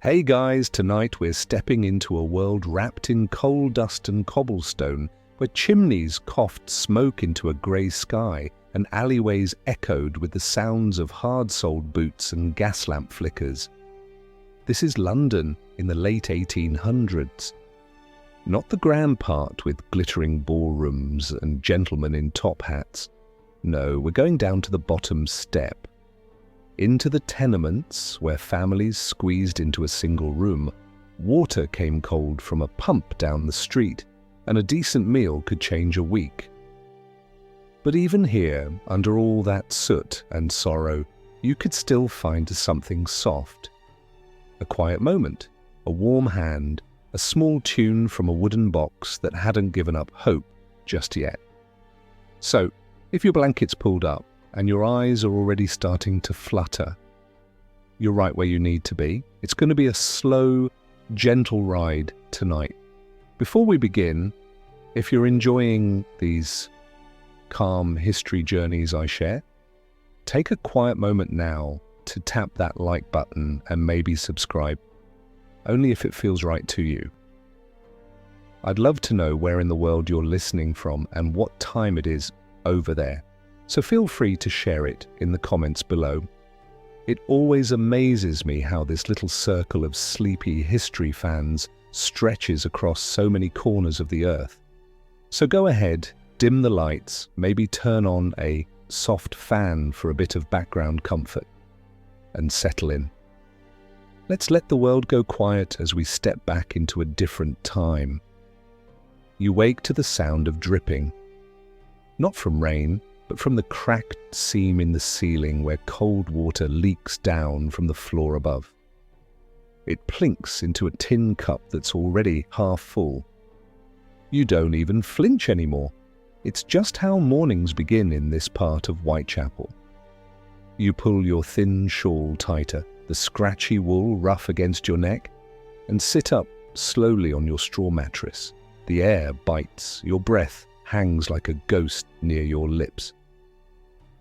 Hey guys, tonight we're stepping into a world wrapped in coal dust and cobblestone, where chimneys coughed smoke into a grey sky and alleyways echoed with the sounds of hard-soled boots and gas lamp flickers. This is London in the late 1800s. Not the grand part with glittering ballrooms and gentlemen in top hats. No, we're going down to the bottom step. Into the tenements, where families squeezed into a single room, water came cold from a pump down the street, and a decent meal could change a week. But even here, under all that soot and sorrow, you could still find something soft. A quiet moment, a warm hand, a small tune from a wooden box that hadn't given up hope just yet. So, if your blanket's pulled up, and your eyes are already starting to flutter, you're right where you need to be. It's going to be a slow, gentle ride tonight. Before we begin, if you're enjoying these calm history journeys I share, take a quiet moment now to tap that like button and maybe subscribe, only if it feels right to you. I'd love to know where in the world you're listening from and what time it is over there. So feel free to share it in the comments below. It always amazes me how this little circle of sleepy history fans stretches across so many corners of the earth. So go ahead, dim the lights, maybe turn on a soft fan for a bit of background comfort, and settle in. Let's let the world go quiet as we step back into a different time. You wake to the sound of dripping, not from rain, but from the cracked seam in the ceiling where cold water leaks down from the floor above. It plinks into a tin cup that's already half full. You don't even flinch anymore. It's just how mornings begin in this part of Whitechapel. You pull your thin shawl tighter, the scratchy wool rough against your neck, and sit up slowly on your straw mattress. The air bites, your breath hangs like a ghost near your lips.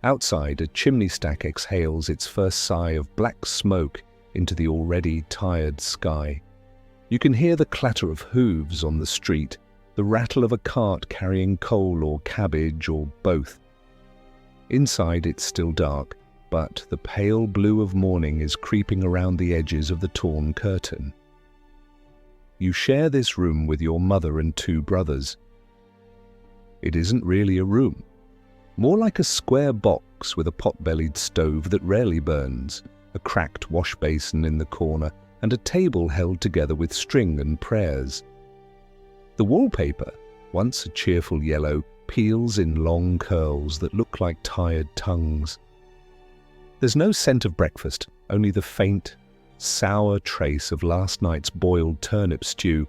Outside, a chimney stack exhales its first sigh of black smoke into the already tired sky. You can hear the clatter of hooves on the street, the rattle of a cart carrying coal or cabbage or both. Inside, it's still dark, but the pale blue of morning is creeping around the edges of the torn curtain. You share this room with your mother and two brothers. It isn't really a room. More like a square box with a pot-bellied stove that rarely burns, a cracked wash basin in the corner, and a table held together with string and prayers. The wallpaper, once a cheerful yellow, peels in long curls that look like tired tongues. There's no scent of breakfast, only the faint, sour trace of last night's boiled turnip stew,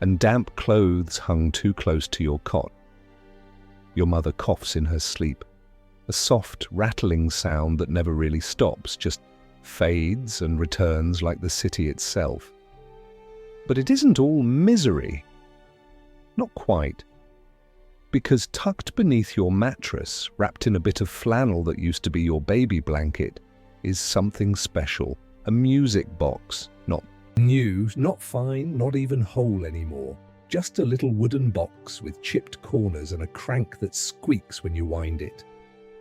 and damp clothes hung too close to your cot. Your mother coughs in her sleep, a soft, rattling sound that never really stops, just fades and returns like the city itself. But it isn't all misery. Not quite. Because tucked beneath your mattress, wrapped in a bit of flannel that used to be your baby blanket, is something special, a music box, not new, not fine, not even whole anymore. Just a little wooden box with chipped corners and a crank that squeaks when you wind it.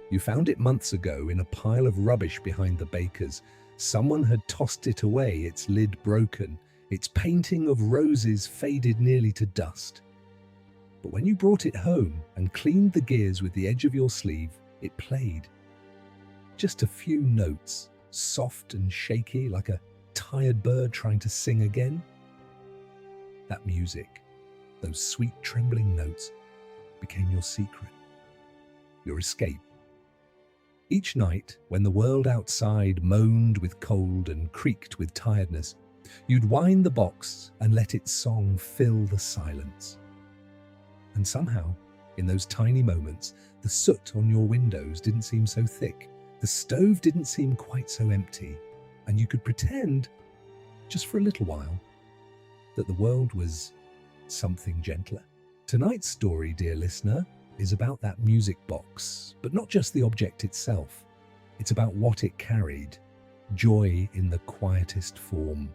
You found it months ago in a pile of rubbish behind the baker's. Someone had tossed it away, its lid broken, its painting of roses faded nearly to dust. But when you brought it home and cleaned the gears with the edge of your sleeve, it played. Just a few notes, soft and shaky like a tired bird trying to sing again. That music, those sweet trembling notes, became your secret, your escape. Each night, when the world outside moaned with cold and creaked with tiredness, you'd wind the box and let its song fill the silence. And somehow, in those tiny moments, the soot on your windows didn't seem so thick, the stove didn't seem quite so empty, and you could pretend, just for a little while, that the world was something gentler. Tonight's story, dear listener, is about that music box, but not just the object itself. It's about what it carried, joy in the quietest form.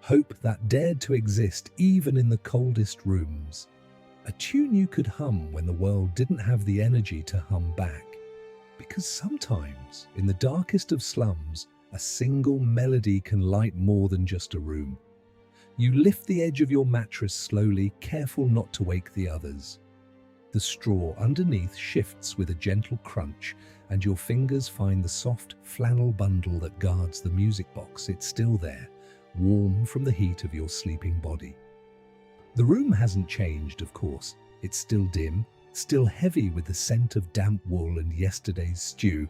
hope that dared to exist even in the coldest rooms. A tune you could hum when the world didn't have the energy to hum back. Because sometimes, in the darkest of slums, a single melody can light more than just a room. You lift the edge of your mattress slowly, careful not to wake the others. The straw underneath shifts with a gentle crunch, and your fingers find the soft flannel bundle that guards the music box. It's still there, warm from the heat of your sleeping body. The room hasn't changed, of course. It's still dim, still heavy with the scent of damp wool and yesterday's stew,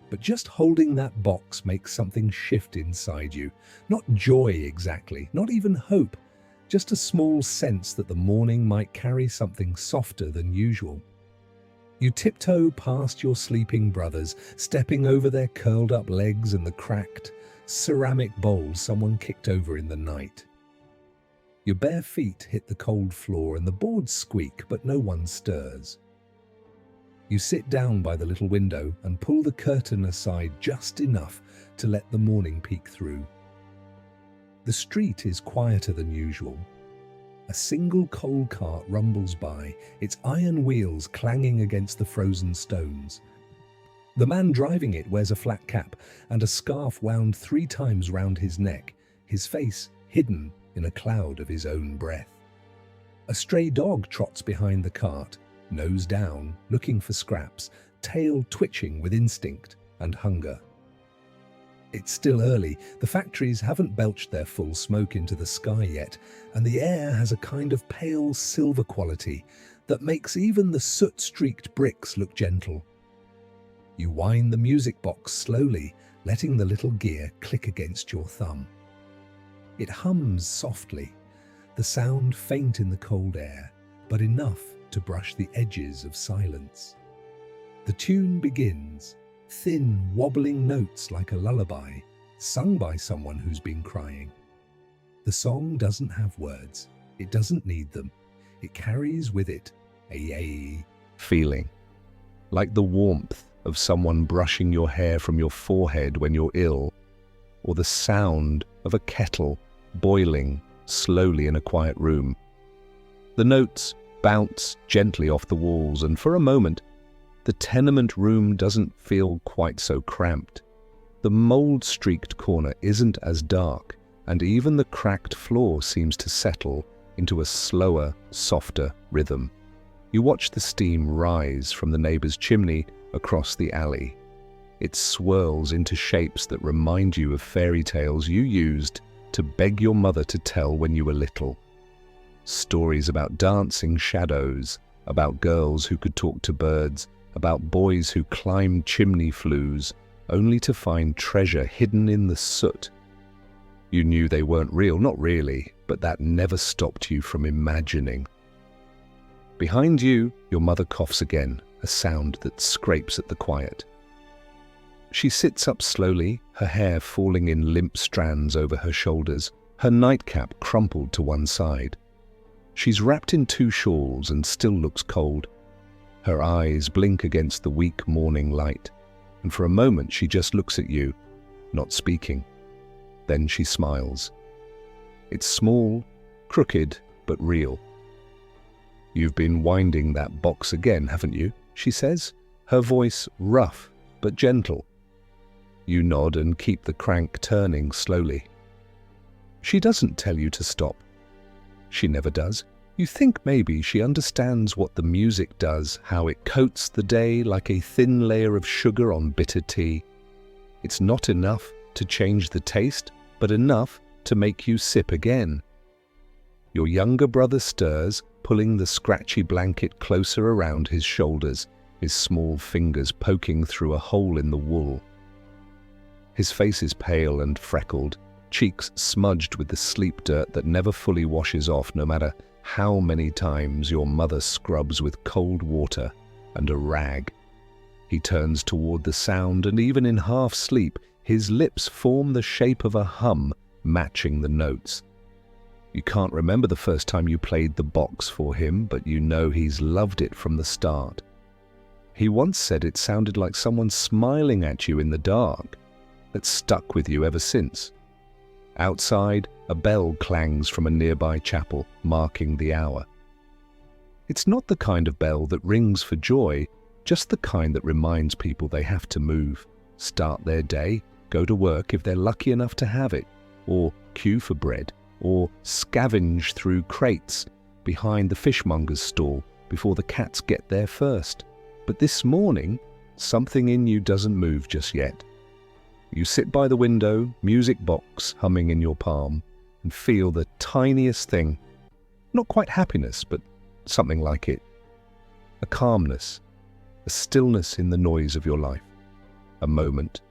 but just holding that box makes something shift inside you. Not joy exactly, not even hope, just a small sense that the morning might carry something softer than usual. You tiptoe past your sleeping brothers, stepping over their curled-up legs and the cracked ceramic bowl someone kicked over in the night. Your bare feet hit the cold floor and the boards squeak, but no one stirs. You sit down by the little window and pull the curtain aside just enough to let the morning peek through. The street is quieter than usual. A single coal cart rumbles by, its iron wheels clanging against the frozen stones. The man driving it wears a flat cap and a scarf wound 3 times round his neck, his face hidden in a cloud of his own breath. A stray dog trots behind the cart, nose down, looking for scraps, tail twitching with instinct and hunger. It's still early, the factories haven't belched their full smoke into the sky yet, and the air has a kind of pale silver quality that makes even the soot-streaked bricks look gentle. You wind the music box slowly, letting the little gear click against your thumb. It hums softly, the sound faint in the cold air, but enough to brush the edges of silence. The tune begins, thin, wobbling notes like a lullaby, sung by someone who's been crying. The song doesn't have words. It doesn't need them. It carries with it a feeling, like the warmth of someone brushing your hair from your forehead when you're ill, or the sound of a kettle boiling slowly in a quiet room. The notes bounce gently off the walls, and for a moment, the tenement room doesn't feel quite so cramped. The mold-streaked corner isn't as dark, and even the cracked floor seems to settle into a slower, softer rhythm. You watch the steam rise from the neighbor's chimney across the alley. It swirls into shapes that remind you of fairy tales you used to beg your mother to tell when you were little. Stories about dancing shadows, about girls who could talk to birds, about boys who climbed chimney flues, only to find treasure hidden in the soot. You knew they weren't real, not really, but that never stopped you from imagining. Behind you, your mother coughs again, a sound that scrapes at the quiet. She sits up slowly, her hair falling in limp strands over her shoulders, her nightcap crumpled to one side. She's wrapped in 2 shawls and still looks cold. Her eyes blink against the weak morning light, and for a moment she just looks at you, not speaking. Then she smiles. It's small, crooked, but real. "You've been winding that box again, haven't you?" she says, her voice rough but gentle. You nod and keep the crank turning slowly. She doesn't tell you to stop. She never does. You think maybe she understands what the music does, how it coats the day like a thin layer of sugar on bitter tea. It's not enough to change the taste, but enough to make you sip again. Your younger brother stirs, pulling the scratchy blanket closer around his shoulders, his small fingers poking through a hole in the wool. His face is pale and freckled, cheeks smudged with the sleep dirt that never fully washes off, no matter how many times your mother scrubs with cold water and a rag. He turns toward the sound, and even in half sleep, his lips form the shape of a hum, matching the notes. You can't remember the first time you played the box for him, but you know he's loved it from the start. He once said it sounded like someone smiling at you in the dark. That's stuck with you ever since. Outside, a bell clangs from a nearby chapel, marking the hour. It's not the kind of bell that rings for joy, just the kind that reminds people they have to move, start their day, go to work if they're lucky enough to have it, or queue for bread, or scavenge through crates behind the fishmonger's stall before the cats get there first. But this morning, something in you doesn't move just yet. You sit by the window, music box humming in your palm, and feel the tiniest thing. Not quite happiness, but something like it. A calmness, a stillness in the noise of your life. A moment.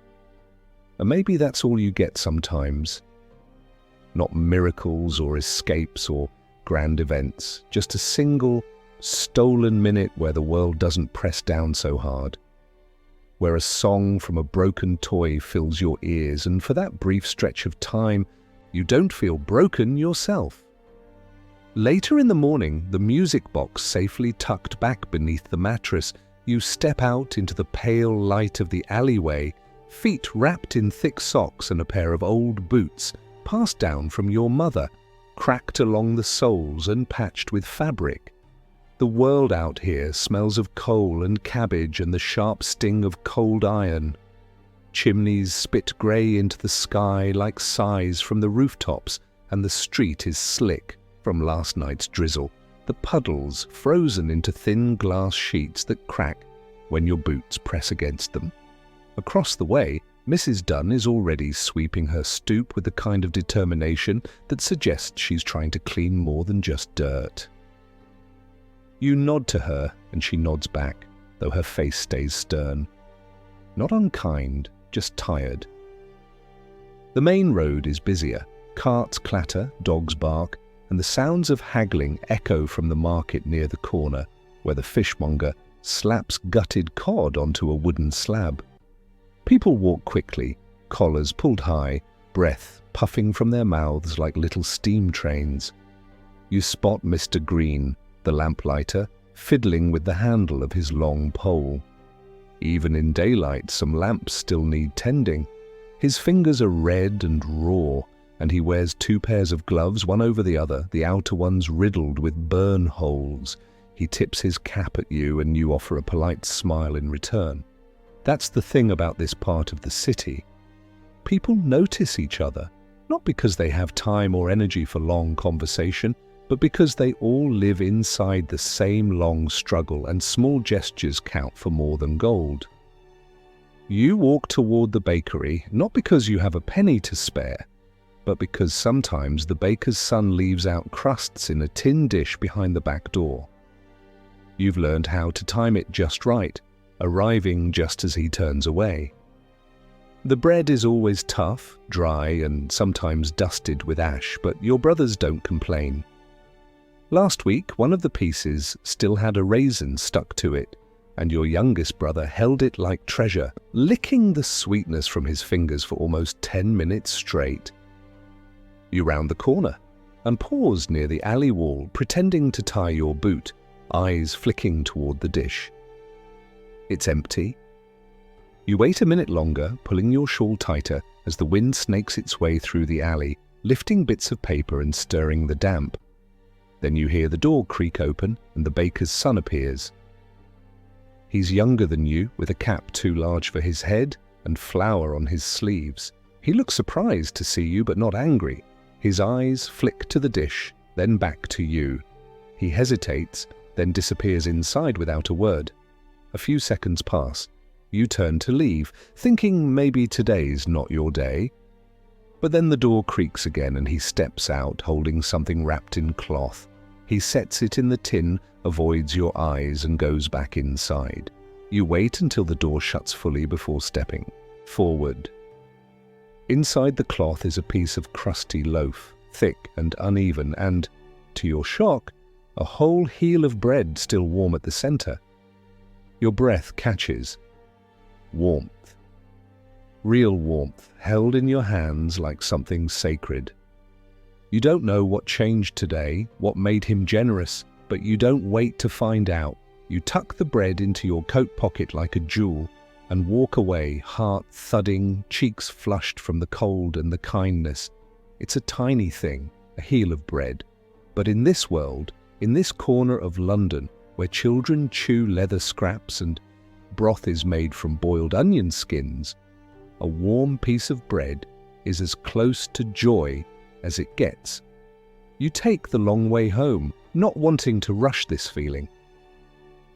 And maybe that's all you get sometimes. Not miracles or escapes or grand events, just a single, stolen minute where the world doesn't press down so hard, where a song from a broken toy fills your ears, and for that brief stretch of time, you don't feel broken yourself. Later in the morning, the music box safely tucked back beneath the mattress, you step out into the pale light of the alleyway, feet wrapped in thick socks and a pair of old boots, passed down from your mother, cracked along the soles and patched with fabric. The world out here smells of coal and cabbage and the sharp sting of cold iron. Chimneys spit grey into the sky like sighs from the rooftops, and the street is slick from last night's drizzle, the puddles frozen into thin glass sheets that crack when your boots press against them. Across the way, Mrs. Dunn is already sweeping her stoop with the kind of determination that suggests she's trying to clean more than just dirt. You nod to her, and she nods back, though her face stays stern. Not unkind, just tired. The main road is busier. Carts clatter, dogs bark, and the sounds of haggling echo from the market near the corner, where the fishmonger slaps gutted cod onto a wooden slab. People walk quickly, collars pulled high, breath puffing from their mouths like little steam trains. You spot Mr. Green, the lamplighter, fiddling with the handle of his long pole. Even in daylight, some lamps still need tending. His fingers are red and raw, and he wears 2 pairs of gloves, one over the other, the outer ones riddled with burn holes. He tips his cap at you, and you offer a polite smile in return. That's the thing about this part of the city. People notice each other, not because they have time or energy for long conversation, but because they all live inside the same long struggle, and small gestures count for more than gold. You walk toward the bakery, not because you have a penny to spare, but because sometimes the baker's son leaves out crusts in a tin dish behind the back door. You've learned how to time it just right, arriving just as he turns away. The bread is always tough, dry, and sometimes dusted with ash, but your brothers don't complain. Last week, one of the pieces still had a raisin stuck to it, and your youngest brother held it like treasure, licking the sweetness from his fingers for almost 10 minutes straight. You round the corner and pause near the alley wall, pretending to tie your boot, eyes flicking toward the dish. It's empty. You wait a minute longer, pulling your shawl tighter as the wind snakes its way through the alley, lifting bits of paper and stirring the damp. Then you hear the door creak open and the baker's son appears. He's younger than you, with a cap too large for his head and flour on his sleeves. He looks surprised to see you, but not angry. His eyes flick to the dish, then back to you. He hesitates, then disappears inside without a word. A few seconds pass. You turn to leave, thinking maybe today's not your day. But then the door creaks again and he steps out, holding something wrapped in cloth. He sets it in the tin, avoids your eyes, and goes back inside. You wait until the door shuts fully before stepping forward. Inside the cloth is a piece of crusty loaf, thick and uneven, and, to your shock, a whole heel of bread still warm at the center. Your breath catches. Warmth. Real warmth, held in your hands like something sacred. You don't know what changed today, what made him generous, but you don't wait to find out. You tuck the bread into your coat pocket like a jewel and walk away, heart thudding, cheeks flushed from the cold and the kindness. It's a tiny thing, a heel of bread. But in this world, in this corner of London, where children chew leather scraps and broth is made from boiled onion skins, a warm piece of bread is as close to joy as it gets. You take the long way home, not wanting to rush this feeling.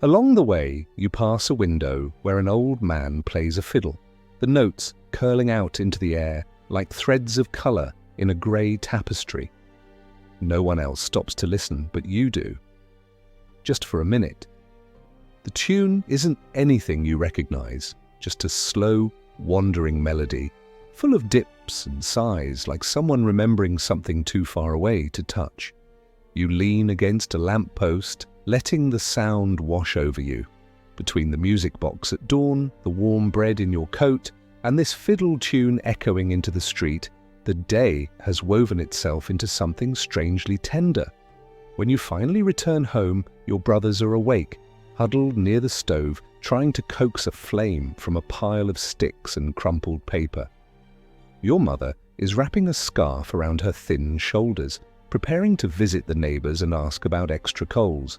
Along the way, you pass a window where an old man plays a fiddle, the notes curling out into the air like threads of colour in a grey tapestry. No one else stops to listen, but you do. Just for a minute. The tune isn't anything you recognise, just a slow, wandering melody, full of dips and sighs, like someone remembering something too far away to touch. You lean against a lamppost, letting the sound wash over you. Between the music box at dawn, the warm bread in your coat, and this fiddle tune echoing into the street, the day has woven itself into something strangely tender. When you finally return home, your brothers are awake, huddled near the stove, trying to coax a flame from a pile of sticks and crumpled paper. Your mother is wrapping a scarf around her thin shoulders, preparing to visit the neighbours and ask about extra coals.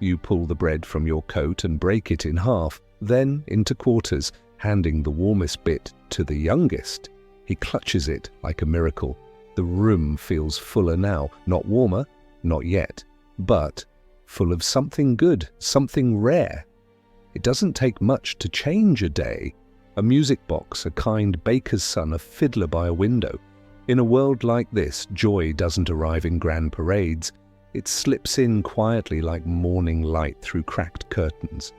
You pull the bread from your coat and break it in half, then into quarters, handing the warmest bit to the youngest. He clutches it like a miracle. The room feels fuller now, not warmer, not yet, but full of something good, something rare. It doesn't take much to change a day. A music box, a kind baker's son, a fiddler by a window. In a world like this, joy doesn't arrive in grand parades. It slips in quietly like morning light through cracked curtains.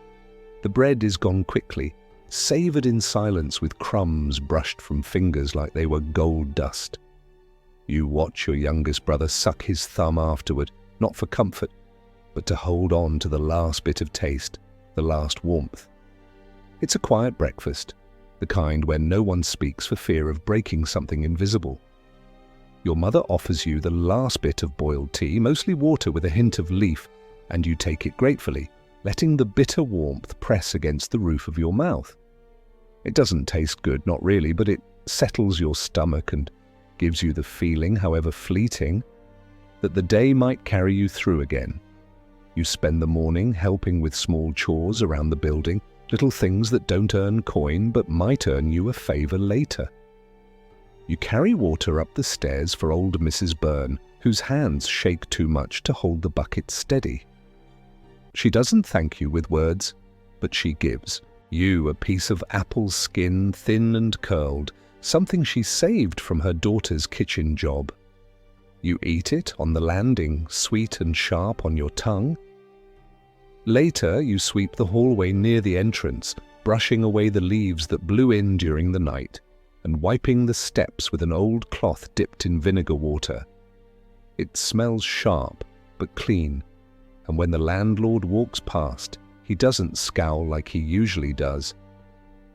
The bread is gone quickly, savoured in silence with crumbs brushed from fingers like they were gold dust. You watch your youngest brother suck his thumb afterward, not for comfort, but to hold on to the last bit of taste, the last warmth. It's a quiet breakfast, the kind where no one speaks for fear of breaking something invisible. Your mother offers you the last bit of boiled tea, mostly water with a hint of leaf, and you take it gratefully, letting the bitter warmth press against the roof of your mouth. It doesn't taste good, not really, but it settles your stomach and gives you the feeling, however fleeting, that the day might carry you through again. You spend the morning helping with small chores around the building, little things that don't earn coin but might earn you a favour later. You carry water up the stairs for old Mrs. Byrne, whose hands shake too much to hold the bucket steady. She doesn't thank you with words, but she gives you a piece of apple skin, thin and curled, something she saved from her daughter's kitchen job. You eat it on the landing, sweet and sharp on your tongue. Later, you sweep the hallway near the entrance, brushing away the leaves that blew in during the night, and wiping the steps with an old cloth dipped in vinegar water. It smells sharp, but clean, and when the landlord walks past, he doesn't scowl like he usually does.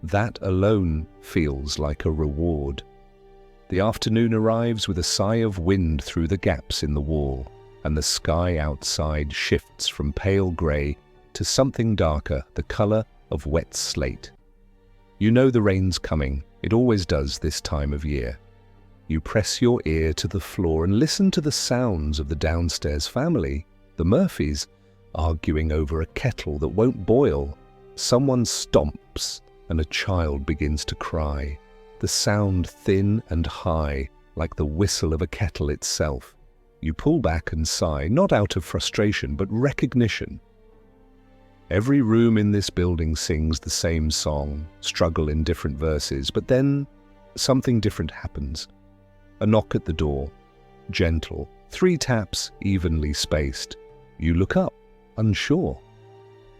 That alone feels like a reward. The afternoon arrives with a sigh of wind through the gaps in the wall, and the sky outside shifts from pale grey to something darker, the colour of wet slate. You know the rain's coming. It always does this time of year. You press your ear to the floor and listen to the sounds of the downstairs family, the Murphys, arguing over a kettle that won't boil. Someone stomps and a child begins to cry, the sound thin and high, like the whistle of a kettle itself. You pull back and sigh, not out of frustration, but recognition. Every room in this building sings the same song, struggle in different verses, but then something different happens. A knock at the door, gentle, 3 taps evenly spaced. You look up, unsure.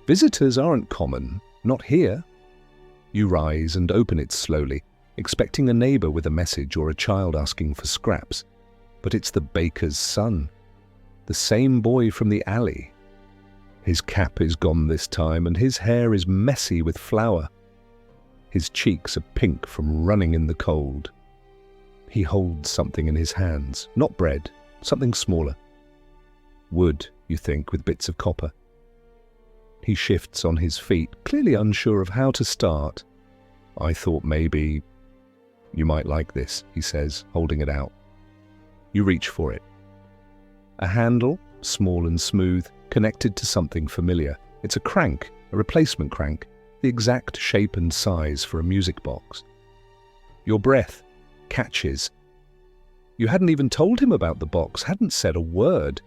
Visitors aren't common, not here. You rise and open it slowly, expecting a neighbour with a message or a child asking for scraps. But it's the baker's son, the same boy from the alley. His cap is gone this time, and his hair is messy with flour. His cheeks are pink from running in the cold. He holds something in his hands, not bread, something smaller. Wood, you think, with bits of copper. He shifts on his feet, clearly unsure of how to start. I thought maybe you might like this, he says, holding it out. You reach for it. A handle, small and smooth, connected to something familiar. It's a crank, a replacement crank, the exact shape and size for a music box. Your breath catches. You hadn't even told him about the box, hadn't said a word.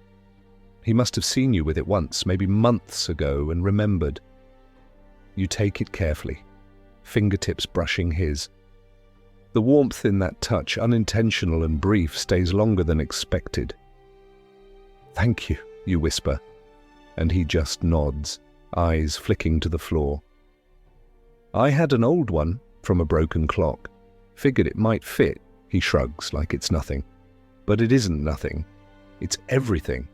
He must have seen you with it once, maybe months ago, and remembered. You take it carefully, fingertips brushing his. The warmth in that touch, unintentional and brief, stays longer than expected. "Thank you," you whisper, and he just nods, eyes flicking to the floor. "I had an old one from a broken clock. Figured it might fit," he shrugs like it's nothing. But it isn't nothing. It's everything.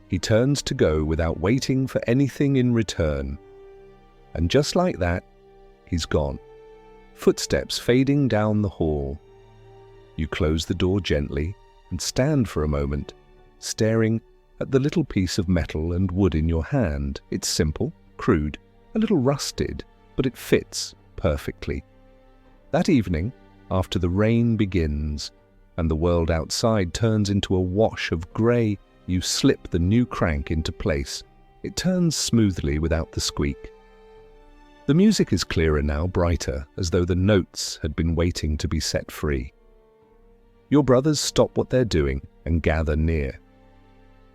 He turns to go without waiting for anything in return. And just like that, he's gone. Footsteps fading down the hall. You close the door gently and stand for a moment, staring at the little piece of metal and wood in your hand. It's simple, crude, a little rusted, but it fits perfectly. That evening, after the rain begins and the world outside turns into a wash of grey, you slip the new crank into place. It turns smoothly without the squeak. The music is clearer now, brighter, as though the notes had been waiting to be set free. Your brothers stop what they're doing and gather near.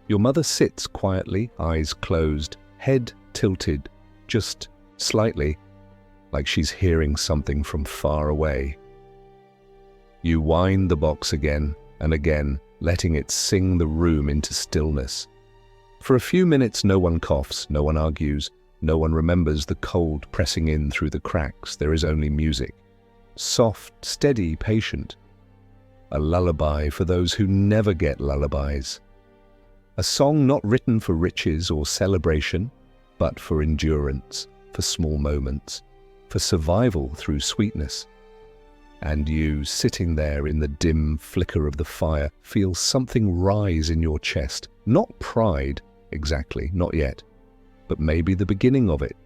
Your mother sits quietly, eyes closed, head tilted, just slightly, like she's hearing something from far away. You wind the box again and again, letting it sing the room into stillness. For a few minutes no one coughs, no one argues, no one remembers the cold pressing in through the cracks. There is only music. Soft, steady, patient. A lullaby for those who never get lullabies. A song not written for riches or celebration, but for endurance, for small moments, for survival through sweetness. And you, sitting there in the dim flicker of the fire, feel something rise in your chest. Not pride, exactly, not yet, but maybe the beginning of it.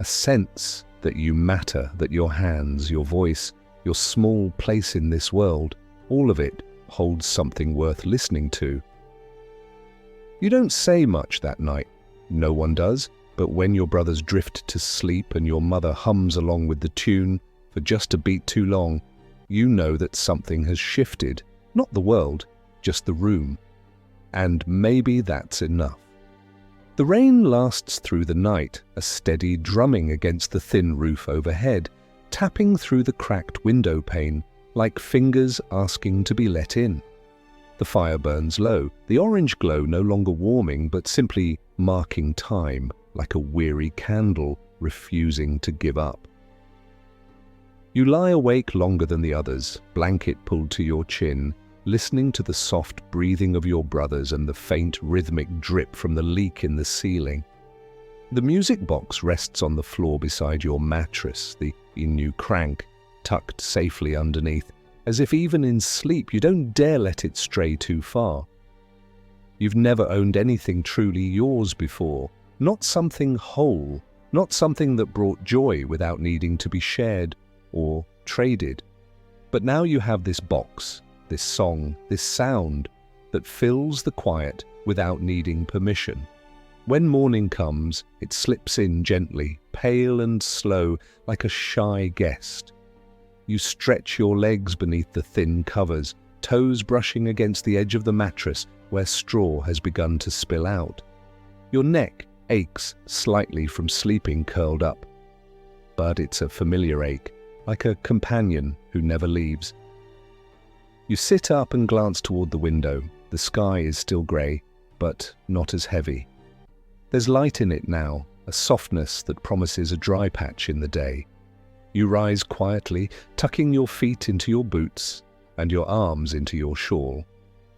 A sense that you matter, that your hands, your voice, your small place in this world, all of it holds something worth listening to. You don't say much that night. No one does, but when your brothers drift to sleep and your mother hums along with the tune for just a beat too long, you know that something has shifted. Not the world, just the room. And maybe that's enough. The rain lasts through the night, a steady drumming against the thin roof overhead, tapping through the cracked window pane, like fingers asking to be let in. The fire burns low, the orange glow no longer warming, but simply marking time, like a weary candle refusing to give up. You lie awake longer than the others, blanket pulled to your chin, listening to the soft breathing of your brothers and the faint rhythmic drip from the leak in the ceiling. The music box rests on the floor beside your mattress, the new crank tucked safely underneath, as if even in sleep you don't dare let it stray too far. You've never owned anything truly yours before, not something whole, not something that brought joy without needing to be shared or traded. But now you have this box, this song, this sound that fills the quiet without needing permission. When morning comes, it slips in gently, pale and slow, like a shy guest. You stretch your legs beneath the thin covers, toes brushing against the edge of the mattress where straw has begun to spill out. Your neck aches slightly from sleeping curled up. But it's a familiar ache, like a companion who never leaves. You sit up and glance toward the window. The sky is still grey, but not as heavy. There's light in it now, a softness that promises a dry patch in the day. You rise quietly, tucking your feet into your boots and your arms into your shawl,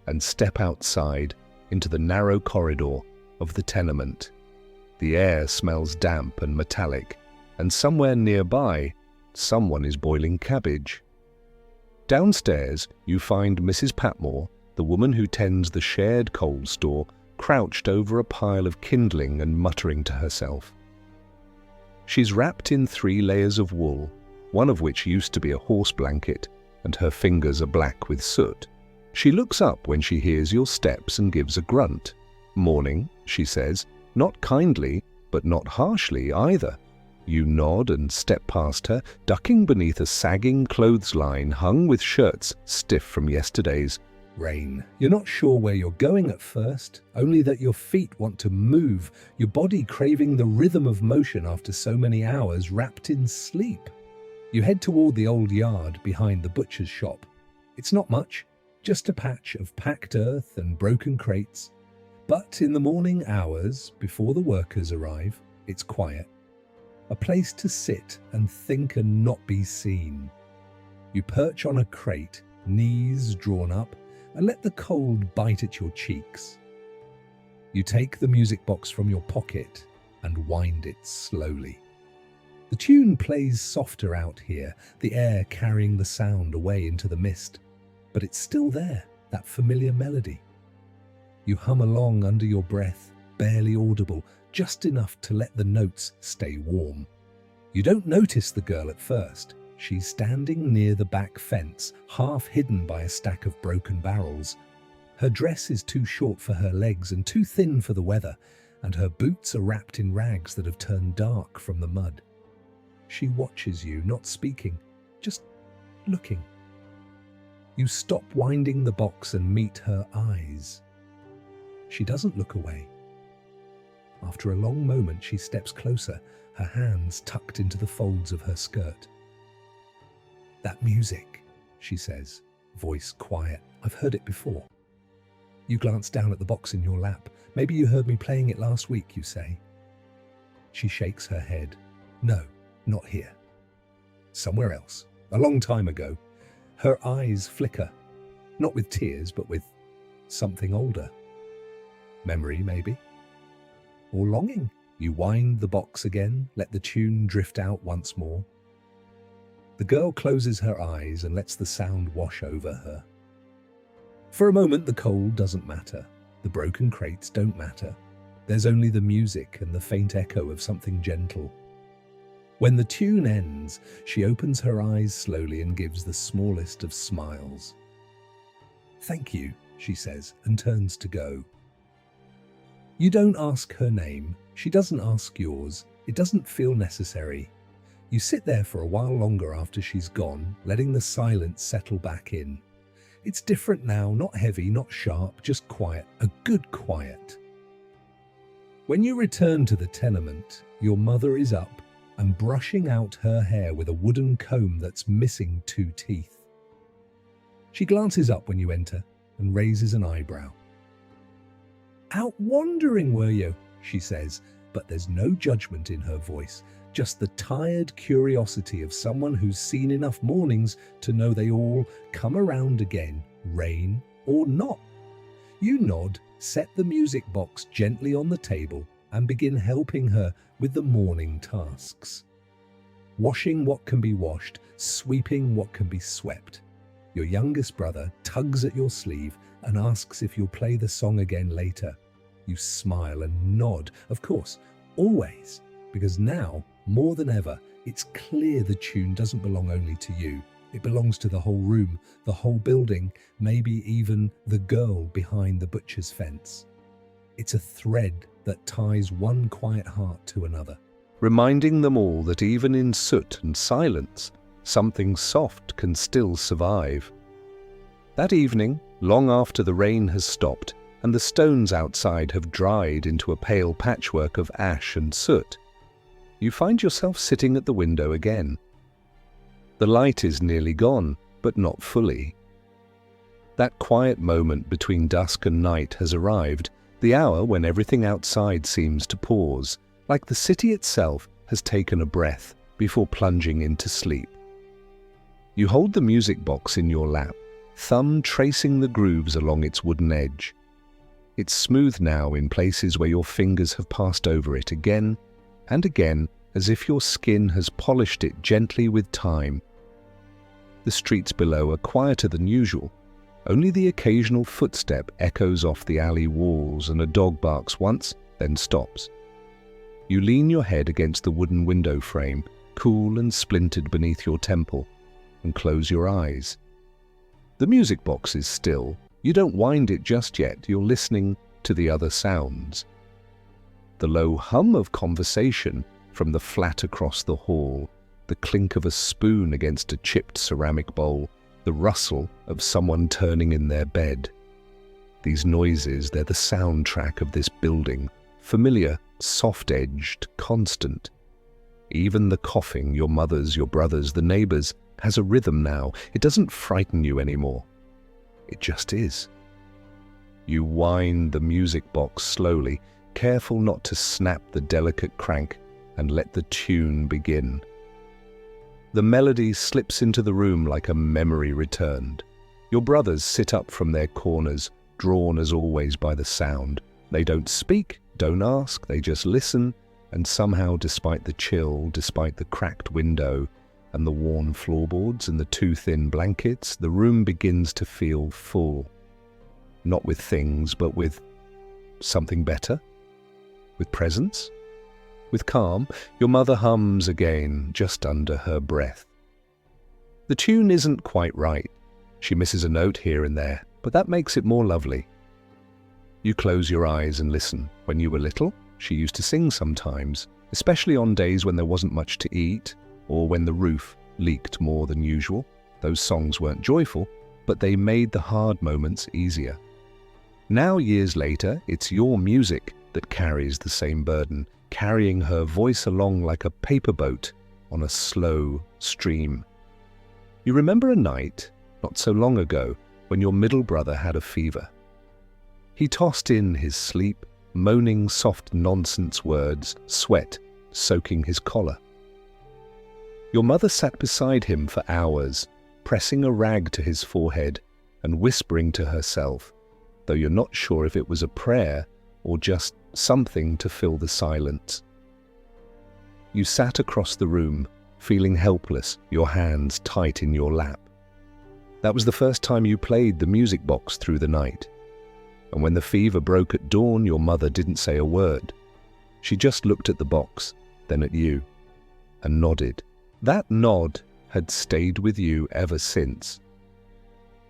and step outside into the narrow corridor of the tenement. The air smells damp and metallic, and somewhere nearby, someone is boiling cabbage. Downstairs, you find Mrs. Patmore, the woman who tends the shared coal store, crouched over a pile of kindling and muttering to herself. She's wrapped in 3 layers of wool, one of which used to be a horse blanket, and her fingers are black with soot. She looks up when she hears your steps and gives a grunt. "Morning," she says, not kindly, but not harshly either. You nod and step past her, ducking beneath a sagging clothesline hung with shirts stiff from yesterday's rain. You're not sure where you're going at first, only that your feet want to move, your body craving the rhythm of motion after so many hours wrapped in sleep. You head toward the old yard behind the butcher's shop. It's not much, just a patch of packed earth and broken crates. But in the morning hours, before the workers arrive, it's quiet. A place to sit and think and not be seen. You perch on a crate, knees drawn up, and let the cold bite at your cheeks. You take the music box from your pocket and wind it slowly. The tune plays softer out here, the air carrying the sound away into the mist. But it's still there, that familiar melody. You hum along under your breath, barely audible, just enough to let the notes stay warm. You don't notice the girl at first. She's standing near the back fence, half hidden by a stack of broken barrels. Her dress is too short for her legs and too thin for the weather, and her boots are wrapped in rags that have turned dark from the mud. She watches you, not speaking, just looking. You stop winding the box and meet her eyes. She doesn't look away. After a long moment, she steps closer, her hands tucked into the folds of her skirt. "That music," she says, voice quiet. "I've heard it before." You glance down at the box in your lap. "Maybe you heard me playing it last week," you say. She shakes her head. "No, not here. Somewhere else. A long time ago." Her eyes flicker, not with tears, but with something older. Memory, maybe? Or longing? You wind the box again, let the tune drift out once more. The girl closes her eyes and lets the sound wash over her. For a moment, the cold doesn't matter. The broken crates don't matter. There's only the music and the faint echo of something gentle. When the tune ends, she opens her eyes slowly and gives the smallest of smiles. "Thank you," she says, and turns to go. You don't ask her name. She doesn't ask yours. It doesn't feel necessary. You sit there for a while longer after she's gone, letting the silence settle back in. It's different now, not heavy, not sharp, just quiet, a good quiet. When you return to the tenement, your mother is up and brushing out her hair with a wooden comb that's missing 2 teeth. She glances up when you enter and raises an eyebrow. "Out wandering, were you?" she says, but there's no judgment in her voice, just the tired curiosity of someone who's seen enough mornings to know they all come around again, rain or not. You nod, set the music box gently on the table, and begin helping her with the morning tasks. Washing what can be washed, sweeping what can be swept. Your youngest brother tugs at your sleeve and asks if you'll play the song again later. You smile and nod, of course, always, because now, more than ever, it's clear the tune doesn't belong only to you. It belongs to the whole room, the whole building, maybe even the girl behind the butcher's fence. It's a thread that ties one quiet heart to another, reminding them all that even in soot and silence, something soft can still survive. That evening, long after the rain has stopped and the stones outside have dried into a pale patchwork of ash and soot, you find yourself sitting at the window again. The light is nearly gone, but not fully. That quiet moment between dusk and night has arrived, the hour when everything outside seems to pause, like the city itself has taken a breath before plunging into sleep. You hold the music box in your lap, thumb tracing the grooves along its wooden edge. It's smooth now in places where your fingers have passed over it again and again, as if your skin has polished it gently with time. The streets below are quieter than usual. Only the occasional footstep echoes off the alley walls and a dog barks once, then stops. You lean your head against the wooden window frame, cool and splintered beneath your temple, and close your eyes. The music box is still, You don't wind it just yet, you're listening to the other sounds. The low hum of conversation from the flat across the hall, the clink of a spoon against a chipped ceramic bowl, the rustle of someone turning in their bed. These noises, they're the soundtrack of this building, familiar, soft-edged, constant. Even the coughing, your mother's, your brother's, the neighbours, has a rhythm now. It doesn't frighten you anymore. It just is. You wind the music box slowly, careful not to snap the delicate crank, and let the tune begin. The melody slips into the room like a memory returned. Your brothers sit up from their corners, drawn as always by the sound. They don't speak, don't ask, they just listen, and somehow, despite the chill, despite the cracked window and the worn floorboards and the too thin blankets, the room begins to feel full. Not with things, but with something better, with presence, with calm. Your mother hums again, just under her breath. The tune isn't quite right. She misses a note here and there, but that makes it more lovely. You close your eyes and listen. When you were little, she used to sing sometimes, especially on days when there wasn't much to eat or when the roof leaked more than usual. Those songs weren't joyful, but they made the hard moments easier. Now, years later, it's your music that carries the same burden, carrying her voice along like a paper boat on a slow stream. You remember a night, not so long ago, when your middle brother had a fever. He tossed in his sleep, moaning soft nonsense words, sweat soaking his collar. Your mother sat beside him for hours, pressing a rag to his forehead and whispering to herself, though you're not sure if it was a prayer or just something to fill the silence. You sat across the room, feeling helpless, your hands tight in your lap. That was the first time you played the music box through the night. And when the fever broke at dawn, your mother didn't say a word. She just looked at the box, then at you, and nodded. That nod had stayed with you ever since.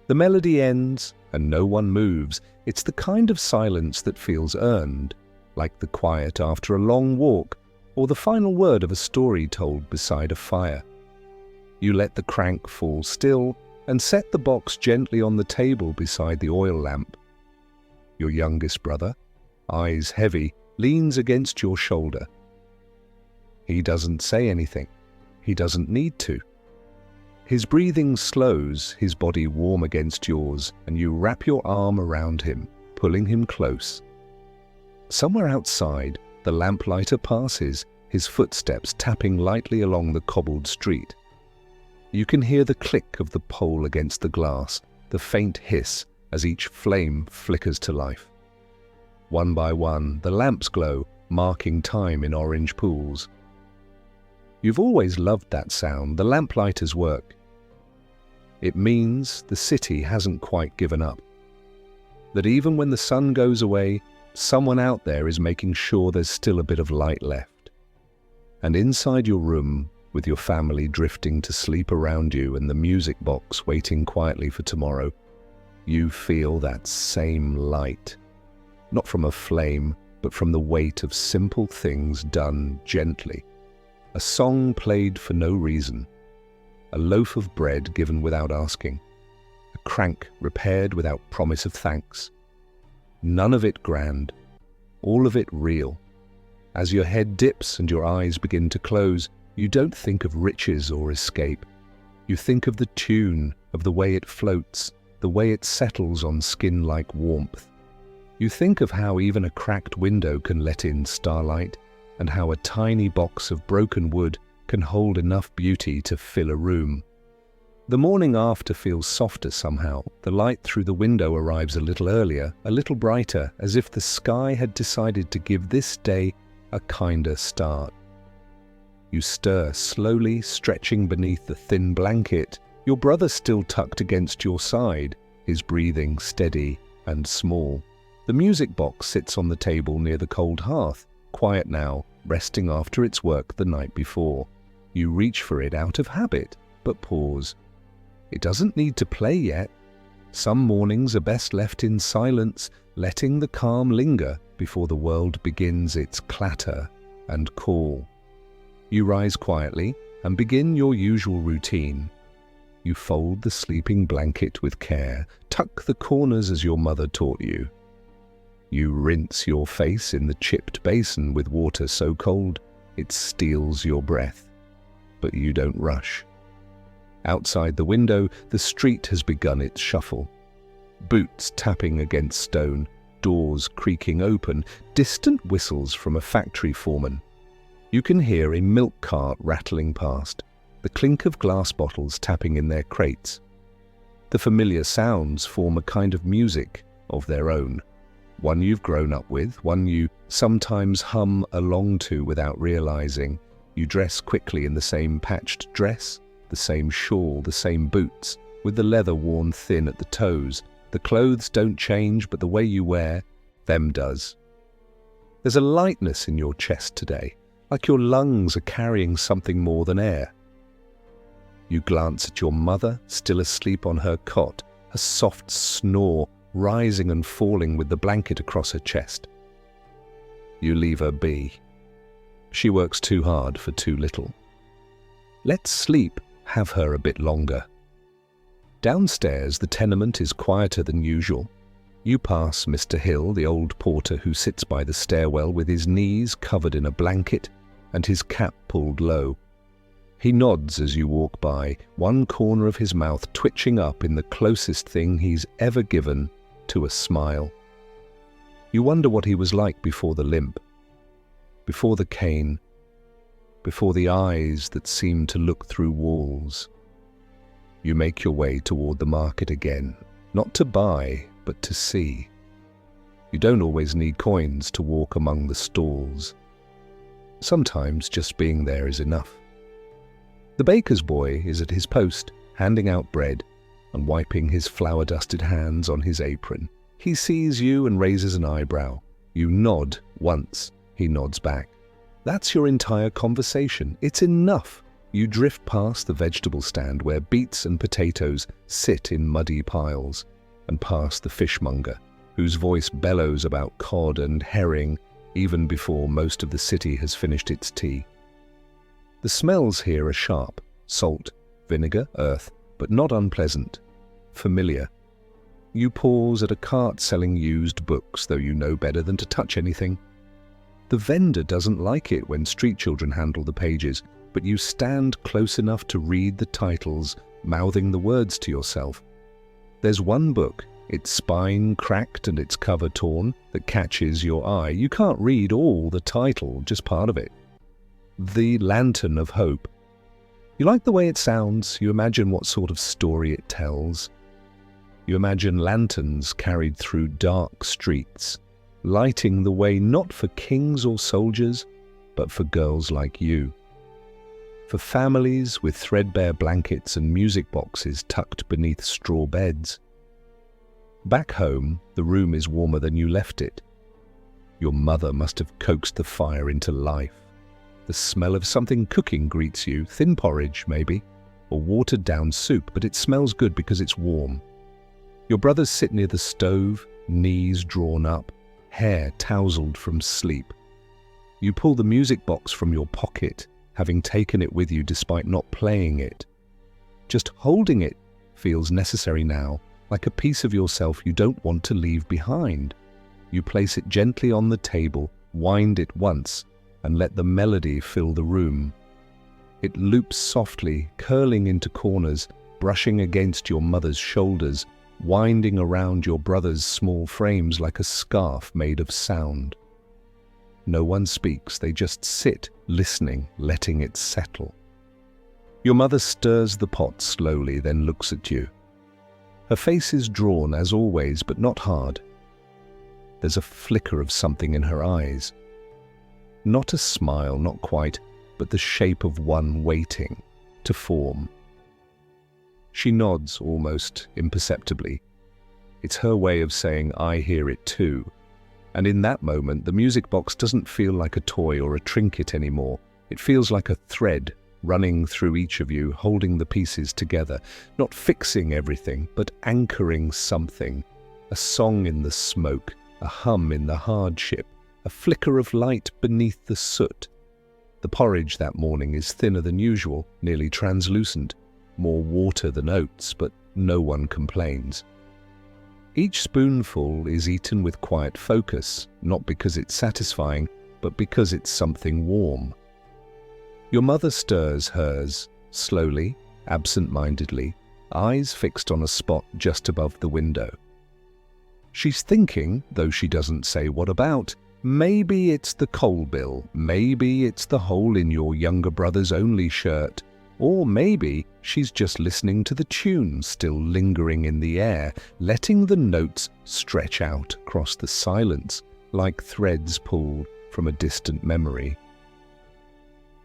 The melody ends, and no one moves. It's the kind of silence that feels earned, like the quiet after a long walk, or the final word of a story told beside a fire. You let the crank fall still, and set the box gently on the table beside the oil lamp. Your youngest brother, eyes heavy, leans against your shoulder. He doesn't say anything. He doesn't need to. His breathing slows, his body warm against yours, and you wrap your arm around him, pulling him close. Somewhere outside, the lamplighter passes, his footsteps tapping lightly along the cobbled street. You can hear the click of the pole against the glass, the faint hiss as each flame flickers to life. One by one, the lamps glow, marking time in orange pools. You've always loved that sound, the lamplighter's work. It means the city hasn't quite given up. That even when the sun goes away, someone out there is making sure there's still a bit of light left. And inside your room, with your family drifting to sleep around you and the music box waiting quietly for tomorrow, you feel that same light. Not from a flame, but from the weight of simple things done gently. A song played for no reason. A loaf of bread given without asking. A crank repaired without promise of thanks. None of it grand. All of it real. As your head dips and your eyes begin to close, you don't think of riches or escape. You think of the tune, of the way it floats, the way it settles on skin like warmth. You think of how even a cracked window can let in starlight, and how a tiny box of broken wood can hold enough beauty to fill a room. The morning after feels softer somehow. The light through the window arrives a little earlier, a little brighter, as if the sky had decided to give this day a kinder start. You stir slowly, stretching beneath the thin blanket, your brother still tucked against your side, his breathing steady and small. The music box sits on the table near the cold hearth, quiet now, resting after its work the night before. You reach for it out of habit, but pause. It doesn't need to play yet. Some mornings are best left in silence, letting the calm linger before the world begins its clatter and call. You rise quietly and begin your usual routine. You fold the sleeping blanket with care, tuck the corners as your mother taught you. You rinse your face in the chipped basin with water so cold it steals your breath, but you don't rush. Outside the window, the street has begun its shuffle. Boots tapping against stone, doors creaking open, distant whistles from a factory foreman. You can hear a milk cart rattling past, the clink of glass bottles tapping in their crates. The familiar sounds form a kind of music of their own, one you've grown up with, one you sometimes hum along to without realizing. You dress quickly in the same patched dress, the same shawl, the same boots, with the leather worn thin at the toes. The clothes don't change, but the way you wear them does. There's a lightness in your chest today, like your lungs are carrying something more than air. You glance at your mother, still asleep on her cot, a soft snore rising and falling with the blanket across her chest. You leave her be. She works too hard for too little. Let sleep have her a bit longer. Downstairs, the tenement is quieter than usual. You pass Mr. Hill, the old porter who sits by the stairwell with his knees covered in a blanket and his cap pulled low. He nods as you walk by, one corner of his mouth twitching up in the closest thing he's ever given to a smile. You wonder what he was like before the limp, before the cane, before the eyes that seem to look through walls. You make your way toward the market again, not to buy, but to see. You don't always need coins to walk among the stalls. Sometimes just being there is enough. The baker's boy is at his post, handing out bread and wiping his flour-dusted hands on his apron. He sees you and raises an eyebrow. You nod once. He nods back. That's your entire conversation. It's enough. You drift past the vegetable stand where beets and potatoes sit in muddy piles, and past the fishmonger, whose voice bellows about cod and herring even before most of the city has finished its tea. The smells here are sharp: salt, vinegar, earth, but not unpleasant. Familiar. You pause at a cart selling used books, though you know better than to touch anything. The vendor doesn't like it when street children handle the pages, but you stand close enough to read the titles, mouthing the words to yourself. There's one book, its spine cracked and its cover torn, that catches your eye. You can't read all the title, just part of it. The Lantern of Hope. You like the way it sounds. You imagine what sort of story it tells. You imagine lanterns carried through dark streets, lighting the way not for kings or soldiers, but for girls like you. For families with threadbare blankets and music boxes tucked beneath straw beds. Back home, the room is warmer than you left it. Your mother must have coaxed the fire into life. The smell of something cooking greets you, thin porridge maybe, or watered-down soup, but it smells good because it's warm. Your brothers sit near the stove, knees drawn up, hair tousled from sleep. You pull the music box from your pocket, having taken it with you despite not playing it. Just holding it feels necessary now, like a piece of yourself you don't want to leave behind. You place it gently on the table, wind it once, and let the melody fill the room. It loops softly, curling into corners, brushing against your mother's shoulders, winding around your brother's small frames like a scarf made of sound. No one speaks, they just sit, listening, letting it settle. Your mother stirs the pot slowly, then looks at you. Her face is drawn, as always, but not hard. There's a flicker of something in her eyes. Not a smile, not quite, but the shape of one waiting to form. She nods almost imperceptibly. It's her way of saying, I hear it too. And in that moment, the music box doesn't feel like a toy or a trinket anymore. It feels like a thread running through each of you, holding the pieces together, not fixing everything, but anchoring something. A song in the smoke, a hum in the hardship, a flicker of light beneath the soot. The porridge that morning is thinner than usual, nearly translucent, more water than oats, but no one complains. Each spoonful is eaten with quiet focus, not because it's satisfying, but because it's something warm. Your mother stirs hers, slowly, absent-mindedly, eyes fixed on a spot just above the window. She's thinking, though she doesn't say what about. Maybe it's the coal bill, maybe it's the hole in your younger brother's only shirt, or maybe she's just listening to the tune still lingering in the air, letting the notes stretch out across the silence like threads pulled from a distant memory.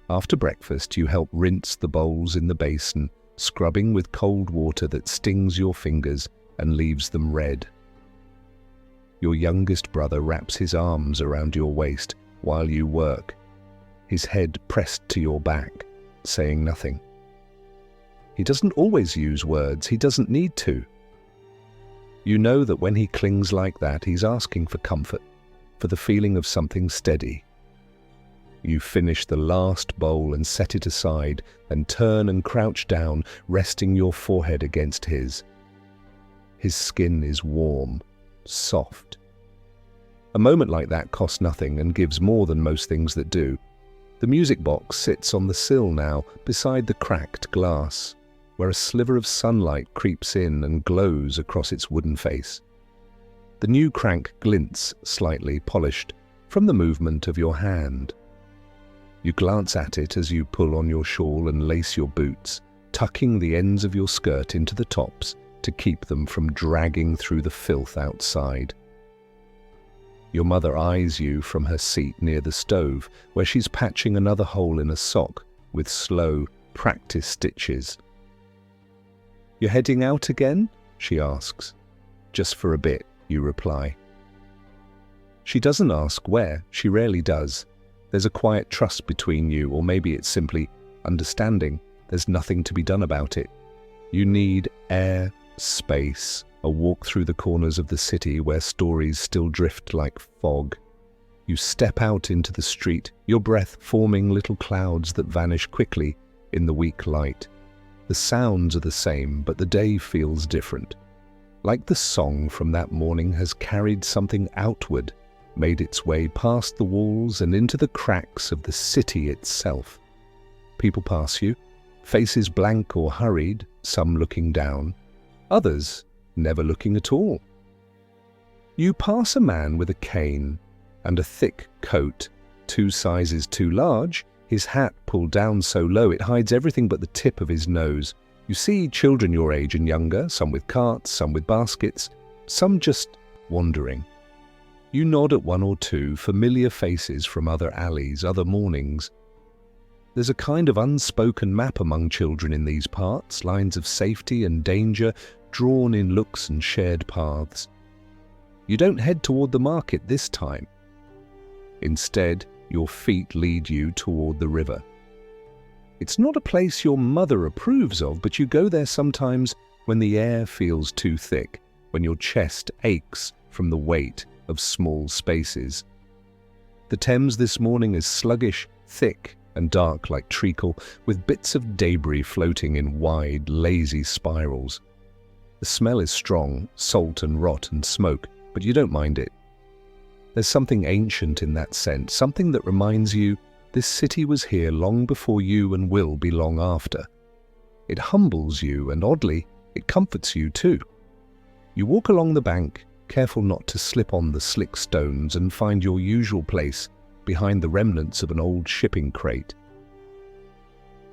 After breakfast, you help rinse the bowls in the basin, scrubbing with cold water that stings your fingers and leaves them red. Your youngest brother wraps his arms around your waist while you work, his head pressed to your back, saying nothing. He doesn't always use words, he doesn't need to. You know that when he clings like that, he's asking for comfort, for the feeling of something steady. You finish the last bowl and set it aside, and turn and crouch down, resting your forehead against his. His skin is warm, soft. A moment like that costs nothing and gives more than most things that do. The music box sits on the sill now, beside the cracked glass, where a sliver of sunlight creeps in and glows across its wooden face. The new crank glints, slightly polished, from the movement of your hand. You glance at it as you pull on your shawl and lace your boots, tucking the ends of your skirt into the tops to keep them from dragging through the filth outside. Your mother eyes you from her seat near the stove, where she's patching another hole in a sock with slow, practice stitches. "You're heading out again?" she asks. "Just for a bit," you reply. She doesn't ask where, she rarely does. There's a quiet trust between you, or maybe it's simply understanding. There's nothing to be done about it. You need air, space, a walk through the corners of the city where stories still drift like fog. You step out into the street, your breath forming little clouds that vanish quickly in the weak light. The sounds are the same, but the day feels different. Like the song from that morning has carried something outward, made its way past the walls and into the cracks of the city itself. People pass you, faces blank or hurried, some looking down, others never looking at all. You pass a man with a cane and a thick coat, 2 sizes too large, his hat pulled down so low it hides everything but the tip of his nose. You see children your age and younger, some with carts, some with baskets, some just wandering. You nod at 1 or 2 familiar faces from other alleys, other mornings. There's a kind of unspoken map among children in these parts, lines of safety and danger drawn in looks and shared paths. You don't head toward the market this time. Instead, your feet lead you toward the river. It's not a place your mother approves of, but you go there sometimes when the air feels too thick, when your chest aches from the weight of small spaces. The Thames this morning is sluggish, thick, and dark like treacle, with bits of debris floating in wide, lazy spirals. The smell is strong, salt and rot and smoke, but you don't mind it. There's something ancient in that scent, something that reminds you this city was here long before you and will be long after. It humbles you, and oddly, it comforts you too. You walk along the bank, careful not to slip on the slick stones, and find your usual place behind the remnants of an old shipping crate.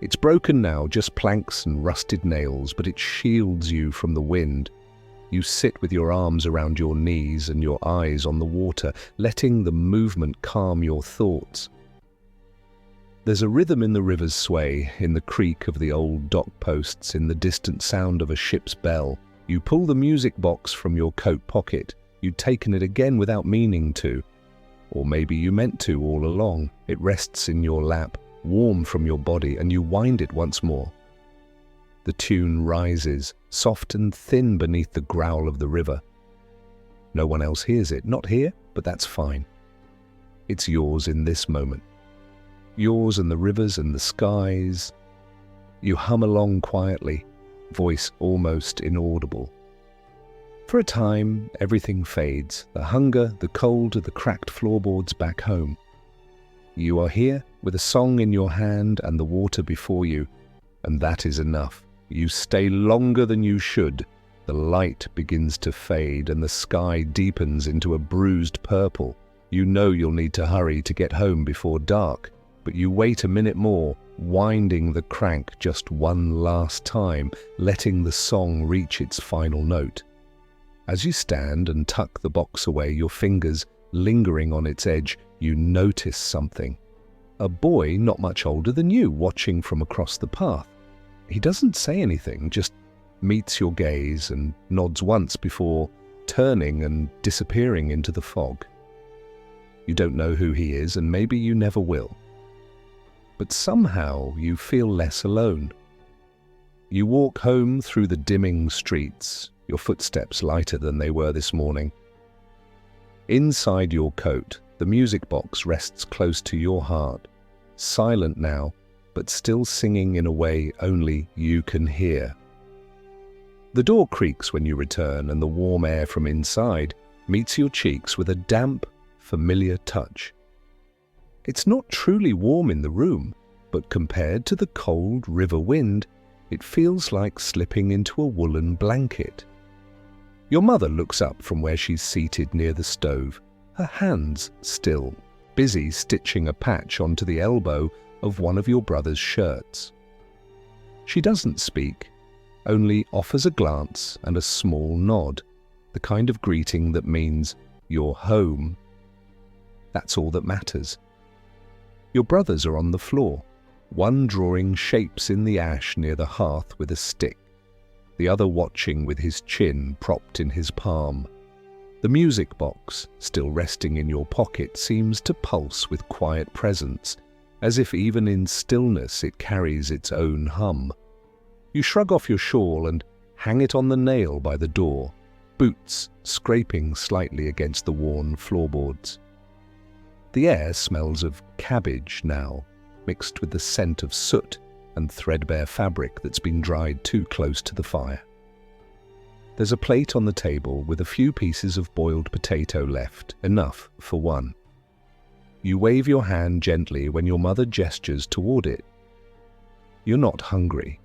It's broken now, just planks and rusted nails, but it shields you from the wind. You sit with your arms around your knees and your eyes on the water, letting the movement calm your thoughts. There's a rhythm in the river's sway, in the creak of the old dock posts, in the distant sound of a ship's bell. You pull the music box from your coat pocket. You'd taken it again without meaning to. Or maybe you meant to all along. It rests in your lap, warm from your body, and you wind it once more. The tune rises, soft and thin beneath the growl of the river. No one else hears it, not here, but that's fine. It's yours in this moment. Yours and the rivers and the skies. You hum along quietly, voice almost inaudible. For a time, everything fades, the hunger, the cold, the cracked floorboards back home. You are here with a song in your hand and the water before you, and that is enough. You stay longer than you should. The light begins to fade and the sky deepens into a bruised purple. You know you'll need to hurry to get home before dark, but you wait a minute more, winding the crank just one last time, letting the song reach its final note. As you stand and tuck the box away, your fingers lingering on its edge, you notice something. A boy not much older than you, watching from across the path. He doesn't say anything, just meets your gaze and nods once before turning and disappearing into the fog. You don't know who he is, and maybe you never will. But somehow you feel less alone. You walk home through the dimming streets, your footsteps lighter than they were this morning. Inside your coat, the music box rests close to your heart, silent now, but still singing in a way only you can hear. The door creaks when you return, and the warm air from inside meets your cheeks with a damp, familiar touch. It's not truly warm in the room, but compared to the cold river wind, it feels like slipping into a woolen blanket. Your mother looks up from where she's seated near the stove, her hands still, busy stitching a patch onto the elbow of one of your brother's shirts. She doesn't speak, only offers a glance and a small nod, the kind of greeting that means you're home. That's all that matters. Your brothers are on the floor, one drawing shapes in the ash near the hearth with a stick, the other watching with his chin propped in his palm. The music box, still resting in your pocket, seems to pulse with quiet presence, as if even in stillness it carries its own hum. You shrug off your shawl and hang it on the nail by the door, boots scraping slightly against the worn floorboards. The air smells of cabbage now, mixed with the scent of soot and threadbare fabric that's been dried too close to the fire. There's a plate on the table with a few pieces of boiled potato left, enough for one. You wave your hand gently when your mother gestures toward it. You're not hungry.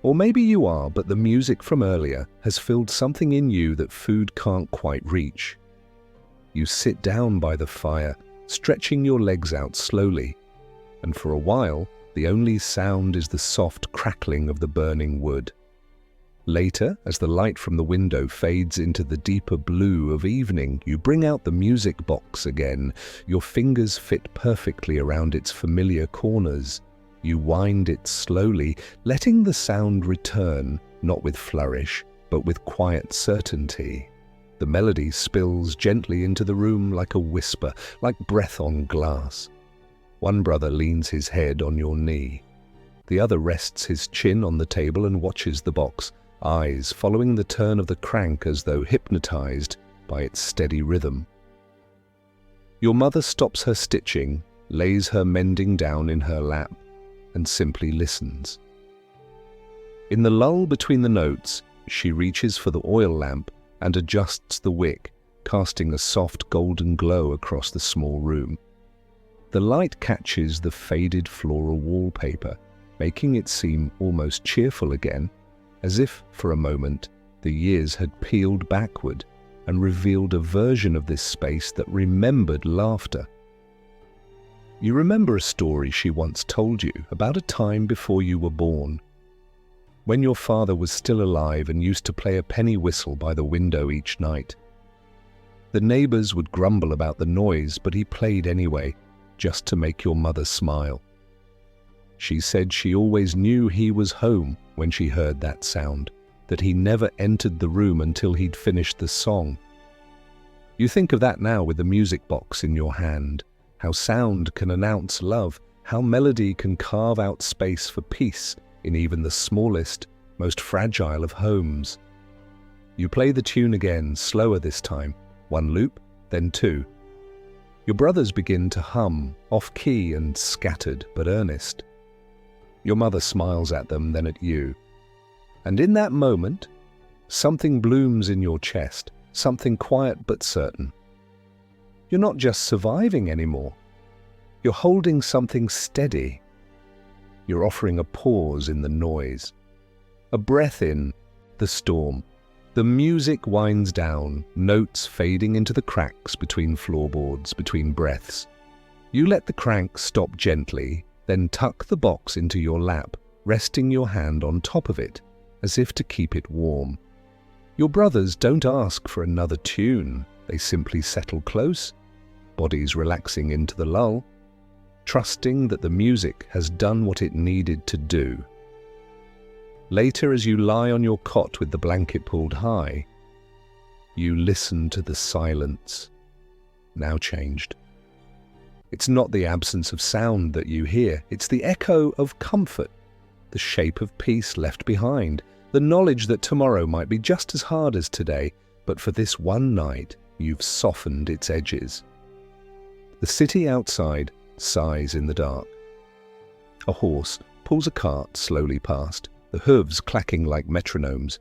Or maybe you are, but the music from earlier has filled something in you that food can't quite reach. You sit down by the fire, stretching your legs out slowly, and for a while, the only sound is the soft crackling of the burning wood. Later, as the light from the window fades into the deeper blue of evening, you bring out the music box again. Your fingers fit perfectly around its familiar corners. You wind it slowly, letting the sound return, not with flourish, but with quiet certainty. The melody spills gently into the room like a whisper, like breath on glass. One brother leans his head on your knee. The other rests his chin on the table and watches the box, eyes following the turn of the crank as though hypnotized by its steady rhythm. Your mother stops her stitching, lays her mending down in her lap, and simply listens. In the lull between the notes, she reaches for the oil lamp and adjusts the wick, casting a soft golden glow across the small room. The light catches the faded floral wallpaper, making it seem almost cheerful again, as if, for a moment, the years had peeled backward and revealed a version of this space that remembered laughter. You remember a story she once told you about a time before you were born, when your father was still alive and used to play a penny whistle by the window each night. The neighbors would grumble about the noise, but he played anyway, just to make your mother smile. She said she always knew he was home when she heard that sound, that he never entered the room until he'd finished the song. You think of that now with the music box in your hand, how sound can announce love, how melody can carve out space for peace in even the smallest, most fragile of homes. You play the tune again, slower this time, one loop, then two. Your brothers begin to hum, off-key and scattered but earnest. Your mother smiles at them, then at you. And in that moment, something blooms in your chest, something quiet but certain. You're not just surviving anymore. You're holding something steady. You're offering a pause in the noise, a breath in the storm. The music winds down, notes fading into the cracks between floorboards, between breaths. You let the crank stop gently, then tuck the box into your lap, resting your hand on top of it, as if to keep it warm. Your brothers don't ask for another tune. They simply settle close, bodies relaxing into the lull, trusting that the music has done what it needed to do. Later, as you lie on your cot with the blanket pulled high, you listen to the silence, now changed. It's not the absence of sound that you hear, it's the echo of comfort, the shape of peace left behind, the knowledge that tomorrow might be just as hard as today, but for this one night, you've softened its edges. The city outside sighs in the dark. A horse pulls a cart slowly past, the hooves clacking like metronomes.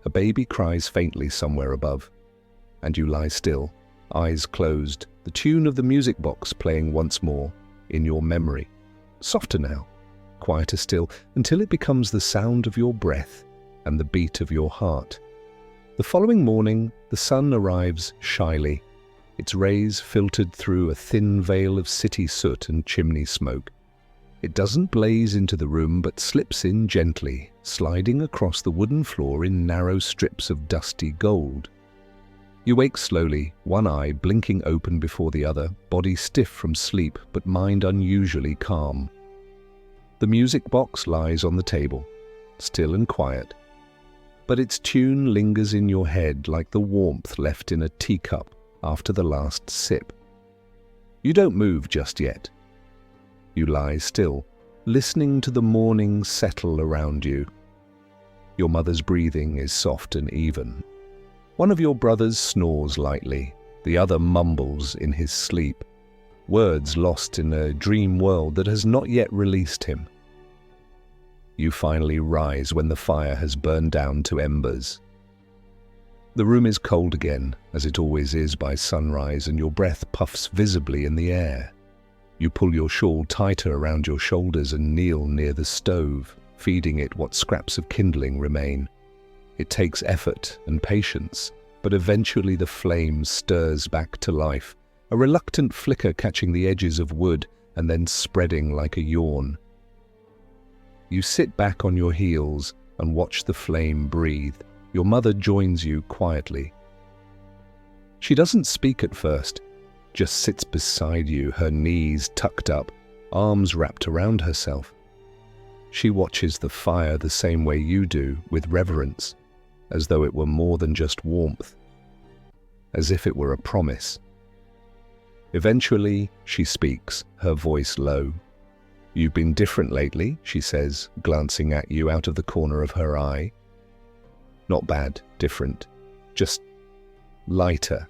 A baby cries faintly somewhere above, and you lie still, eyes closed, the tune of the music box playing once more in your memory. Softer now, quieter still, until it becomes the sound of your breath and the beat of your heart. The following morning, the sun arrives shyly, its rays filtered through a thin veil of city soot and chimney smoke. It doesn't blaze into the room, but slips in gently, sliding across the wooden floor in narrow strips of dusty gold. You wake slowly, one eye blinking open before the other, body stiff from sleep, but mind unusually calm. The music box lies on the table, still and quiet, but its tune lingers in your head like the warmth left in a teacup after the last sip. You don't move just yet. You lie still, listening to the morning settle around you. Your mother's breathing is soft and even. One of your brothers snores lightly, the other mumbles in his sleep, words lost in a dream world that has not yet released him. You finally rise when the fire has burned down to embers. The room is cold again, as it always is by sunrise, and your breath puffs visibly in the air. You pull your shawl tighter around your shoulders and kneel near the stove, feeding it what scraps of kindling remain. It takes effort and patience, but eventually the flame stirs back to life, a reluctant flicker catching the edges of wood and then spreading like a yawn. You sit back on your heels and watch the flame breathe. Your mother joins you quietly. She doesn't speak at first, just sits beside you, her knees tucked up, arms wrapped around herself. She watches the fire the same way you do, with reverence, as though it were more than just warmth, as if it were a promise. Eventually, she speaks, her voice low. "You've been different lately," she says, glancing at you out of the corner of her eye. Not bad, different, just lighter.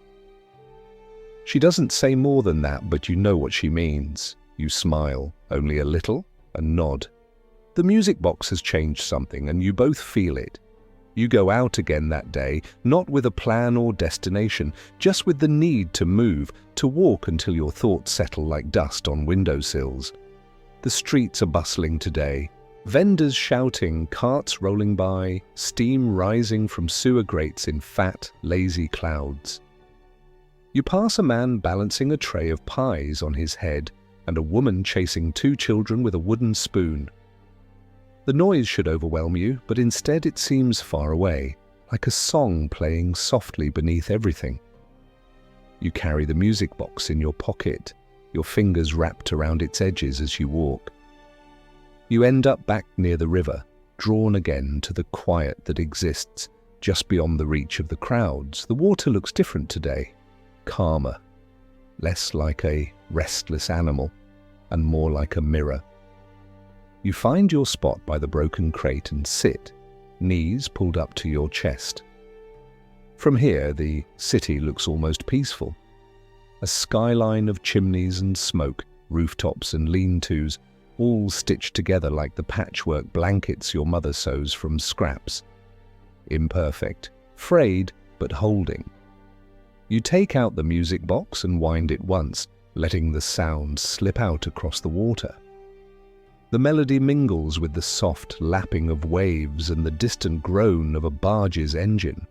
She doesn't say more than that, but you know what she means. You smile, only a little, and nod. The music box has changed something, and you both feel it. You go out again that day, not with a plan or destination, just with the need to move, to walk until your thoughts settle like dust on windowsills. The streets are bustling today. Vendors shouting, carts rolling by, steam rising from sewer grates in fat, lazy clouds. You pass a man balancing a tray of pies on his head and a woman chasing two children with a wooden spoon. The noise should overwhelm you, but instead it seems far away, like a song playing softly beneath everything. You carry the music box in your pocket, your fingers wrapped around its edges as you walk. You end up back near the river, drawn again to the quiet that exists just beyond the reach of the crowds. The water looks different today, calmer, less like a restless animal. and more like a mirror. You find your spot by the broken crate and sit, knees pulled up to your chest. From here, the city looks almost peaceful. A skyline of chimneys and smoke, rooftops and lean-tos, all stitched together like the patchwork blankets your mother sews from scraps. Imperfect, frayed, but holding. You take out the music box and wind it once, letting the sound slip out across the water. The melody mingles with the soft lapping of waves and the distant groan of a barge's engine.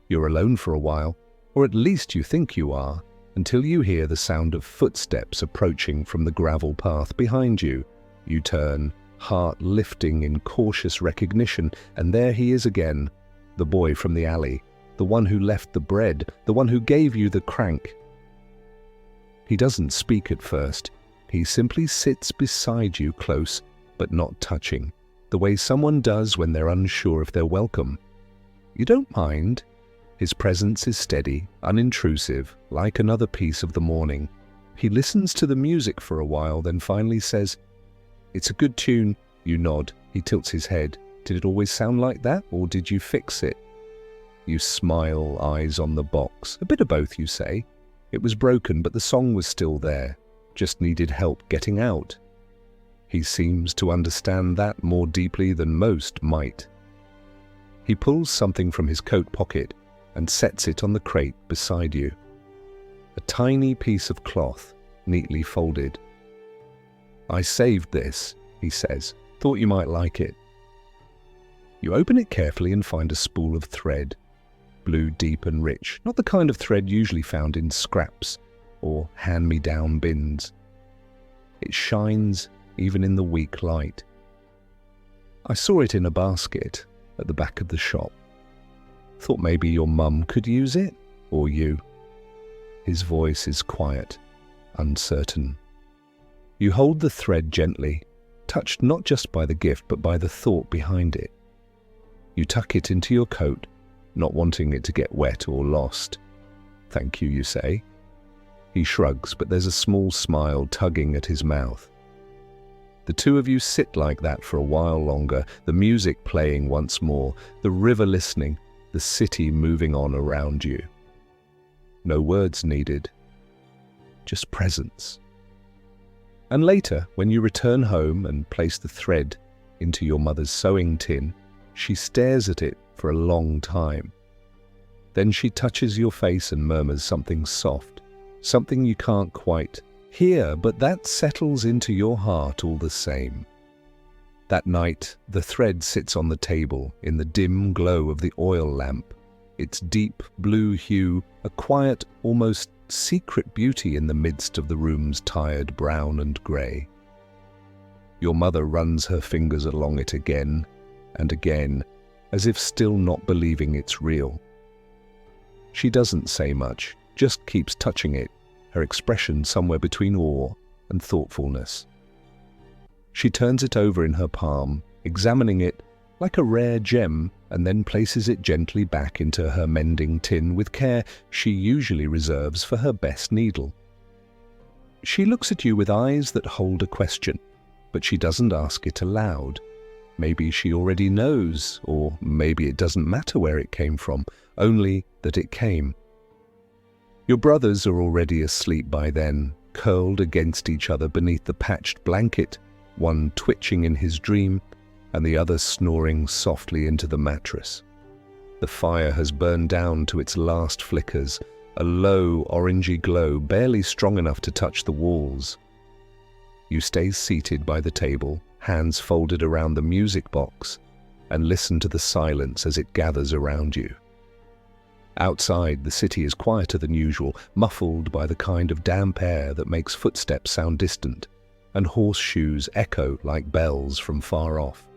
You're alone for a while, or at least you think you are, until you hear the sound of footsteps approaching from the gravel path behind you. You turn, heart lifting in cautious recognition, and there he is again, the boy from the alley, the one who left the bread, the one who gave you the crank. He doesn't speak at first. He simply sits beside you, close, but not touching, the way someone does when they're unsure if they're welcome. You don't mind. His presence is steady, unintrusive, like another piece of the morning. He listens to the music for a while, then finally says, "It's a good tune." You nod. He tilts his head. "Did it always sound like that, or did you fix it?" You smile, eyes on the box. "A bit of both," you say. "It was broken, but the song was still there. Just needed help getting out." He seems to understand that more deeply than most might. He pulls something from his coat pocket and sets it on the crate beside you. A tiny piece of cloth, neatly folded. "I saved this," he says. "Thought you might like it." You open it carefully and find a spool of thread. Blue, deep and rich, not the kind of thread usually found in scraps or hand-me-down bins. It shines even in the weak light. "I saw it in a basket at the back of the shop. Thought maybe your mum could use it, or you." His voice is quiet, uncertain. You hold the thread gently, touched not just by the gift but by the thought behind it. You tuck it into your coat, not wanting it to get wet or lost. "Thank you," you say. He shrugs, but there's a small smile tugging at his mouth. The two of you sit like that for a while longer, the music playing once more, the river listening, the city moving on around you. No words needed, just presence. And later, when you return home and place the thread into your mother's sewing tin, she stares at it for a long time. Then she touches your face and murmurs something soft, something you can't quite hear, but that settles into your heart all the same. That night, the thread sits on the table in the dim glow of the oil lamp, its deep blue hue, a quiet, almost secret beauty in the midst of the room's tired brown and grey. Your mother runs her fingers along it again and again, as if still not believing it's real. She doesn't say much, just keeps touching it, her expression somewhere between awe and thoughtfulness. She turns it over in her palm, examining it like a rare gem, and then places it gently back into her mending tin with care she usually reserves for her best needle. She looks at you with eyes that hold a question, but she doesn't ask it aloud. Maybe she already knows, or maybe it doesn't matter where it came from, only that it came. Your brothers are already asleep by then, curled against each other beneath the patched blanket, one twitching in his dream, and the other snoring softly into the mattress. The fire has burned down to its last flickers, a low, orangey glow barely strong enough to touch the walls. You stay seated by the table, hands folded around the music box, and listen to the silence as it gathers around you. Outside, the city is quieter than usual, muffled by the kind of damp air that makes footsteps sound distant, and horseshoes echo like bells from far off.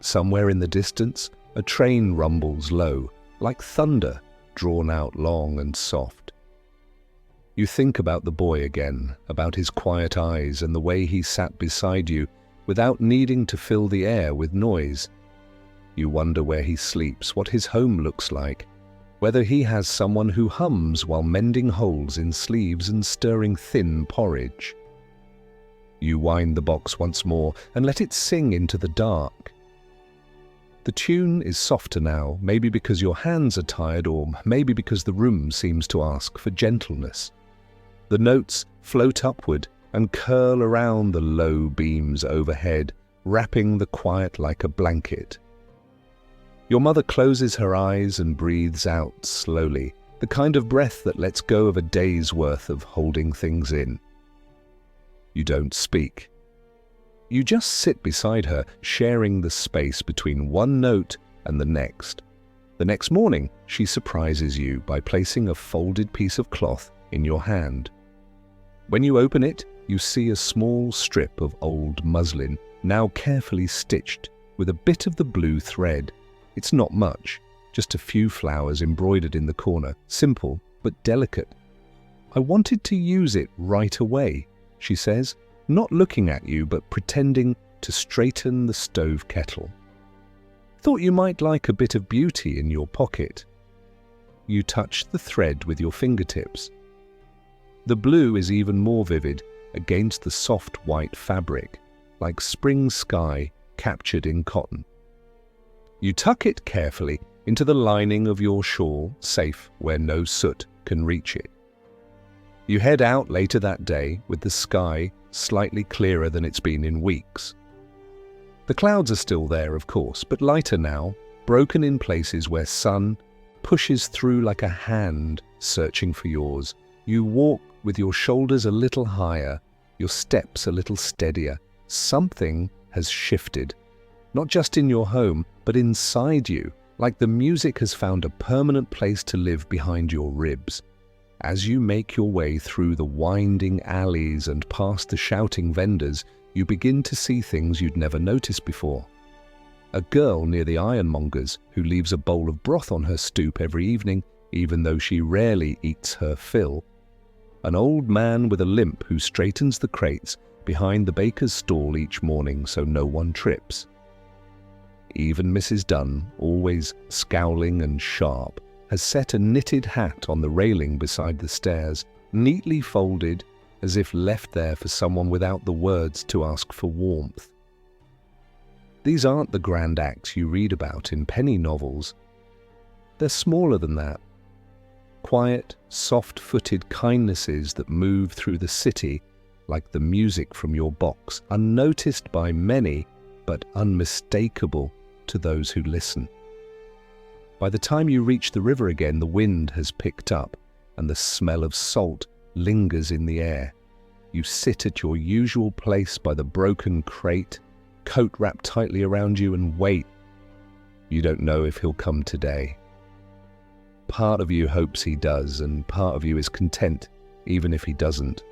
Somewhere in the distance, a train rumbles low, like thunder, drawn out long and soft. You think about the boy again, about his quiet eyes and the way he sat beside you, without needing to fill the air with noise. You wonder where he sleeps, what his home looks like, whether he has someone who hums while mending holes in sleeves and stirring thin porridge. You wind the box once more and let it sing into the dark. The tune is softer now, maybe because your hands are tired or maybe because the room seems to ask for gentleness. The notes float upward and curl around the low beams overhead, wrapping the quiet like a blanket. Your mother closes her eyes and breathes out slowly, the kind of breath that lets go of a day's worth of holding things in. You don't speak. You just sit beside her, sharing the space between one note and the next. The next morning, she surprises you by placing a folded piece of cloth in your hand. When you open it, you see a small strip of old muslin, now carefully stitched with a bit of the blue thread. It's not much, just a few flowers embroidered in the corner, simple but delicate. "I wanted to use it right away," she says, not looking at you but pretending to straighten the stove kettle. "Thought you might like a bit of beauty in your pocket." You touch the thread with your fingertips. The blue is even more vivid against the soft white fabric, like spring sky captured in cotton. You tuck it carefully into the lining of your shawl, safe where no soot can reach it. You head out later that day with the sky slightly clearer than it's been in weeks. The clouds are still there, of course, but lighter now, broken in places where sun pushes through like a hand searching for yours. You walk with your shoulders a little higher, your steps a little steadier. Something has shifted, not just in your home, but inside you, like the music has found a permanent place to live behind your ribs. As you make your way through the winding alleys and past the shouting vendors, you begin to see things you'd never noticed before. A girl near the ironmonger's who leaves a bowl of broth on her stoop every evening, even though she rarely eats her fill. An old man with a limp who straightens the crates behind the baker's stall each morning so no one trips. Even Mrs. Dunn, always scowling and sharp, has set a knitted hat on the railing beside the stairs, neatly folded as if left there for someone without the words to ask for warmth. These aren't the grand acts you read about in penny novels. They're smaller than that. Quiet, soft-footed kindnesses that move through the city like the music from your box, unnoticed by many, but unmistakable to those who listen. By the time you reach the river again, the wind has picked up and the smell of salt lingers in the air. You sit at your usual place by the broken crate, coat wrapped tightly around you, and wait. You don't know if he'll come today. Part of you hopes he does, and part of you is content even if he doesn't.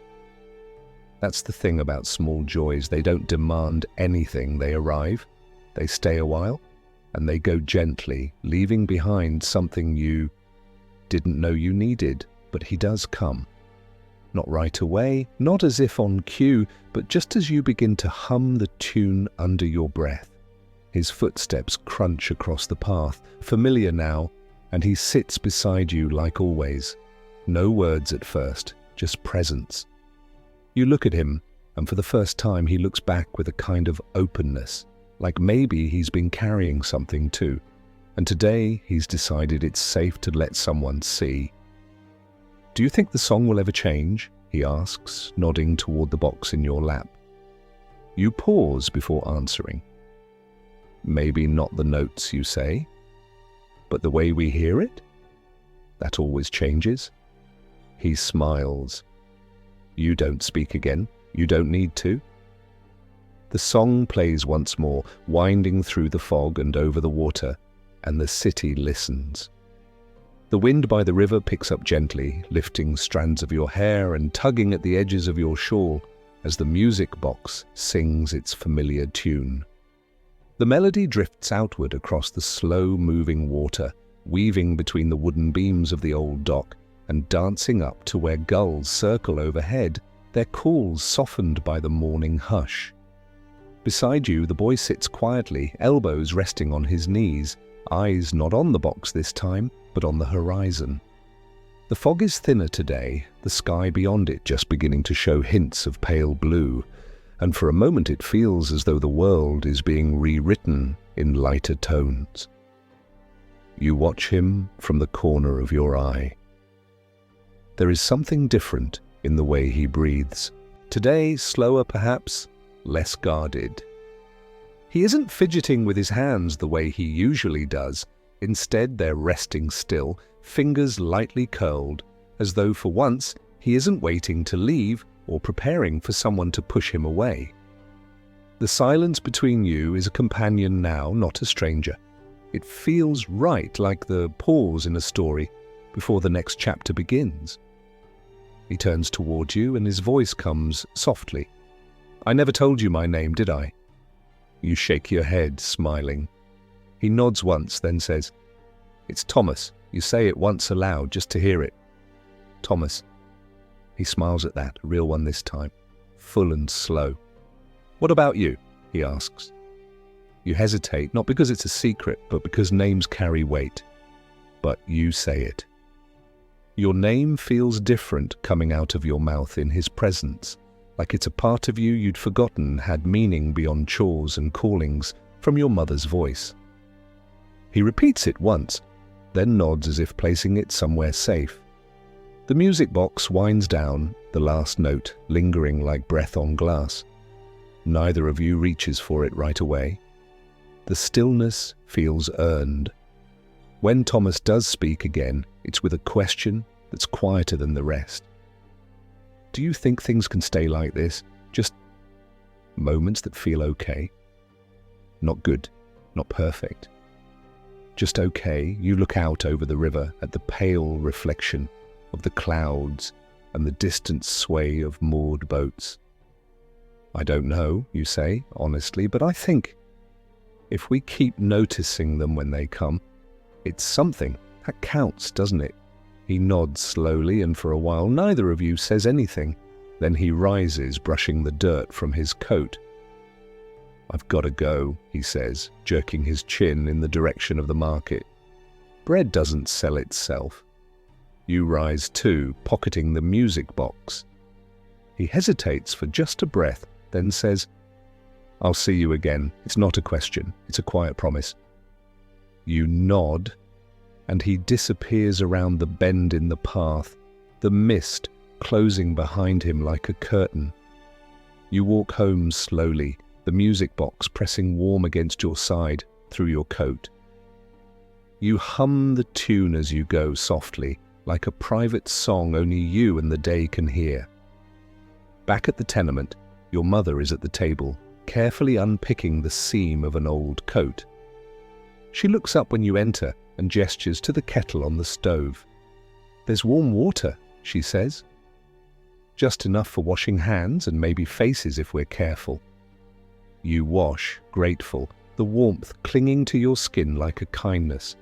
That's the thing about small joys. They don't demand anything. They arrive, they stay a while, and they go gently, leaving behind something you didn't know you needed, but he does come. Not right away, not as if on cue, but just as you begin to hum the tune under your breath. His footsteps crunch across the path, familiar now, and he sits beside you like always. No words at first, just presence. You look at him, and for the first time he looks back with a kind of openness, like maybe he's been carrying something too, and today he's decided it's safe to let someone see. "Do you think the song will ever change?" he asks, nodding toward the box in your lap. You pause before answering. "Maybe not the notes you say, but the way we hear it? That always changes." He smiles. You don't speak again. You don't need to. The song plays once more, winding through the fog and over the water, and the city listens. The wind by the river picks up gently, lifting strands of your hair and tugging at the edges of your shawl as the music box sings its familiar tune. The melody drifts outward across the slow-moving water, weaving between the wooden beams of the old dock and dancing up to where gulls circle overhead, their calls softened by the morning hush. Beside you, the boy sits quietly, elbows resting on his knees, eyes not on the box this time, but on the horizon. The fog is thinner today, the sky beyond it just beginning to show hints of pale blue, and for a moment it feels as though the world is being rewritten in lighter tones. You watch him from the corner of your eye. There is something different in the way he breathes. Today, slower perhaps, less guarded. He isn't fidgeting with his hands the way he usually does. Instead, they're resting still, fingers lightly curled, as though for once he isn't waiting to leave or preparing for someone to push him away. The silence between you is a companion now, not a stranger. It feels right, like the pause in a story before the next chapter begins. He turns toward you and his voice comes softly. "I never told you my name, did I?" You shake your head, smiling. He nods once, then says, "It's Thomas. You say it once aloud just to hear it." "Thomas." He smiles at that, a real one this time, full and slow. "What about you?" he asks. You hesitate, not because it's a secret, but because names carry weight. But you say it. Your name feels different coming out of your mouth in his presence, like it's a part of you you'd forgotten had meaning beyond chores and callings from your mother's voice. He repeats it once, then nods as if placing it somewhere safe. The music box winds down, the last note lingering like breath on glass. Neither of you reaches for it right away. The stillness feels earned. When Thomas does speak again, it's with a question that's quieter than the rest. "Do you think things can stay like this? Just moments that feel okay? Not good, not perfect. Just okay." You look out over the river at the pale reflection of the clouds and the distant sway of moored boats. "I don't know," you say, honestly, "but I think if we keep noticing them when they come, it's something. That counts, doesn't it?" He nods slowly, and for a while neither of you says anything. Then he rises, brushing the dirt from his coat. "I've got to go," he says, jerking his chin in the direction of the market. "Bread doesn't sell itself." You rise too, pocketing the music box. He hesitates for just a breath, then says, "I'll see you again. It's not a question, it's a quiet promise." You nod, and he disappears around the bend in the path, the mist closing behind him like a curtain. You walk home slowly, the music box pressing warm against your side through your coat. You hum the tune as you go softly, like a private song only you and the day can hear. Back at the tenement, your mother is at the table, carefully unpicking the seam of an old coat. She looks up when you enter and gestures to the kettle on the stove. "There's warm water," she says. "Just enough for washing hands and maybe faces if we're careful." You wash, grateful, the warmth clinging to your skin like a kindness.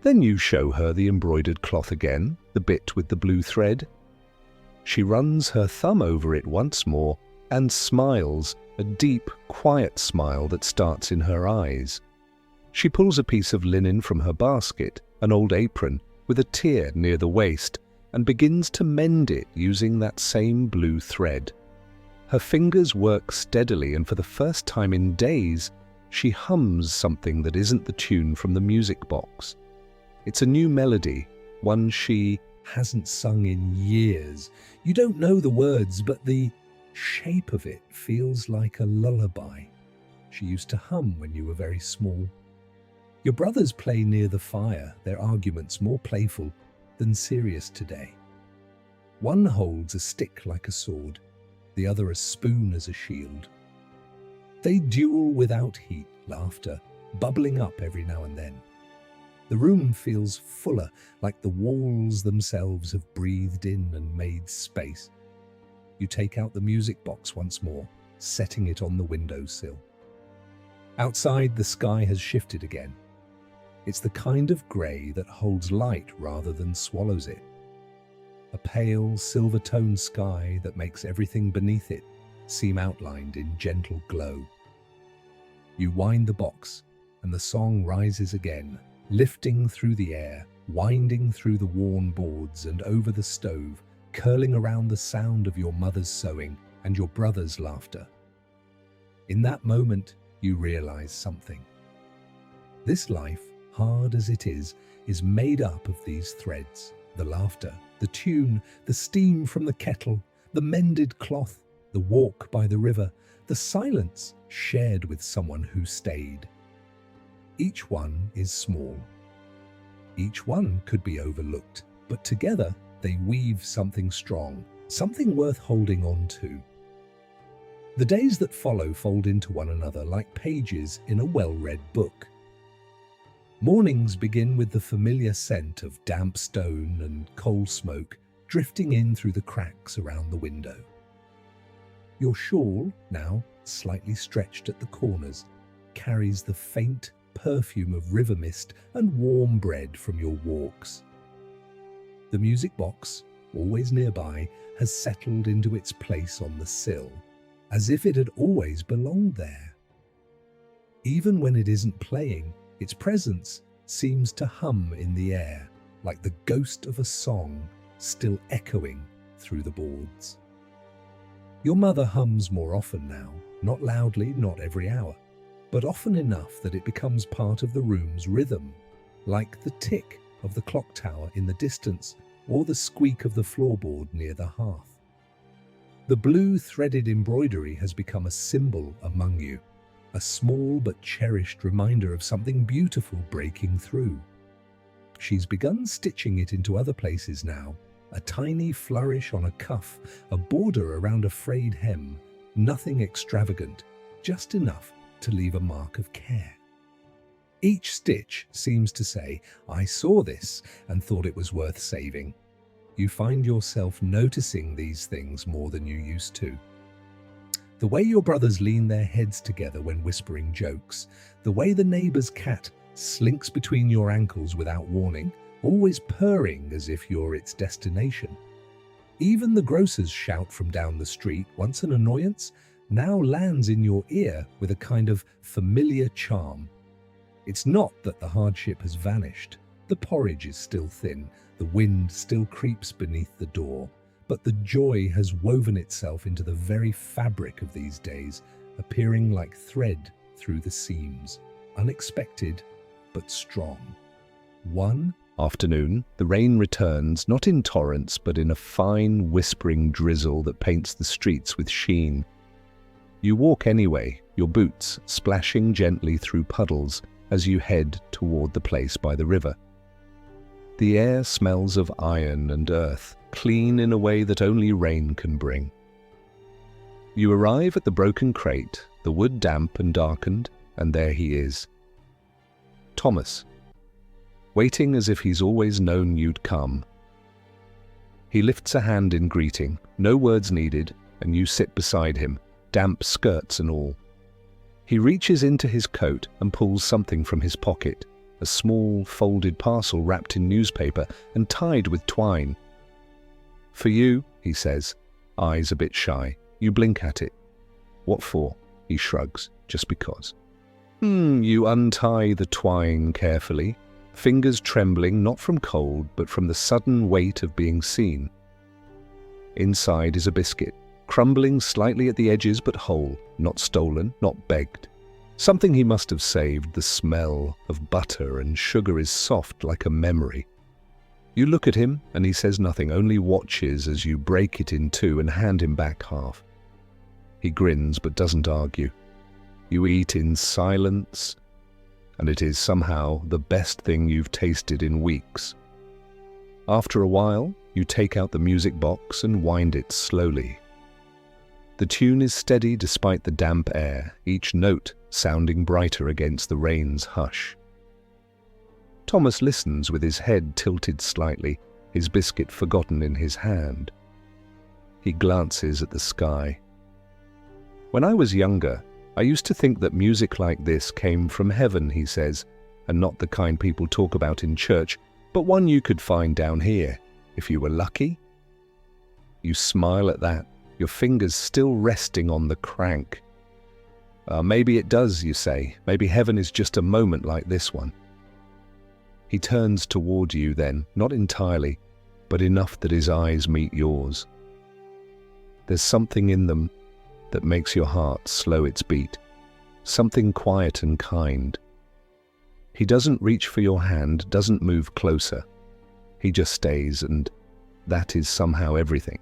Then you show her the embroidered cloth again, the bit with the blue thread. She runs her thumb over it once more and smiles, a deep, quiet smile that starts in her eyes. She pulls a piece of linen from her basket, an old apron with a tear near the waist, and begins to mend it using that same blue thread. Her fingers work steadily, and for the first time in days, she hums something that isn't the tune from the music box. It's a new melody, one she hasn't sung in years. You don't know the words, but the shape of it feels like a lullaby she used to hum when you were very small. Your brothers play near the fire, their arguments more playful than serious today. One holds a stick like a sword, the other a spoon as a shield. They duel without heat, laughter bubbling up every now and then. The room feels fuller, like the walls themselves have breathed in and made space. You take out the music box once more, setting it on the windowsill. Outside, the sky has shifted again. It's the kind of grey that holds light rather than swallows it. A pale, silver-toned sky that makes everything beneath it seem outlined in gentle glow. You wind the box, and the song rises again, lifting through the air, winding through the worn boards and over the stove, curling around the sound of your mother's sewing and your brother's laughter. In that moment, you realize something. This life, hard as it is made up of these threads: the laughter, the tune, the steam from the kettle, the mended cloth, the walk by the river, the silence shared with someone who stayed. Each one is small. Each one could be overlooked, but together they weave something strong, something worth holding on to. The days that follow fold into one another like pages in a well-read book. Mornings begin with the familiar scent of damp stone and coal smoke drifting in through the cracks around the window. Your shawl, now slightly stretched at the corners, carries the faint perfume of river mist and warm bread from your walks. The music box, always nearby, has settled into its place on the sill, as if it had always belonged there. Even when it isn't playing, its presence seems to hum in the air, like the ghost of a song still echoing through the boards. Your mother hums more often now, not loudly, not every hour, but often enough that it becomes part of the room's rhythm, like the tick of the clock tower in the distance or the squeak of the floorboard near the hearth. The blue threaded embroidery has become a symbol among you, a small but cherished reminder of something beautiful breaking through. She's begun stitching it into other places now, a tiny flourish on a cuff, a border around a frayed hem, nothing extravagant, just enough to leave a mark of care. Each stitch seems to say, "I saw this and thought it was worth saving." You find yourself noticing these things more than you used to. The way your brothers lean their heads together when whispering jokes, the way the neighbour's cat slinks between your ankles without warning, always purring as if you're its destination. Even the grocer's shout from down the street, once an annoyance, now lands in your ear with a kind of familiar charm. It's not that the hardship has vanished. The porridge is still thin, the wind still creeps beneath the door, but the joy has woven itself into the very fabric of these days, appearing like thread through the seams, unexpected but strong. One afternoon, the rain returns, not in torrents, but in a fine, whispering drizzle that paints the streets with sheen. You walk anyway, your boots splashing gently through puddles as you head toward the place by the river. The air smells of iron and earth, clean in a way that only rain can bring. You arrive at the broken crate, the wood damp and darkened, and there he is. Thomas, waiting as if he's always known you'd come. He lifts a hand in greeting, no words needed, and you sit beside him, damp skirts and all. He reaches into his coat and pulls something from his pocket, a small folded parcel wrapped in newspaper and tied with twine. "For you," he says, eyes a bit shy. You blink at it. "What for?" He shrugs. "Just because." You untie the twine carefully, fingers trembling not from cold but from the sudden weight of being seen. Inside is a biscuit, crumbling slightly at the edges but whole, not stolen, not begged. Something he must have saved. The smell of butter and sugar is soft like a memory. You look at him and he says nothing, only watches as you break it in two and hand him back half. He grins but doesn't argue. You eat in silence, and it is somehow the best thing you've tasted in weeks. After a while, you take out the music box and wind it slowly. The tune is steady despite the damp air, each note sounding brighter against the rain's hush. Thomas listens with his head tilted slightly, his biscuit forgotten in his hand. He glances at the sky. "When I was younger, I used to think that music like this came from heaven," he says, "and not the kind people talk about in church, but one you could find down here, if you were lucky." You smile at that, your fingers still resting on the crank. Maybe it does, you say. Maybe heaven is just a moment like this one." He turns toward you then, not entirely, but enough that his eyes meet yours. There's something in them that makes your heart slow its beat, something quiet and kind. He doesn't reach for your hand, doesn't move closer. He just stays, and that is somehow everything.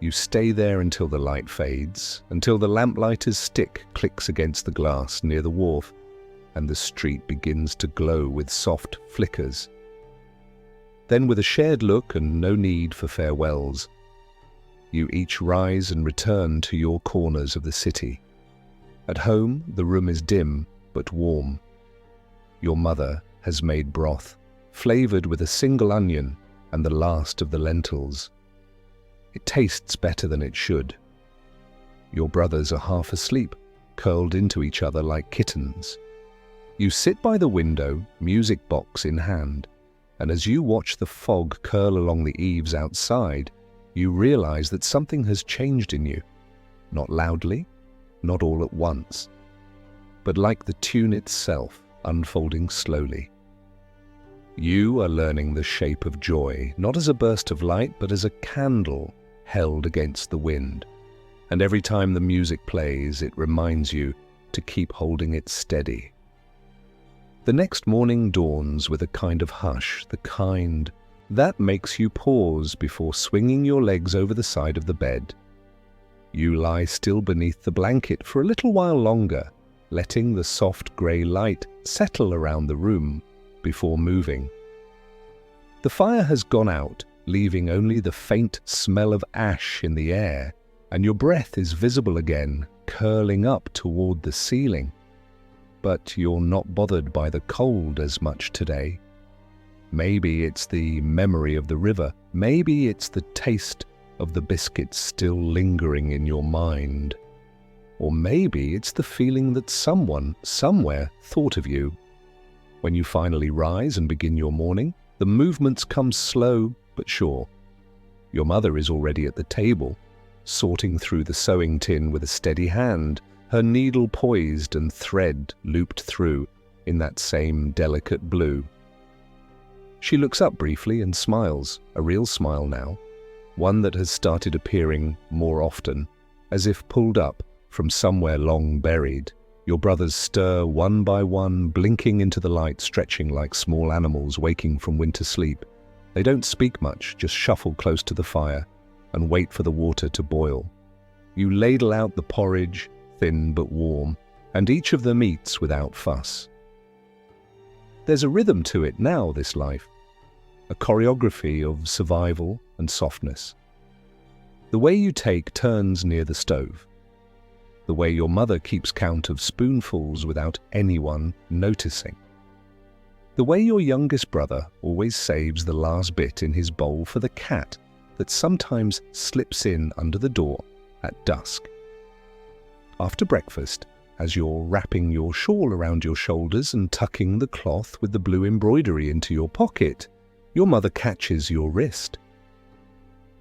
You stay there until the light fades, until the lamplighter's stick clicks against the glass near the wharf, and the street begins to glow with soft flickers. Then, with a shared look and no need for farewells, you each rise and return to your corners of the city. At home, the room is dim but warm. Your mother has made broth, flavored with a single onion and the last of the lentils. It tastes better than it should. Your brothers are half asleep, curled into each other like kittens. You sit by the window, music box in hand, and as you watch the fog curl along the eaves outside, you realize that something has changed in you. Not loudly, not all at once, but like the tune itself, unfolding slowly. You are learning the shape of joy, not as a burst of light, but as a candle held against the wind. And every time the music plays, it reminds you to keep holding it steady. The next morning dawns with a kind of hush, the kind that makes you pause before swinging your legs over the side of the bed. You lie still beneath the blanket for a little while longer, letting the soft grey light settle around the room before moving. The fire has gone out, leaving only the faint smell of ash in the air, and your breath is visible again, curling up toward the ceiling. But you're not bothered by the cold as much today. Maybe it's the memory of the river. Maybe it's the taste of the biscuits still lingering in your mind. Or maybe it's the feeling that someone, somewhere, thought of you. When you finally rise and begin your morning, the movements come slow but sure. Your mother is already at the table, sorting through the sewing tin with a steady hand, her needle poised and thread looped through in that same delicate blue. She looks up briefly and smiles, a real smile now, one that has started appearing more often, as if pulled up from somewhere long buried. Your brothers stir one by one, blinking into the light, stretching like small animals waking from winter sleep. They don't speak much, just shuffle close to the fire and wait for the water to boil. You ladle out the porridge, thin but warm, and each of them eats without fuss. There's a rhythm to it now, this life, a choreography of survival and softness. The way you take turns near the stove, the way your mother keeps count of spoonfuls without anyone noticing, the way your youngest brother always saves the last bit in his bowl for the cat that sometimes slips in under the door at dusk. After breakfast, as you're wrapping your shawl around your shoulders and tucking the cloth with the blue embroidery into your pocket, your mother catches your wrist.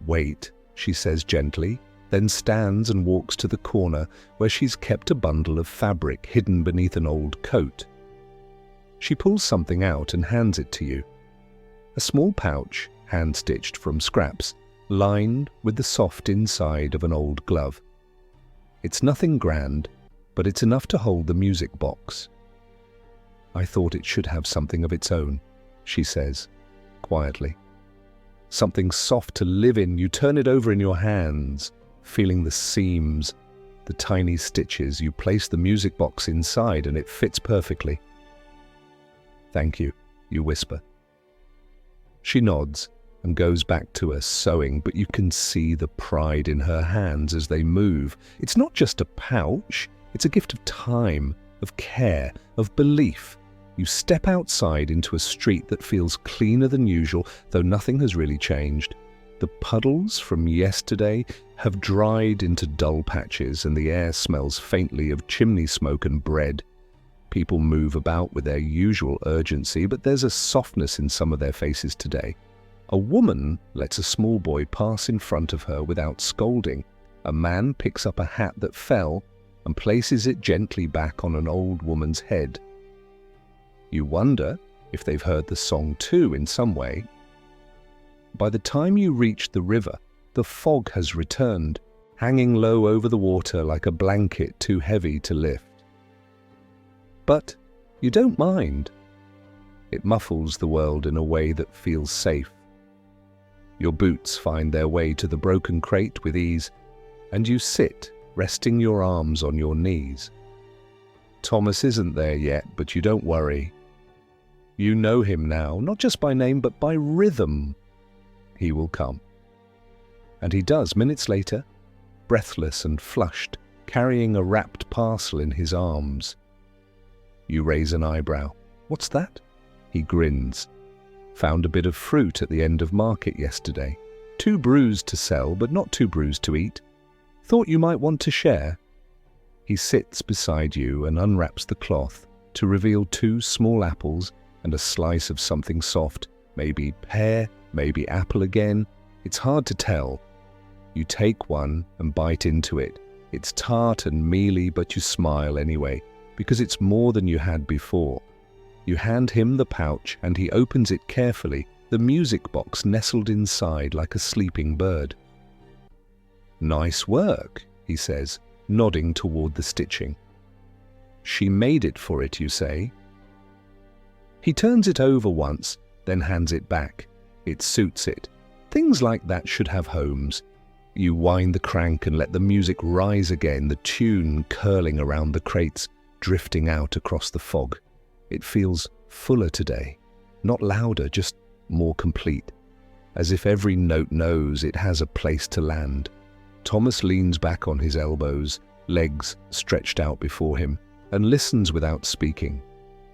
"Wait," she says gently, then stands and walks to the corner where she's kept a bundle of fabric hidden beneath an old coat. She pulls something out and hands it to you. A small pouch, hand-stitched from scraps, lined with the soft inside of an old glove. It's nothing grand, but it's enough to hold the music box. "I thought it should have something of its own," she says, quietly. Something soft to live in. You turn it over in your hands, feeling the seams, the tiny stitches. You place the music box inside and it fits perfectly. "Thank you," you whisper. She nods and goes back to her sewing, but you can see the pride in her hands as they move. It's not just a pouch, it's a gift of time, of care, of belief. You step outside into a street that feels cleaner than usual, though nothing has really changed. The puddles from yesterday have dried into dull patches, and the air smells faintly of chimney smoke and bread. People move about with their usual urgency, but there's a softness in some of their faces today. A woman lets a small boy pass in front of her without scolding. A man picks up a hat that fell and places it gently back on an old woman's head. You wonder if they've heard the song too in some way. By the time you reach the river, the fog has returned, hanging low over the water like a blanket too heavy to lift. But you don't mind. It muffles the world in a way that feels safe. Your boots find their way to the broken crate with ease, and you sit, resting your arms on your knees. Thomas isn't there yet, but you don't worry. You know him now, not just by name, but by rhythm. He will come. And he does minutes later, breathless and flushed, carrying a wrapped parcel in his arms. You raise an eyebrow. What's that? He grins. Found a bit of fruit at the end of market yesterday. Too bruised to sell, but not too bruised to eat. Thought you might want to share. He sits beside you and unwraps the cloth to reveal 2 small apples and a slice of something soft, maybe pear, maybe apple again. It's hard to tell. You take one and bite into it. It's tart and mealy, but you smile anyway, because it's more than you had before. You hand him the pouch and he opens it carefully, the music box nestled inside like a sleeping bird. Nice work, he says, nodding toward the stitching. She made it for it, you say. He turns it over once, then hands it back. It suits it. Things like that should have homes. You wind the crank and let the music rise again, the tune curling around the crates, drifting out across the fog. It feels fuller today, not louder, just more complete, as if every note knows it has a place to land. Thomas leans back on his elbows, legs stretched out before him, and listens without speaking.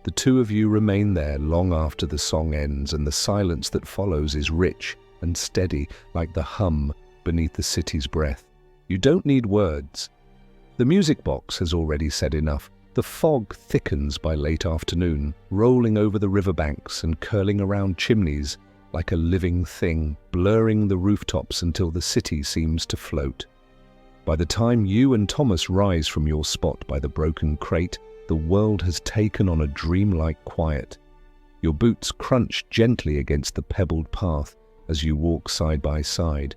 The 2 of you remain there long after the song ends, and the silence that follows is rich and steady, like the hum beneath the city's breath. You don't need words. The music box has already said enough. The fog thickens by late afternoon, rolling over the riverbanks and curling around chimneys like a living thing, blurring the rooftops until the city seems to float. By the time you and Thomas rise from your spot by the broken crate, the world has taken on a dreamlike quiet. Your boots crunch gently against the pebbled path as you walk side by side,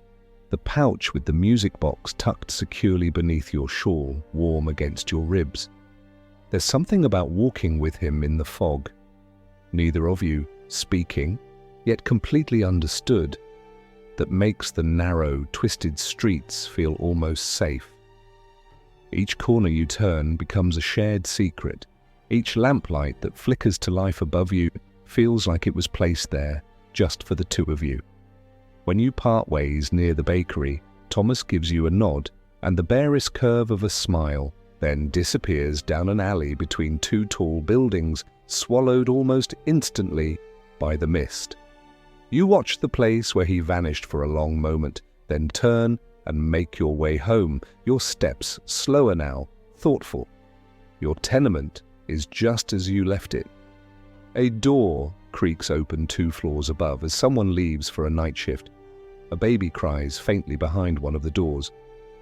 the pouch with the music box tucked securely beneath your shawl, warm against your ribs. There's something about walking with him in the fog, neither of you speaking, yet completely understood, that makes the narrow, twisted streets feel almost safe. Each corner you turn becomes a shared secret. Each lamplight that flickers to life above you feels like it was placed there just for the 2 of you. When you part ways near the bakery, Thomas gives you a nod and the barest curve of a smile, then disappears down an alley between 2 tall buildings, swallowed almost instantly by the mist. You watch the place where he vanished for a long moment, then turn and make your way home, your steps slower now, thoughtful. Your tenement is just as you left it. A door creaks open 2 floors above as someone leaves for a night shift. A baby cries faintly behind one of the doors.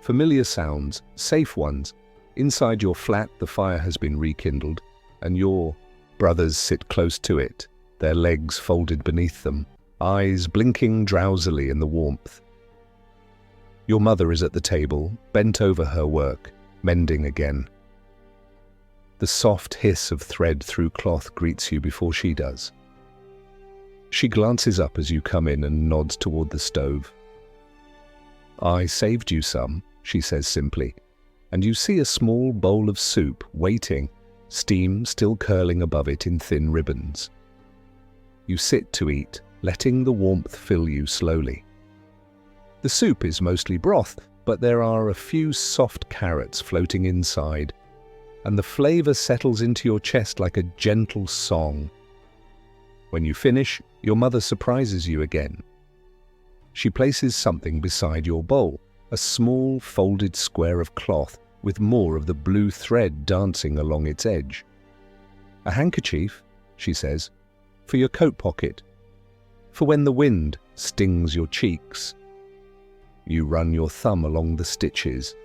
Familiar sounds, safe ones. Inside your flat, the fire has been rekindled, and your brothers sit close to it, their legs folded beneath them, eyes blinking drowsily in the warmth. Your mother is at the table, bent over her work, mending again. The soft hiss of thread through cloth greets you before she does. She glances up as you come in and nods toward the stove. "I saved you some," she says simply, and you see a small bowl of soup waiting, steam still curling above it in thin ribbons. You sit to eat, letting the warmth fill you slowly. The soup is mostly broth, but there are a few soft carrots floating inside, and the flavor settles into your chest like a gentle song. When you finish, your mother surprises you again. She places something beside your bowl, a small folded square of cloth with more of the blue thread dancing along its edge. "A handkerchief," she says, "for your coat pocket, for when the wind stings your cheeks." You run your thumb along the stitches.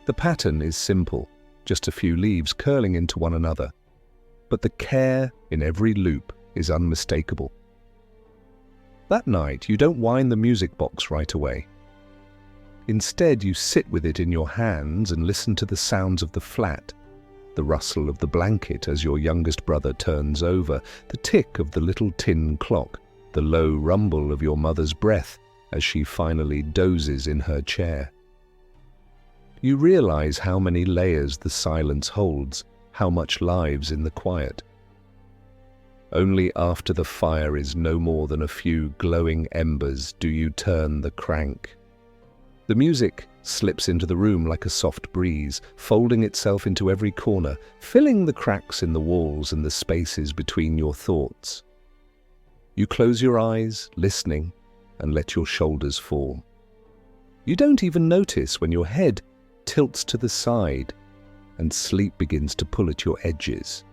The pattern is simple, just a few leaves curling into one another, but the care in every loop is unmistakable. That night, you don't wind the music box right away. Instead, you sit with it in your hands and listen to the sounds of the flat, the rustle of the blanket as your youngest brother turns over, the tick of the little tin clock, the low rumble of your mother's breath as she finally dozes in her chair. You realize how many layers the silence holds, how much lives in the quiet. Only after the fire is no more than a few glowing embers do you turn the crank. The music slips into the room like a soft breeze, folding itself into every corner, filling the cracks in the walls and the spaces between your thoughts. You close your eyes, listening, and let your shoulders fall. You don't even notice when your head tilts to the side and sleep begins to pull at your edges.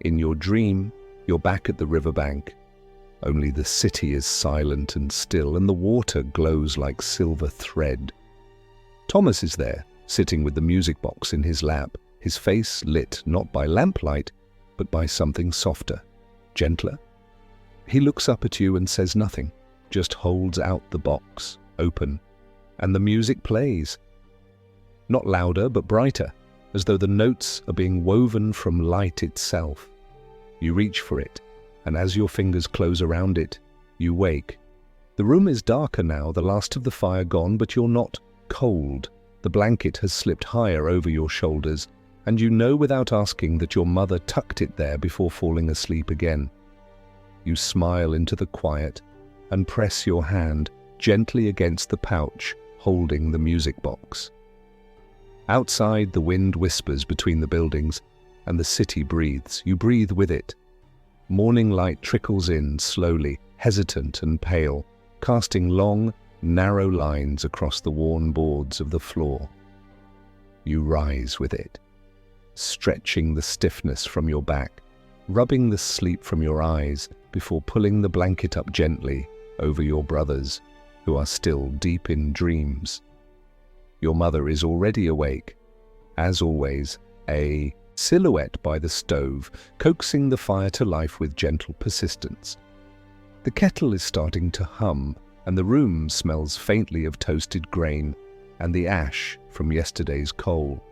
In your dream, you're back at the riverbank. Only the city is silent and still, and the water glows like silver thread. Thomas is there, sitting with the music box in his lap, his face lit not by lamplight, but by something softer, gentler. He looks up at you and says nothing, just holds out the box, open, and the music plays. Not louder, but brighter, as though the notes are being woven from light itself. You reach for it, and as your fingers close around it, you wake. The room is darker now, the last of the fire gone, but you're not cold. The blanket has slipped higher over your shoulders, and you know without asking that your mother tucked it there before falling asleep again. You smile into the quiet and press your hand gently against the pouch holding the music box. Outside, the wind whispers between the buildings, and the city breathes. You breathe with it. Morning light trickles in slowly, hesitant and pale, casting long, narrow lines across the worn boards of the floor. You rise with it, stretching the stiffness from your back, rubbing the sleep from your eyes before pulling the blanket up gently over your brothers, who are still deep in dreams. Your mother is already awake, as always, a silhouette by the stove, coaxing the fire to life with gentle persistence. The kettle is starting to hum, and the room smells faintly of toasted grain and the ash from yesterday's coal.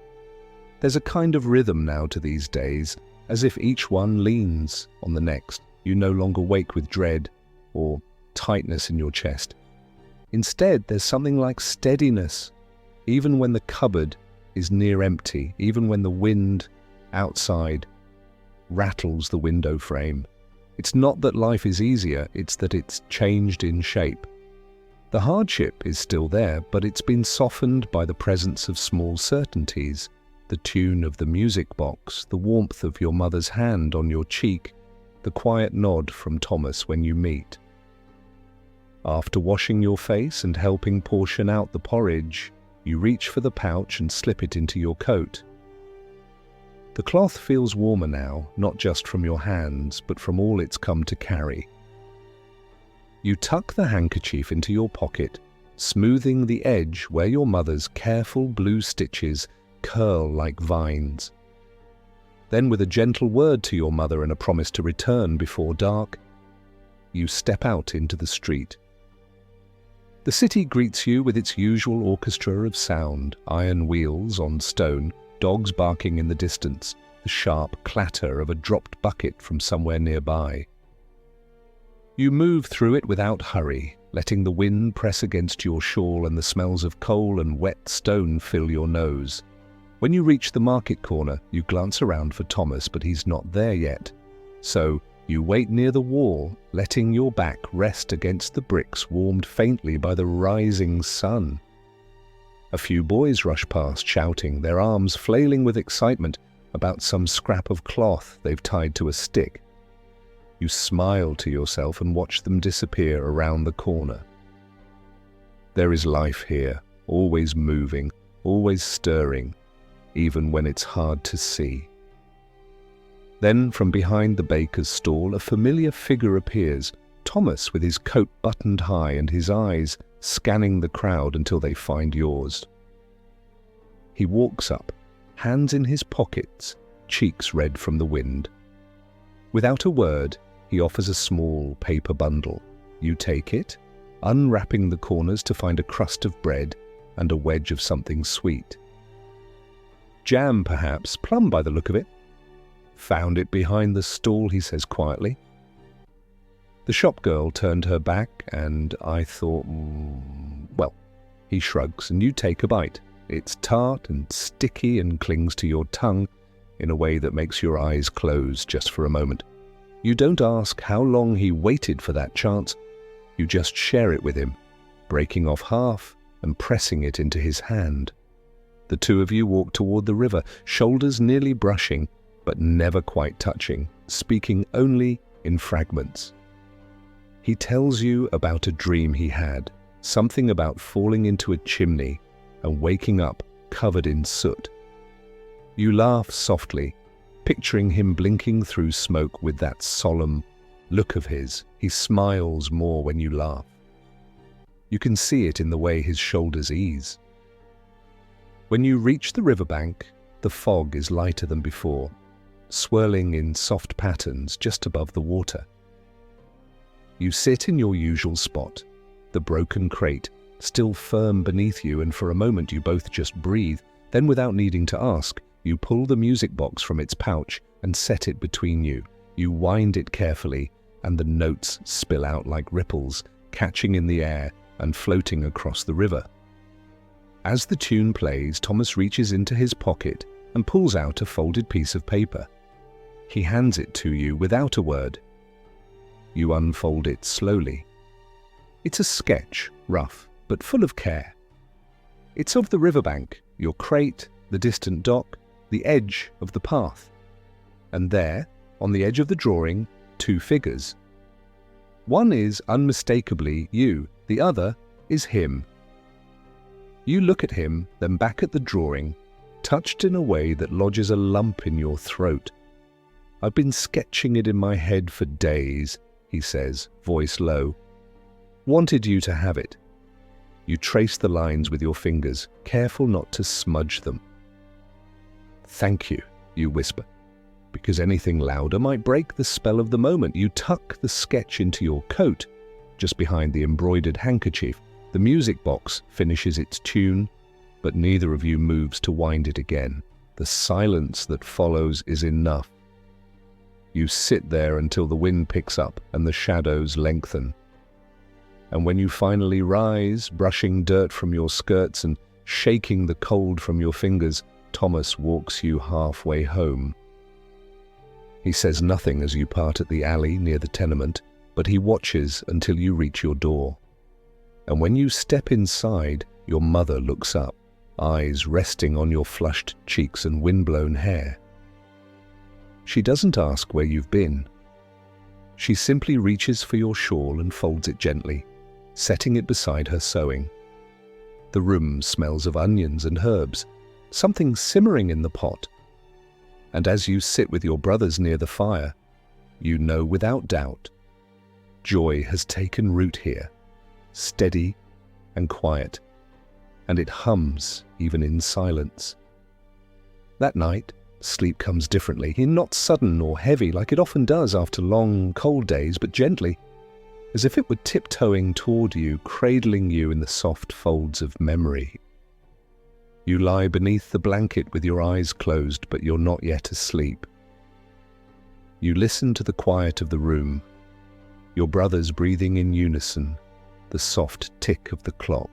There's a kind of rhythm now to these days, as if each one leans on the next. You no longer wake with dread or tightness in your chest. Instead, there's something like steadiness, even when the cupboard is near empty, even when the wind outside rattles the window frame. It's not that life is easier, it's that it's changed in shape. The hardship is still there, but it's been softened by the presence of small certainties, the tune of the music box, the warmth of your mother's hand on your cheek, the quiet nod from Thomas when you meet. After washing your face and helping portion out the porridge, you reach for the pouch and slip it into your coat. The cloth feels warmer now, not just from your hands, but from all it's come to carry. You tuck the handkerchief into your pocket, smoothing the edge where your mother's careful blue stitches curl like vines. Then, with a gentle word to your mother and a promise to return before dark, you step out into the street. The city greets you with its usual orchestra of sound, iron wheels on stone, dogs barking in the distance, the sharp clatter of a dropped bucket from somewhere nearby. You move through it without hurry, letting the wind press against your shawl and the smells of coal and wet stone fill your nose. When you reach the market corner, you glance around for Thomas, but he's not there yet. So you wait near the wall, letting your back rest against the bricks warmed faintly by the rising sun. A few boys rush past, shouting, their arms flailing with excitement about some scrap of cloth they've tied to a stick. You smile to yourself and watch them disappear around the corner. There is life here, always moving, always stirring, even when it's hard to see. Then, from behind the baker's stall, a familiar figure appears, Thomas with his coat buttoned high and his eyes scanning the crowd until they find yours. He walks up, hands in his pockets, cheeks red from the wind. Without a word, he offers a small paper bundle. You take it, unwrapping the corners to find a crust of bread and a wedge of something sweet. Jam, perhaps, plum by the look of it. Found it behind the stall, he says quietly. The shop girl turned her back, and I thought, well, he shrugs, and you take a bite. It's tart and sticky and clings to your tongue in a way that makes your eyes close just for a moment. You don't ask how long he waited for that chance. You just share it with him, breaking off half and pressing it into his hand. The two of you walk toward the river, shoulders nearly brushing, but never quite touching, speaking only in fragments. He tells you about a dream he had, something about falling into a chimney and waking up covered in soot. You laugh softly, picturing him blinking through smoke with that solemn look of his. He smiles more when you laugh. You can see it in the way his shoulders ease. When you reach the riverbank, the fog is lighter than before, swirling in soft patterns just above the water. You sit in your usual spot, the broken crate still firm beneath you, and for a moment you both just breathe. Then, without needing to ask, you pull the music box from its pouch and set it between you. You wind it carefully, and the notes spill out like ripples, catching in the air and floating across the river. As the tune plays, Thomas reaches into his pocket and pulls out a folded piece of paper. He hands it to you without a word. You unfold it slowly. It's a sketch, rough, but full of care. It's of the riverbank, your crate, the distant dock, the edge of the path. And there, on the edge of the drawing, two figures. One is unmistakably you, the other is him. You look at him, then back at the drawing, touched in a way that lodges a lump in your throat. I've been sketching it in my head for days, he says, voice low. Wanted you to have it. You trace the lines with your fingers, careful not to smudge them. Thank you, you whisper, because anything louder might break the spell of the moment. You tuck the sketch into your coat, just behind the embroidered handkerchief. The music box finishes its tune, but neither of you moves to wind it again. The silence that follows is enough. You sit there until the wind picks up and the shadows lengthen. And when you finally rise, brushing dirt from your skirts and shaking the cold from your fingers, Thomas walks you halfway home. He says nothing as you part at the alley near the tenement, but he watches until you reach your door. And when you step inside, your mother looks up, eyes resting on your flushed cheeks and windblown hair. She doesn't ask where you've been. She simply reaches for your shawl and folds it gently, setting it beside her sewing. The room smells of onions and herbs, something simmering in the pot. And as you sit with your brothers near the fire, you know without doubt, joy has taken root here, steady and quiet, and it hums even in silence. That night, sleep comes differently, not sudden or heavy like it often does after long, cold days, but gently, as if it were tiptoeing toward you, cradling you in the soft folds of memory. You lie beneath the blanket with your eyes closed, but you're not yet asleep. You listen to the quiet of the room, your brothers breathing in unison, the soft tick of the clock,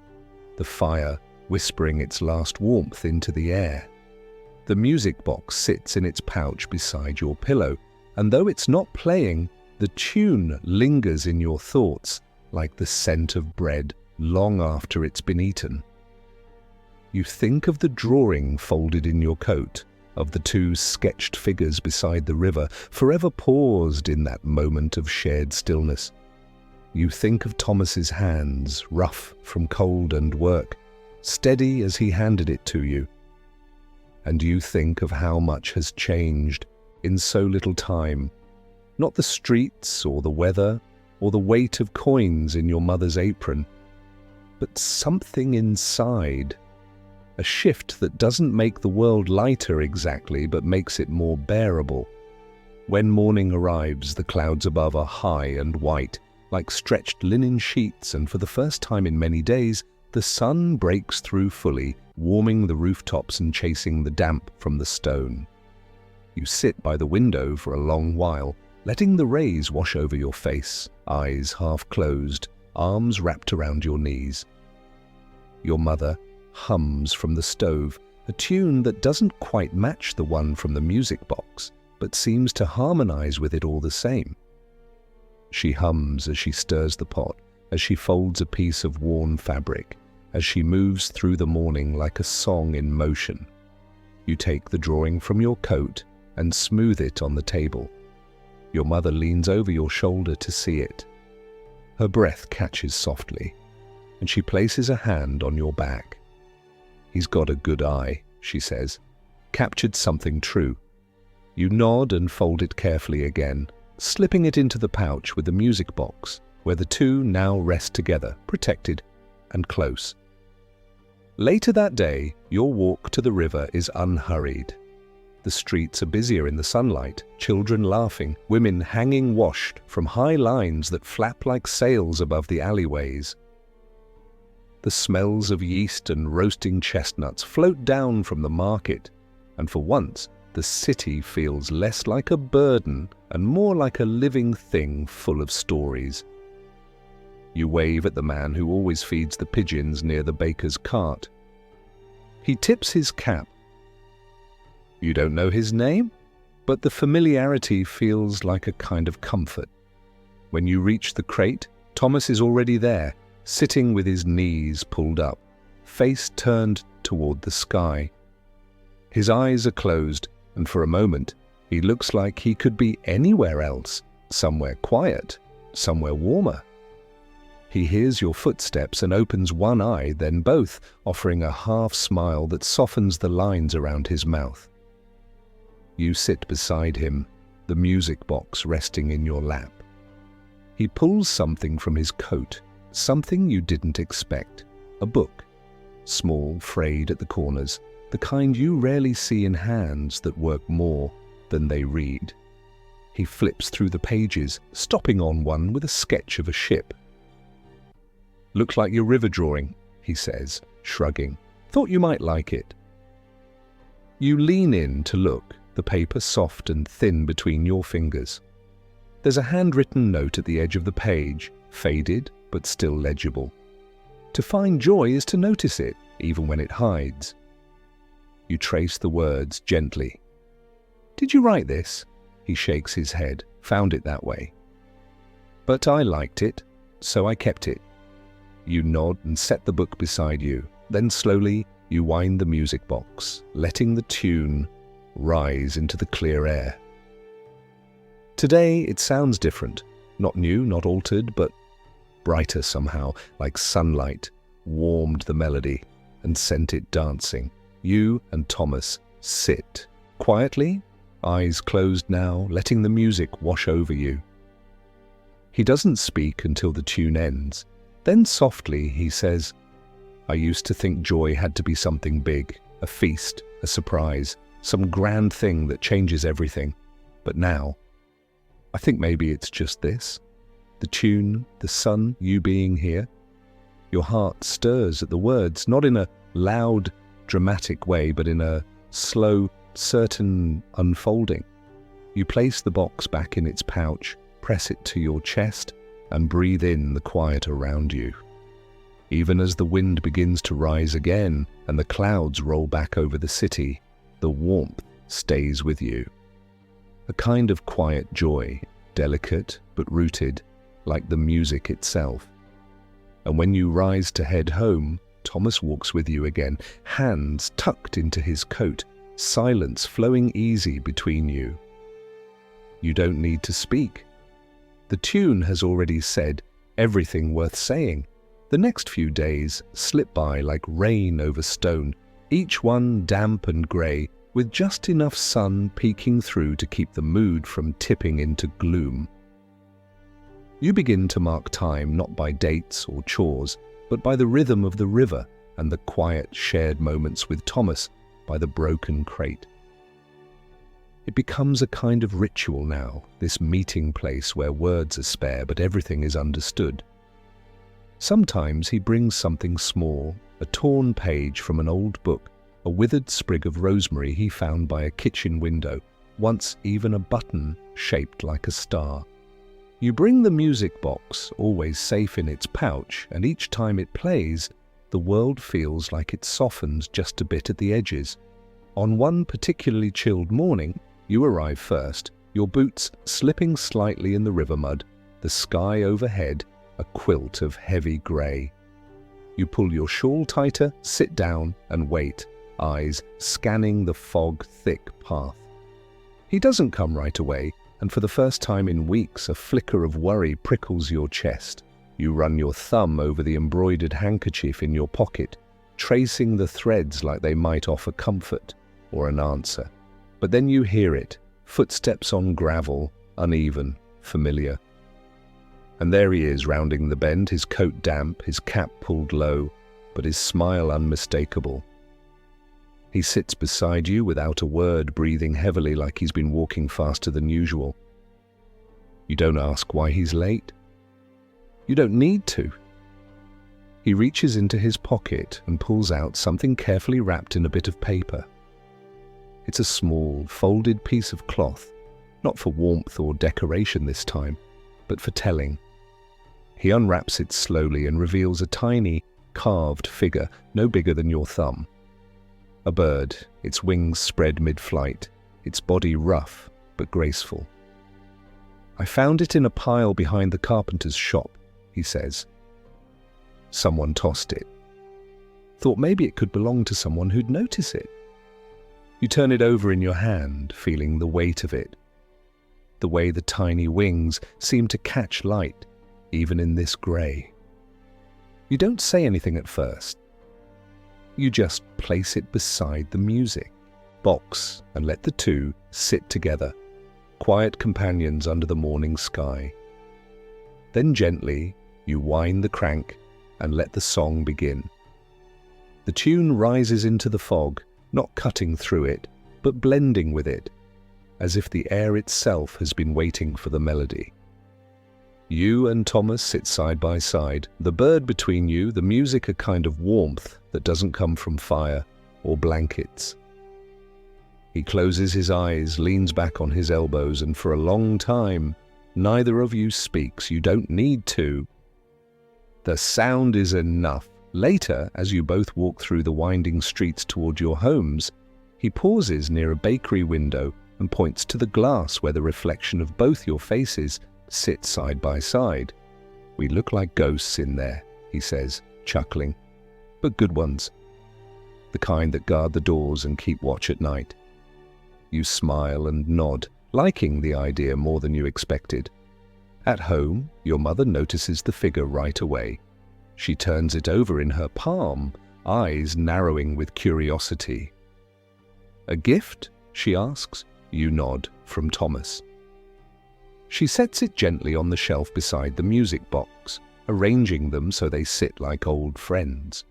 the fire whispering its last warmth into the air. The music box sits in its pouch beside your pillow, and though it's not playing, the tune lingers in your thoughts like the scent of bread long after it's been eaten. You think of the drawing folded in your coat, of the two sketched figures beside the river, forever paused in that moment of shared stillness. You think of Thomas's hands, rough from cold and work, steady as he handed it to you. And you think of how much has changed in so little time. Not the streets or the weather or the weight of coins in your mother's apron, but something inside. A shift that doesn't make the world lighter exactly, but makes it more bearable. When morning arrives, the clouds above are high and white, like stretched linen sheets, and for the first time in many days, the sun breaks through fully, warming the rooftops and chasing the damp from the stone. You sit by the window for a long while, letting the rays wash over your face, eyes half closed, arms wrapped around your knees. Your mother hums from the stove, a tune that doesn't quite match the one from the music box, but seems to harmonize with it all the same. She hums as she stirs the pot, as she folds a piece of worn fabric, as she moves through the morning like a song in motion. You take the drawing from your coat and smooth it on the table. Your mother leans over your shoulder to see it. Her breath catches softly, and she places a hand on your back. "He's got a good eye," she says. "Captured something true." You nod and fold it carefully again, slipping it into the pouch with the music box, where the two now rest together, protected and close. Later that day, your walk to the river is unhurried. The streets are busier in the sunlight, children laughing, women hanging washed from high lines that flap like sails above the alleyways. The smells of yeast and roasting chestnuts float down from the market, and for once, the city feels less like a burden and more like a living thing full of stories. You wave at the man who always feeds the pigeons near the baker's cart. He tips his cap. You don't know his name, but the familiarity feels like a kind of comfort. When you reach the crate, Thomas is already there, sitting with his knees pulled up, face turned toward the sky. His eyes are closed, and for a moment, he looks like he could be anywhere else, somewhere quiet, somewhere warmer. He hears your footsteps and opens one eye, then both, offering a half smile that softens the lines around his mouth. You sit beside him, the music box resting in your lap. He pulls something from his coat, something you didn't expect. A book, small, frayed at the corners, the kind you rarely see in hands that work more than they read. He flips through the pages, stopping on one with a sketch of a ship. "Looks like your river drawing," he says, shrugging. "Thought you might like it." You lean in to look, the paper soft and thin between your fingers. There's a handwritten note at the edge of the page, faded but still legible. To find joy is to notice it, even when it hides. You trace the words gently. "Did you write this?" He shakes his head. "Found it that way. But I liked it, so I kept it." You nod and set the book beside you. Then slowly you wind the music box, letting the tune rise into the clear air. Today it sounds different. Not new, not altered, but brighter somehow, like sunlight, warmed the melody and sent it dancing. You and Thomas sit, quietly, eyes closed now, letting the music wash over you. He doesn't speak until the tune ends. Then softly he says, "I used to think joy had to be something big, a feast, a surprise, some grand thing that changes everything. But now, I think maybe it's just this. The tune, the sun, you being here." Your heart stirs at the words, not in a loud, dramatic way, but in a slow, certain unfolding. You place the box back in its pouch, press it to your chest, and breathe in the quiet around you. Even as the wind begins to rise again and the clouds roll back over the city, the warmth stays with you. A kind of quiet joy, delicate but rooted, like the music itself. And when you rise to head home, Thomas walks with you again, hands tucked into his coat, silence flowing easy between you. You don't need to speak. The tune has already said everything worth saying. The next few days slip by like rain over stone, each one damp and grey, with just enough sun peeking through to keep the mood from tipping into gloom. You begin to mark time not by dates or chores, but by the rhythm of the river and the quiet shared moments with Thomas by the broken crate. It becomes a kind of ritual now, this meeting place where words are spare but everything is understood. Sometimes he brings something small, a torn page from an old book, a withered sprig of rosemary he found by a kitchen window, once even a button shaped like a star. You bring the music box, always safe in its pouch, and each time it plays, the world feels like it softens just a bit at the edges. On one particularly chilled morning, you arrive first, your boots slipping slightly in the river mud, the sky overhead, a quilt of heavy grey. You pull your shawl tighter, sit down, and wait, eyes scanning the fog-thick path. He doesn't come right away, and for the first time in weeks, a flicker of worry prickles your chest. You run your thumb over the embroidered handkerchief in your pocket, tracing the threads like they might offer comfort or an answer. But then you hear it, footsteps on gravel, uneven, familiar. And there he is, rounding the bend, his coat damp, his cap pulled low, but his smile unmistakable. He sits beside you without a word, breathing heavily like he's been walking faster than usual. You don't ask why he's late. You don't need to. He reaches into his pocket and pulls out something carefully wrapped in a bit of paper. It's a small, folded piece of cloth, not for warmth or decoration this time, but for telling. He unwraps it slowly and reveals a tiny, carved figure, no bigger than your thumb. A bird, its wings spread mid-flight, its body rough but graceful. I found it in a pile behind the carpenter's shop, he says. Someone tossed it. Thought maybe it could belong to someone who'd notice it. You turn it over in your hand, feeling the weight of it. The way the tiny wings seem to catch light, even in this grey. You don't say anything at first. You just place it beside the music box and let the two sit together, quiet companions under the morning sky. Then gently, you wind the crank and let the song begin. The tune rises into the fog, not cutting through it, but blending with it, as if the air itself has been waiting for the melody. You and Thomas sit side by side, the bird between you, the music a kind of warmth that doesn't come from fire or blankets. He closes his eyes, leans back on his elbows, and for a long time, neither of you speaks. You don't need to. The sound is enough. Later, as you both walk through the winding streets toward your homes, he pauses near a bakery window and points to the glass where the reflection of both your faces sits side by side. We look like ghosts in there, he says, chuckling, but good ones. The kind that guard the doors and keep watch at night. You smile and nod, liking the idea more than you expected. At home, your mother notices the figure right away. She turns it over in her palm, eyes narrowing with curiosity. A gift? She asks. You nod, from Thomas. She sets it gently on the shelf beside the music box, arranging them so they sit like old friends.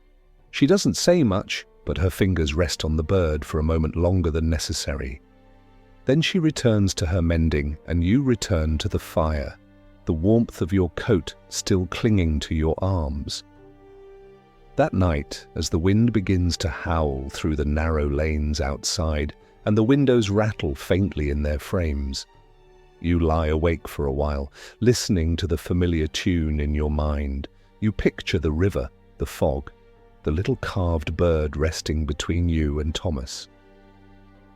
She doesn't say much, but her fingers rest on the bird for a moment longer than necessary. Then she returns to her mending, and you return to the fire, the warmth of your coat still clinging to your arms. That night, as the wind begins to howl through the narrow lanes outside, and the windows rattle faintly in their frames, you lie awake for a while, listening to the familiar tune in your mind. You picture the river, the fog, the little carved bird resting between you and Thomas.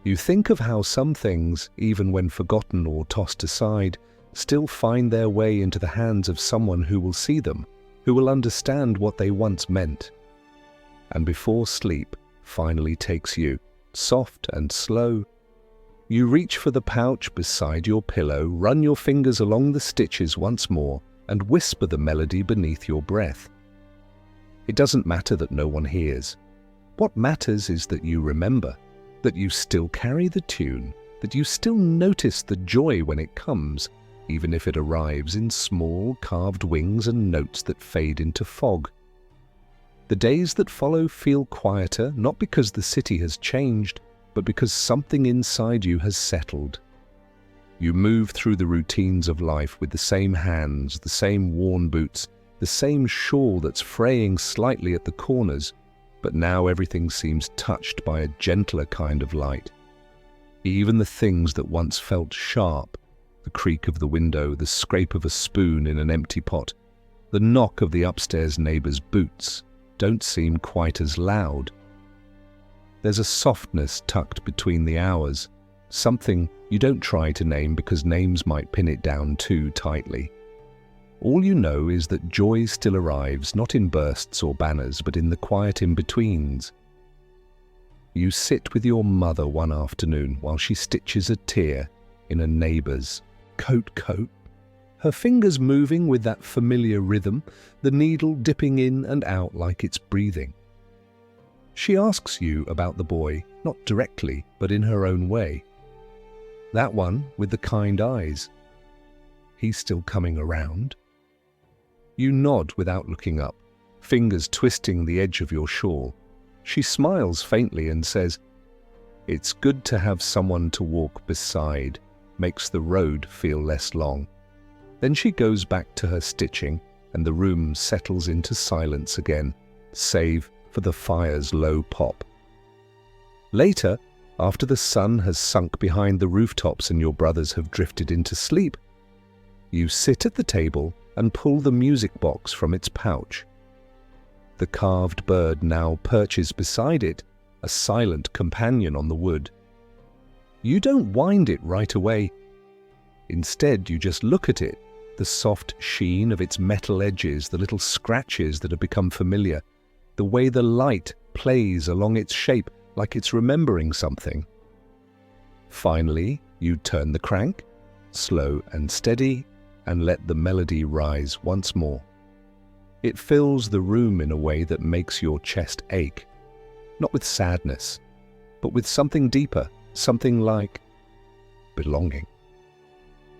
You think of how some things, even when forgotten or tossed aside, still find their way into the hands of someone who will see them, who will understand what they once meant. And before sleep finally takes you, soft and slow, you reach for the pouch beside your pillow, run your fingers along the stitches once more, and whisper the melody beneath your breath. It doesn't matter that no one hears. What matters is that you remember, that you still carry the tune, that you still notice the joy when it comes, even if it arrives in small carved wings and notes that fade into fog. The days that follow feel quieter, not because the city has changed, but because something inside you has settled. You move through the routines of life with the same hands, the same worn boots, the same shawl that's fraying slightly at the corners, but now everything seems touched by a gentler kind of light. Even the things that once felt sharp, the creak of the window, the scrape of a spoon in an empty pot, the knock of the upstairs neighbour's boots, don't seem quite as loud. There's a softness tucked between the hours, something you don't try to name because names might pin it down too tightly. All you know is that joy still arrives, not in bursts or banners, but in the quiet in-betweens. You sit with your mother one afternoon while she stitches a tear in a neighbour's coat, her fingers moving with that familiar rhythm, the needle dipping in and out like it's breathing. She asks you about the boy, not directly, but in her own way. That one with the kind eyes. He's still coming around. You nod without looking up, fingers twisting the edge of your shawl. She smiles faintly and says, "It's good to have someone to walk beside, makes the road feel less long." Then she goes back to her stitching and the room settles into silence again, save for the fire's low pop. Later, after the sun has sunk behind the rooftops and your brothers have drifted into sleep, you sit at the table and pull the music box from its pouch. The carved bird now perches beside it, a silent companion on the wood. You don't wind it right away. Instead, you just look at it, the soft sheen of its metal edges, the little scratches that have become familiar, the way the light plays along its shape like it's remembering something. Finally, you turn the crank, slow and steady, and let the melody rise once more. It fills the room in a way that makes your chest ache, not with sadness, but with something deeper, something like belonging.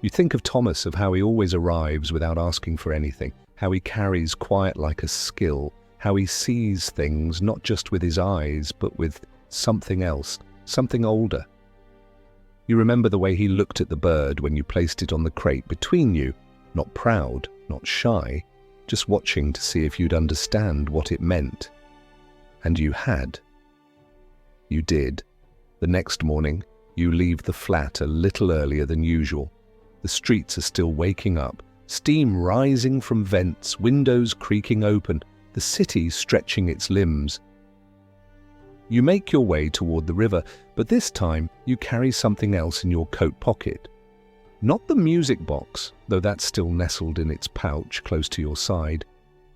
You think of Thomas, of how he always arrives without asking for anything, how he carries quiet like a skill, how he sees things not just with his eyes, but with something else, something older. You remember the way he looked at the bird when you placed it on the crate between you, not proud, not shy, just watching to see if you'd understand what it meant. And you had. You did. The next morning, you leave the flat a little earlier than usual. The streets are still waking up, steam rising from vents, windows creaking open, the city stretching its limbs. You make your way toward the river, but this time you carry something else in your coat pocket. Not the music box, though that's still nestled in its pouch close to your side,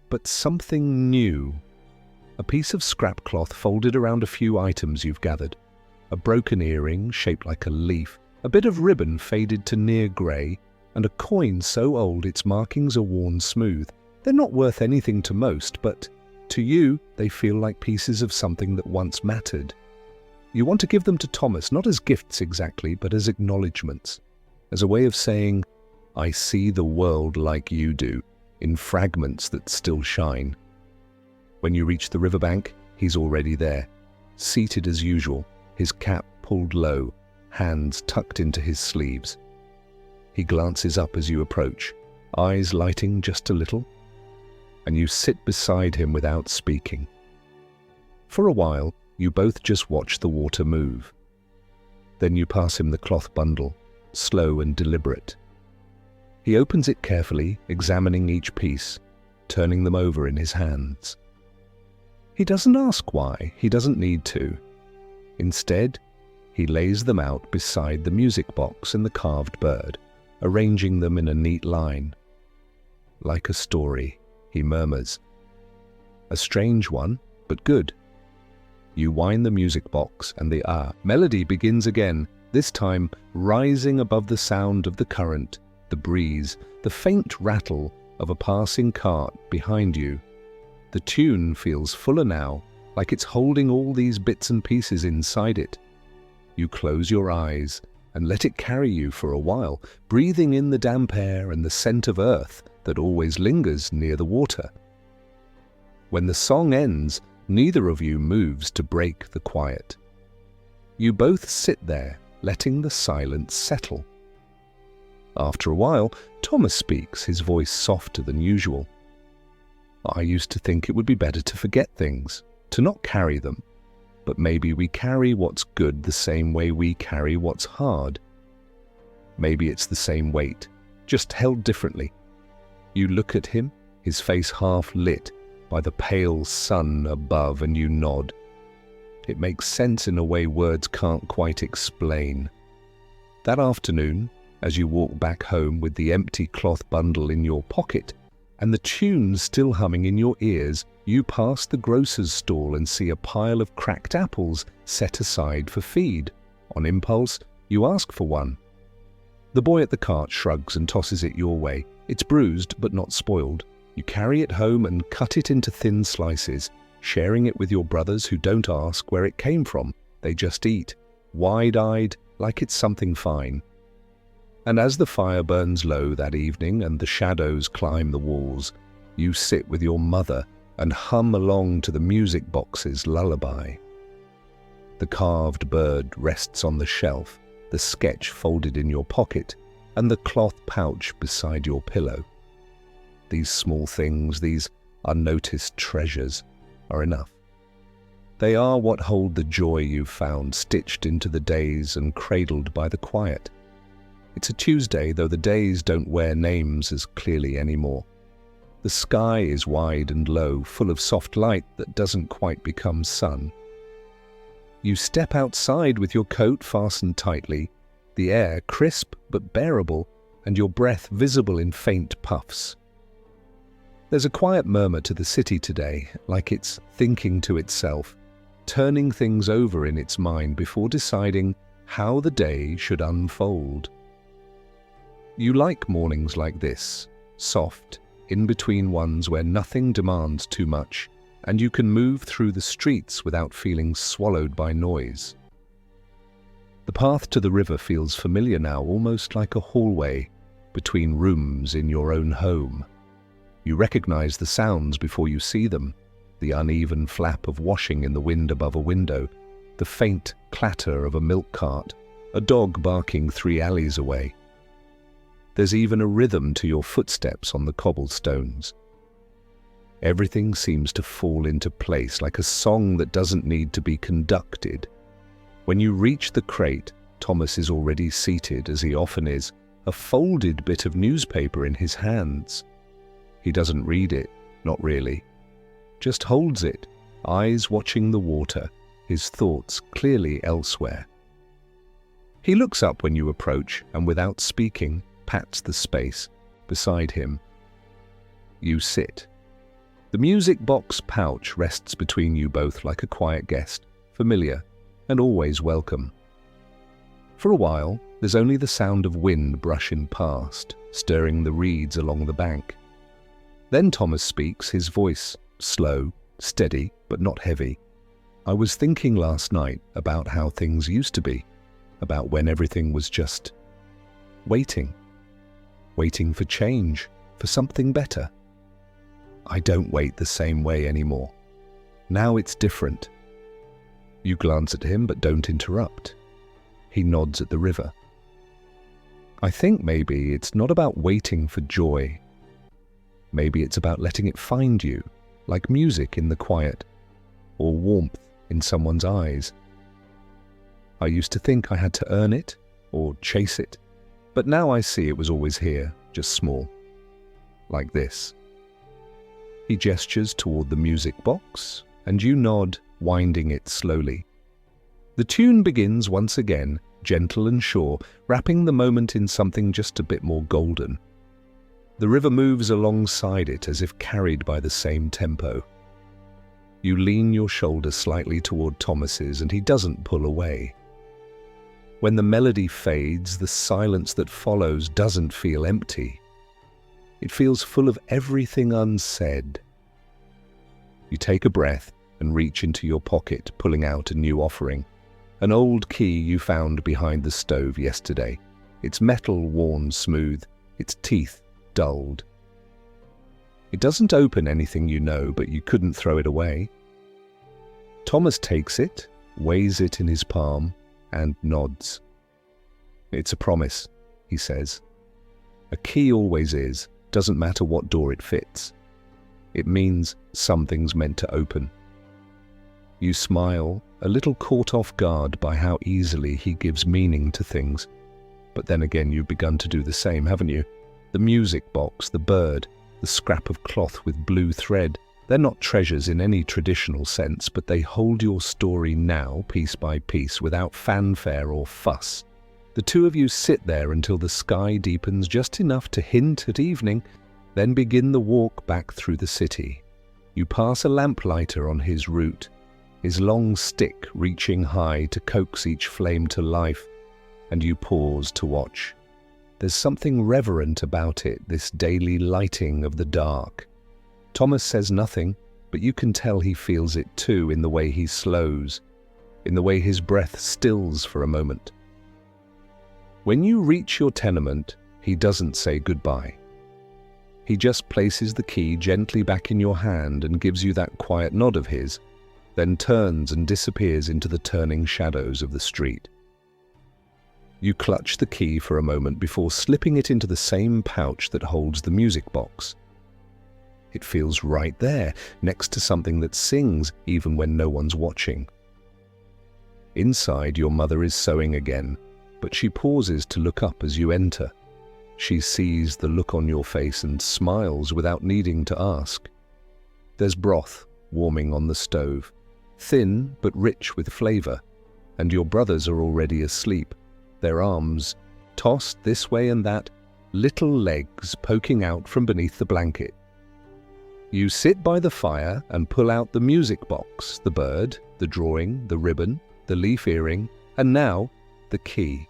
but something new. A piece of scrap cloth folded around a few items you've gathered. A broken earring shaped like a leaf, a bit of ribbon faded to near grey, and a coin so old its markings are worn smooth. They're not worth anything to most, but to you, they feel like pieces of something that once mattered. You want to give them to Thomas, not as gifts exactly, but as acknowledgements, as a way of saying, "I see the world like you do, in fragments that still shine." When you reach the riverbank, he's already there, seated as usual, his cap pulled low, hands tucked into his sleeves. He glances up as you approach, eyes lighting just a little, and you sit beside him without speaking. For a while, you both just watch the water move. Then you pass him the cloth bundle, slow and deliberate. He opens it carefully, examining each piece, turning them over in his hands. He doesn't ask why, he doesn't need to. Instead, he lays them out beside the music box and the carved bird, arranging them in a neat line. "Like a story," he murmurs. "A strange one, but good." You wind the music box and the melody begins again, this time rising above the sound of the current, the breeze, the faint rattle of a passing cart behind you. The tune feels fuller now, like it's holding all these bits and pieces inside it. You close your eyes and let it carry you for a while, breathing in the damp air and the scent of earth that always lingers near the water. When the song ends, neither of you moves to break the quiet. You both sit there, letting the silence settle. After a while, Thomas speaks, his voice softer than usual. I used to think it would be better to forget things, to not carry them. But maybe we carry what's good the same way we carry what's hard. Maybe it's the same weight, just held differently. You look at him, his face half lit by the pale sun above, and you nod. It makes sense in a way words can't quite explain. That afternoon, as you walk back home with the empty cloth bundle in your pocket and the tune still humming in your ears, you pass the grocer's stall and see a pile of cracked apples set aside for feed. On impulse, you ask for one. The boy at the cart shrugs and tosses it your way. It's bruised but not spoiled. You carry it home and cut it into thin slices, sharing it with your brothers who don't ask where it came from. They just eat, wide-eyed, like it's something fine. And as the fire burns low that evening and the shadows climb the walls, you sit with your mother and hum along to the music box's lullaby. The carved bird rests on the shelf, the sketch folded in your pocket, and the cloth pouch beside your pillow. These small things, these unnoticed treasures, are enough. They are what hold the joy you've found stitched into the days and cradled by the quiet. It's a Tuesday, though the days don't wear names as clearly anymore. The sky is wide and low, full of soft light that doesn't quite become sun. You step outside with your coat fastened tightly, the air crisp but bearable, and your breath visible in faint puffs. There's a quiet murmur to the city today, like it's thinking to itself, turning things over in its mind before deciding how the day should unfold. You like mornings like this, soft, in between ones where nothing demands too much, and you can move through the streets without feeling swallowed by noise. The path to the river feels familiar now, almost like a hallway between rooms in your own home. You recognize the sounds before you see them, the uneven flap of washing in the wind above a window, the faint clatter of a milk cart, a dog barking 3 alleys away. There's even a rhythm to your footsteps on the cobblestones. Everything seems to fall into place like a song that doesn't need to be conducted. When you reach the crate, Thomas is already seated, as he often is, a folded bit of newspaper in his hands. He doesn't read it, not really. Just holds it, eyes watching the water, his thoughts clearly elsewhere. He looks up when you approach and, without speaking, pats the space beside him. You sit. The music box pouch rests between you both like a quiet guest, familiar and always welcome. For a while, there's only the sound of wind brushing past, stirring the reeds along the bank. Then Thomas speaks, his voice slow, steady, but not heavy. I was thinking last night about how things used to be, about when everything was just waiting for change, for something better. I don't wait the same way anymore. Now it's different. You glance at him but don't interrupt. He nods at the river. I think maybe it's not about waiting for joy. Maybe it's about letting it find you, like music in the quiet, or warmth in someone's eyes. I used to think I had to earn it, or chase it, but now I see it was always here, just small, like this. He gestures toward the music box, and you nod, winding it slowly. The tune begins once again, gentle and sure, wrapping the moment in something just a bit more golden. The river moves alongside it as if carried by the same tempo. You lean your shoulder slightly toward Thomas's, and he doesn't pull away. When the melody fades, the silence that follows doesn't feel empty. It feels full of everything unsaid. You take a breath and reach into your pocket, pulling out a new offering. An old key you found behind the stove yesterday, its metal worn smooth, its teeth dulled. It doesn't open anything you know, but you couldn't throw it away. Thomas takes it, weighs it in his palm, and nods. "It's a promise," he says. "A key always is, doesn't matter what door it fits. It means something's meant to open." You smile, a little caught off guard by how easily he gives meaning to things. But then again, you've begun to do the same, haven't you? The music box, the bird, the scrap of cloth with blue thread, they're not treasures in any traditional sense, but they hold your story now, piece by piece, without fanfare or fuss. The two of you sit there until the sky deepens just enough to hint at evening, then begin the walk back through the city. You pass a lamplighter on his route, his long stick reaching high to coax each flame to life, and you pause to watch. There's something reverent about it, this daily lighting of the dark. Thomas says nothing, but you can tell he feels it too in the way he slows, in the way his breath stills for a moment. When you reach your tenement, he doesn't say goodbye. He just places the key gently back in your hand and gives you that quiet nod of his, then turns and disappears into the turning shadows of the street. You clutch the key for a moment before slipping it into the same pouch that holds the music box. It feels right there, next to something that sings even when no one's watching. Inside, your mother is sewing again, but she pauses to look up as you enter. She sees the look on your face and smiles without needing to ask. There's broth warming on the stove, thin but rich with flavor, and your brothers are already asleep, their arms tossed this way and that, little legs poking out from beneath the blanket. You sit by the fire and pull out the music box, the bird, the drawing, the ribbon, the leaf earring, and now the key.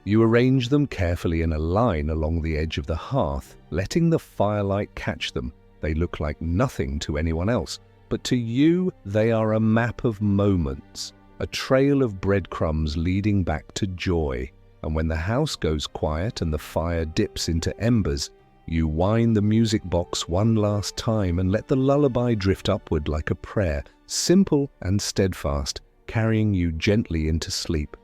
You arrange them carefully in a line along the edge of the hearth, letting the firelight catch them. They look like nothing to anyone else, but to you they are a map of moments, a trail of breadcrumbs leading back to joy. And when the house goes quiet and the fire dips into embers, you wind the music box one last time and let the lullaby drift upward like a prayer, simple and steadfast, carrying you gently into sleep.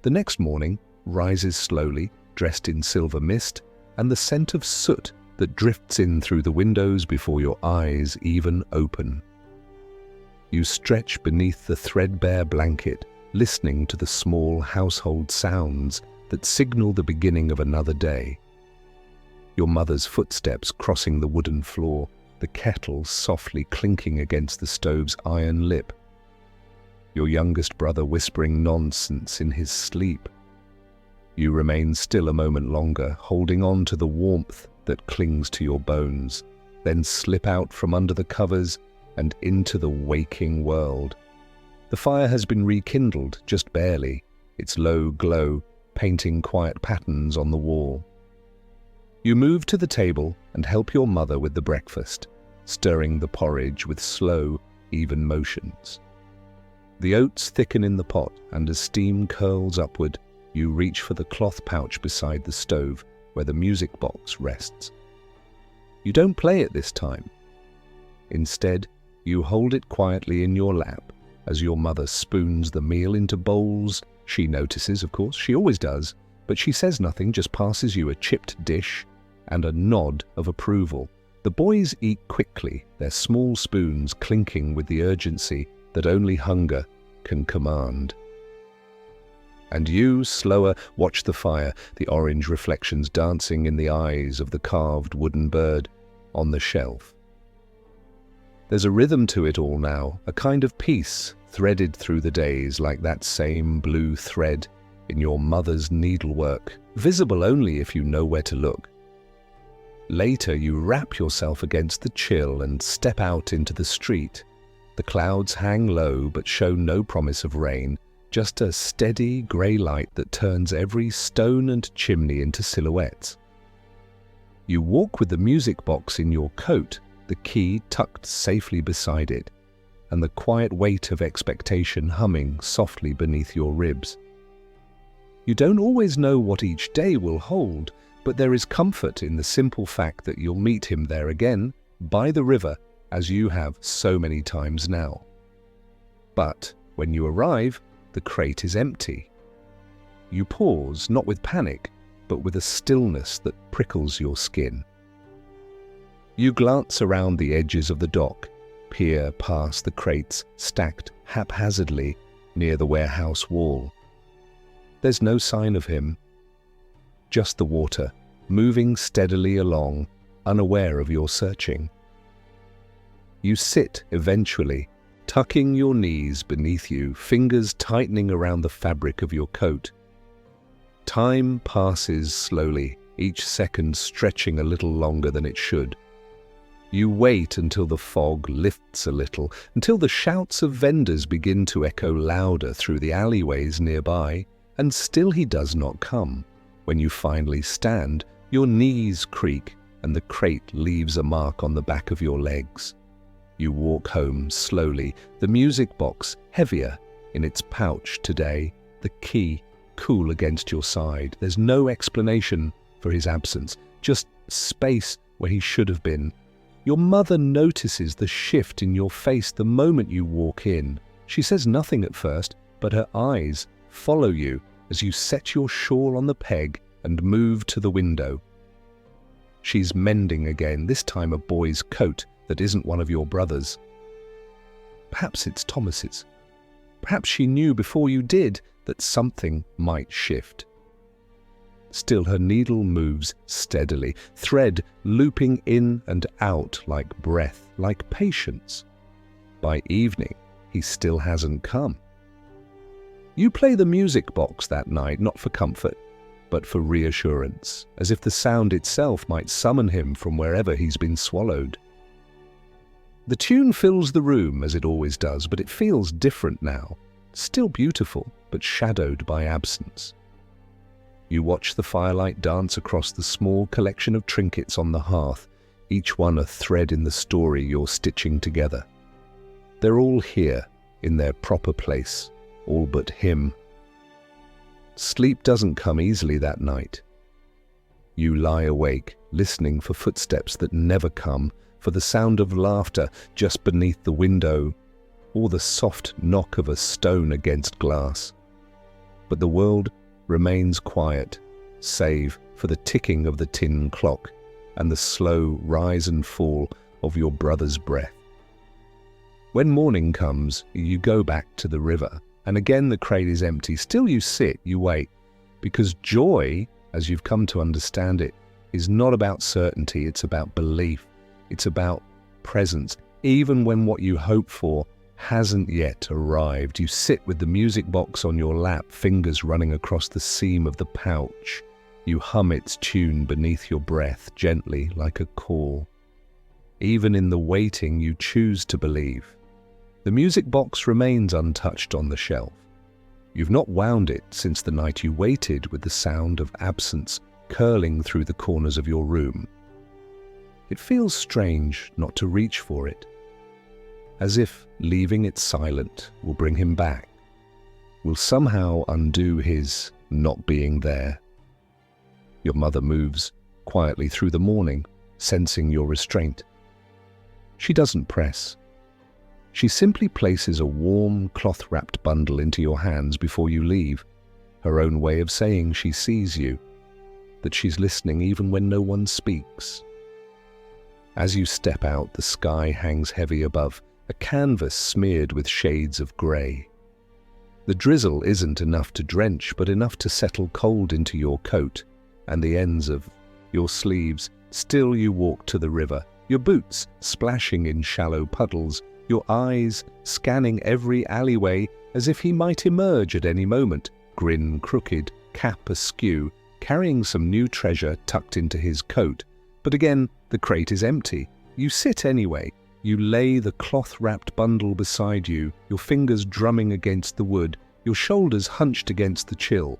The next morning rises slowly, dressed in silver mist, and the scent of soot that drifts in through the windows before your eyes even open. You stretch beneath the threadbare blanket, listening to the small household sounds that signal the beginning of another day. Your mother's footsteps crossing the wooden floor, the kettle softly clinking against the stove's iron lip. Your youngest brother whispering nonsense in his sleep. You remain still a moment longer, holding on to the warmth that clings to your bones, then slip out from under the covers and into the waking world. The fire has been rekindled, just barely, its low glow painting quiet patterns on the wall. You move to the table and help your mother with the breakfast, stirring the porridge with slow, even motions. The oats thicken in the pot, and as steam curls upward, you reach for the cloth pouch beside the stove where the music box rests. You don't play it this time. Instead, you hold it quietly in your lap as your mother spoons the meal into bowls. She notices, of course, she always does, but she says nothing, just passes you a chipped dish and a nod of approval. The boys eat quickly, their small spoons clinking with the urgency that only hunger can command. And you, slower, watch the fire, the orange reflections dancing in the eyes of the carved wooden bird on the shelf. There's a rhythm to it all now, a kind of peace threaded through the days like that same blue thread in your mother's needlework, visible only if you know where to look. Later, you wrap yourself against the chill and step out into the street. The clouds hang low but show no promise of rain, just a steady grey light that turns every stone and chimney into silhouettes. You walk with the music box in your coat, the key tucked safely beside it, and the quiet weight of expectation humming softly beneath your ribs. You don't always know what each day will hold, but there is comfort in the simple fact that you'll meet him there again, by the river, as you have so many times now. But when you arrive, The crate is empty. You pause, not with panic, but with a stillness that prickles your skin. You glance around the edges of the dock, peer past the crates stacked haphazardly near the warehouse wall. There's no sign of him, just the water, moving steadily along, unaware of your searching. You sit eventually, tucking your knees beneath you, fingers tightening around the fabric of your coat. Time passes slowly, each second stretching a little longer than it should. You wait until the fog lifts a little, until the shouts of vendors begin to echo louder through the alleyways nearby, and still he does not come. When you finally stand, your knees creak and the crate leaves a mark on the back of your legs. You walk home slowly, the music box heavier in its pouch today, the key cool against your side. There's no explanation for his absence, just space where he should have been. Your mother notices the shift in your face the moment you walk in. She says nothing at first, but her eyes follow you as you set your shawl on the peg and move to the window. She's mending again, this time a boy's coat that isn't one of your brother's. Perhaps it's Thomas's. Perhaps she knew before you did that something might shift. Still her needle moves steadily, thread looping in and out like breath, like patience. By evening, he still hasn't come. You play the music box that night, not for comfort, but for reassurance, as if the sound itself might summon him from wherever he's been swallowed. The tune fills the room as it always does, but it feels different now, still beautiful, but shadowed by absence. You watch the firelight dance across the small collection of trinkets on the hearth, each one a thread in the story you're stitching together. They're all here, in their proper place, all but him. Sleep doesn't come easily that night. You lie awake, listening for footsteps that never come, for the sound of laughter just beneath the window, or the soft knock of a stone against glass. But the world remains quiet, save for the ticking of the tin clock and the slow rise and fall of your brother's breath. When morning comes, you go back to the river, and again the crate is empty. Still you sit, you wait, because joy, as you've come to understand it, is not about certainty, it's about belief. It's about presence. Even when what you hope for hasn't yet arrived, you sit with the music box on your lap, fingers running across the seam of the pouch. You hum its tune beneath your breath, gently like a call. Even in the waiting, you choose to believe. The music box remains untouched on the shelf. You've not wound it since the night you waited, with the sound of absence curling through the corners of your room. It feels strange not to reach for it, as if leaving it silent will bring him back, will somehow undo his not being there. Your mother moves quietly through the morning, sensing your restraint. She doesn't press. She simply places a warm, cloth-wrapped bundle into your hands before you leave, her own way of saying she sees you, that she's listening even when no one speaks. As you step out, the sky hangs heavy above, a canvas smeared with shades of grey. The drizzle isn't enough to drench, but enough to settle cold into your coat and the ends of your sleeves. Still you walk to the river, your boots splashing in shallow puddles, your eyes scanning every alleyway as if he might emerge at any moment, grin crooked, cap askew, carrying some new treasure tucked into his coat. But again, the crate is empty. You sit anyway. You lay the cloth-wrapped bundle beside you, your fingers drumming against the wood, your shoulders hunched against the chill.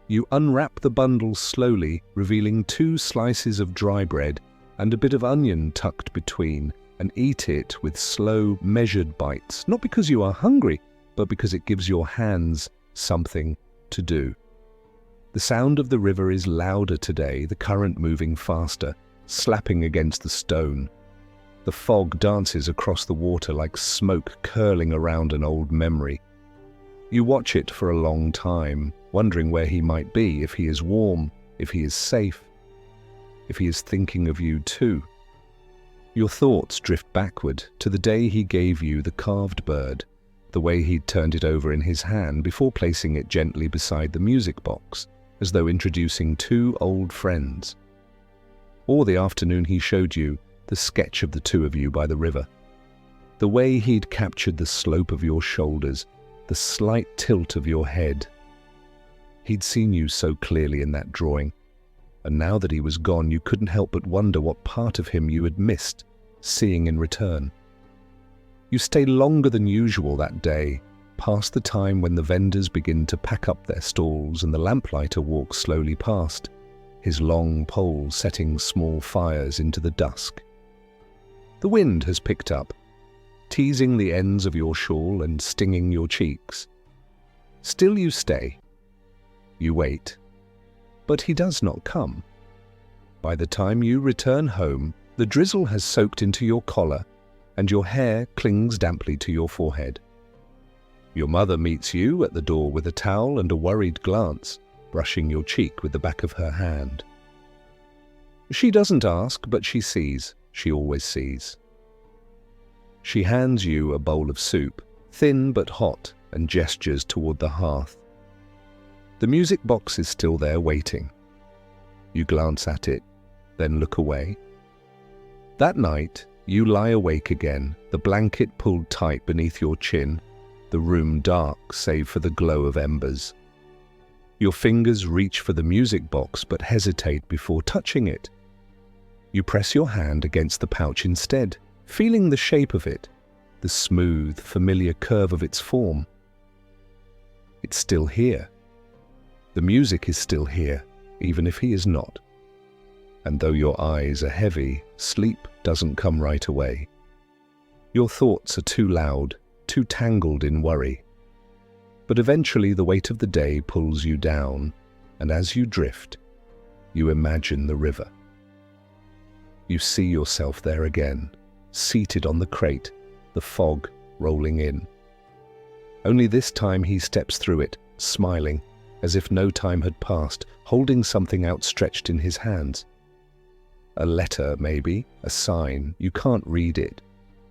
You unwrap the bundle slowly, revealing 2 slices of dry bread and a bit of onion tucked between, and eat it with slow, measured bites, not because you are hungry, but because it gives your hands something to do. The sound of the river is louder today, the current moving faster, slapping against the stone. The fog dances across the water like smoke curling around an old memory. You watch it for a long time, wondering where he might be, if he is warm, if he is safe, if he is thinking of you too. Your thoughts drift backward to the day he gave you the carved bird, the way he'd turned it over in his hand before placing it gently beside the music box, as though introducing two old friends. Or the afternoon he showed you the sketch of the two of you by the river, the way he'd captured the slope of your shoulders, the slight tilt of your head. He'd seen you so clearly in that drawing, and now that he was gone, you couldn't help but wonder what part of him you had missed seeing in return. You stay longer than usual that day, past the time when the vendors begin to pack up their stalls and the lamplighter walks slowly past, his long pole setting small fires into the dusk. The wind has picked up, teasing the ends of your shawl and stinging your cheeks. Still you stay. You wait. But he does not come. By the time you return home, the drizzle has soaked into your collar and your hair clings damply to your forehead. Your mother meets you at the door with a towel and a worried glance, brushing your cheek with the back of her hand. She doesn't ask, but she sees. She always sees. She hands you a bowl of soup, thin but hot, and gestures toward the hearth. The music box is still there waiting. You glance at it, then look away. That night, you lie awake again, the blanket pulled tight beneath your chin, the room dark save for the glow of embers. Your fingers reach for the music box but hesitate before touching it. You press your hand against the pouch instead, feeling the shape of it, the smooth, familiar curve of its form. It's still here. The music is still here, even if he is not. And though your eyes are heavy, sleep doesn't come right away. Your thoughts are too loud, too tangled in worry. But eventually the weight of the day pulls you down, and as you drift, you imagine the river. You see yourself there again, seated on the crate, the fog rolling in. Only this time he steps through it, smiling, as if no time had passed, holding something outstretched in his hands. A letter, maybe, a sign. You can't read it,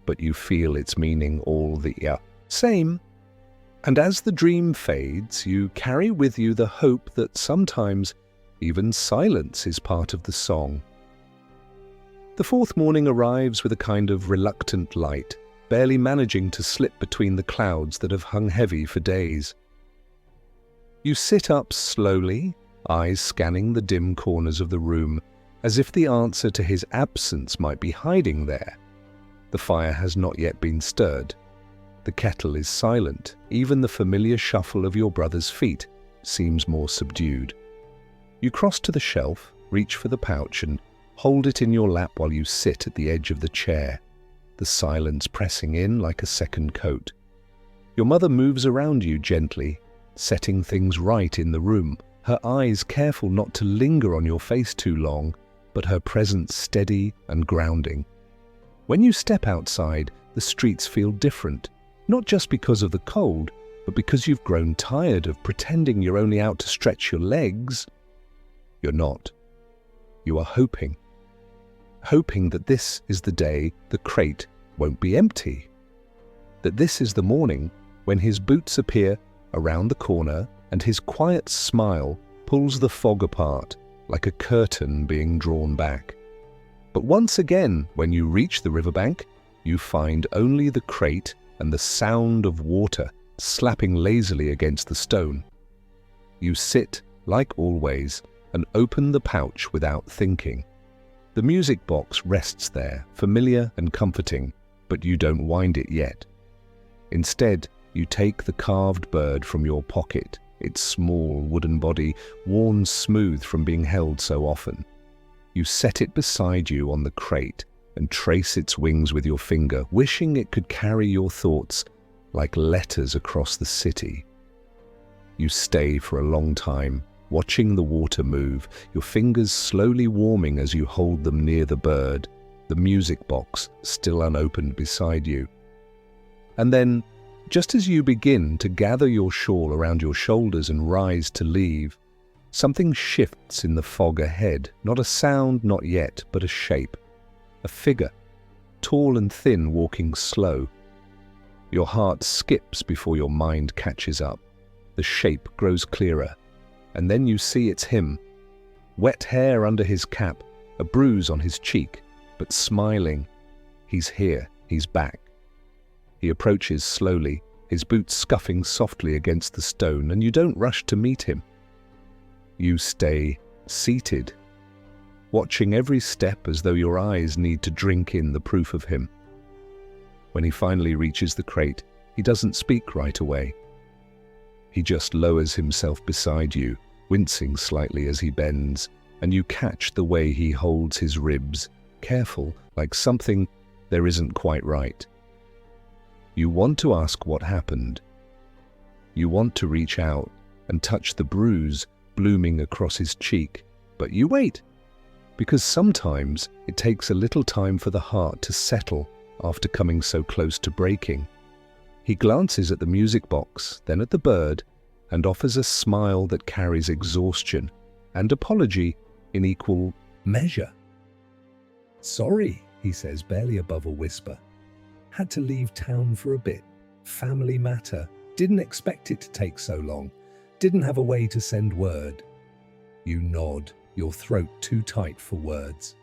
but you feel its meaning all the same. And as the dream fades, you carry with you the hope that sometimes even silence is part of the song. The fourth morning arrives with a kind of reluctant light, barely managing to slip between the clouds that have hung heavy for days. You sit up slowly, eyes scanning the dim corners of the room, as if the answer to his absence might be hiding there. The fire has not yet been stirred. The kettle is silent. Even the familiar shuffle of your brother's feet seems more subdued. You cross to the shelf, reach for the pouch, and hold it in your lap while you sit at the edge of the chair, the silence pressing in like a second coat. Your mother moves around you gently, setting things right in the room, her eyes careful not to linger on your face too long, but her presence steady and grounding. When you step outside, the streets feel different, not just because of the cold, but because you've grown tired of pretending you're only out to stretch your legs. You're not. You are hoping that this is the day the crate won't be empty, that this is the morning when his boots appear around the corner and his quiet smile pulls the fog apart like a curtain being drawn back. But once again, when you reach the riverbank, you find only the crate and the sound of water slapping lazily against the stone. You sit, like always, and open the pouch without thinking. The music box rests there, familiar and comforting, but you don't wind it yet. Instead, you take the carved bird from your pocket, its small wooden body worn smooth from being held so often. You set it beside you on the crate and trace its wings with your finger, wishing it could carry your thoughts like letters across the city. You stay for a long time, watching the water move, your fingers slowly warming as you hold them near the bird, the music box still unopened beside you. And then, Just as you begin to gather your shawl around your shoulders and rise to leave, something shifts in the fog ahead. Not a sound, not yet, but a shape. A figure, tall and thin, walking slow. Your heart skips before your mind catches up. The shape grows clearer, and then you see it's him. Wet hair under his cap, a bruise on his cheek, but smiling. He's here, he's back. He approaches slowly, his boots scuffing softly against the stone, and you don't rush to meet him. You stay seated, watching every step as though your eyes need to drink in the proof of him. When he finally reaches the crate, he doesn't speak right away. He just lowers himself beside you, wincing slightly as he bends, and you catch the way he holds his ribs, careful, like something there isn't quite right. You want to ask what happened. You want to reach out and touch the bruise blooming across his cheek, but you wait, because sometimes it takes a little time for the heart to settle after coming so close to breaking. He glances at the music box, then at the bird, and offers a smile that carries exhaustion and apology in equal measure. "Sorry," he says, barely above a whisper. "Had to leave town for a bit. Family matter. Didn't expect it to take so long. Didn't have a way to send word." You nod, your throat too tight for words.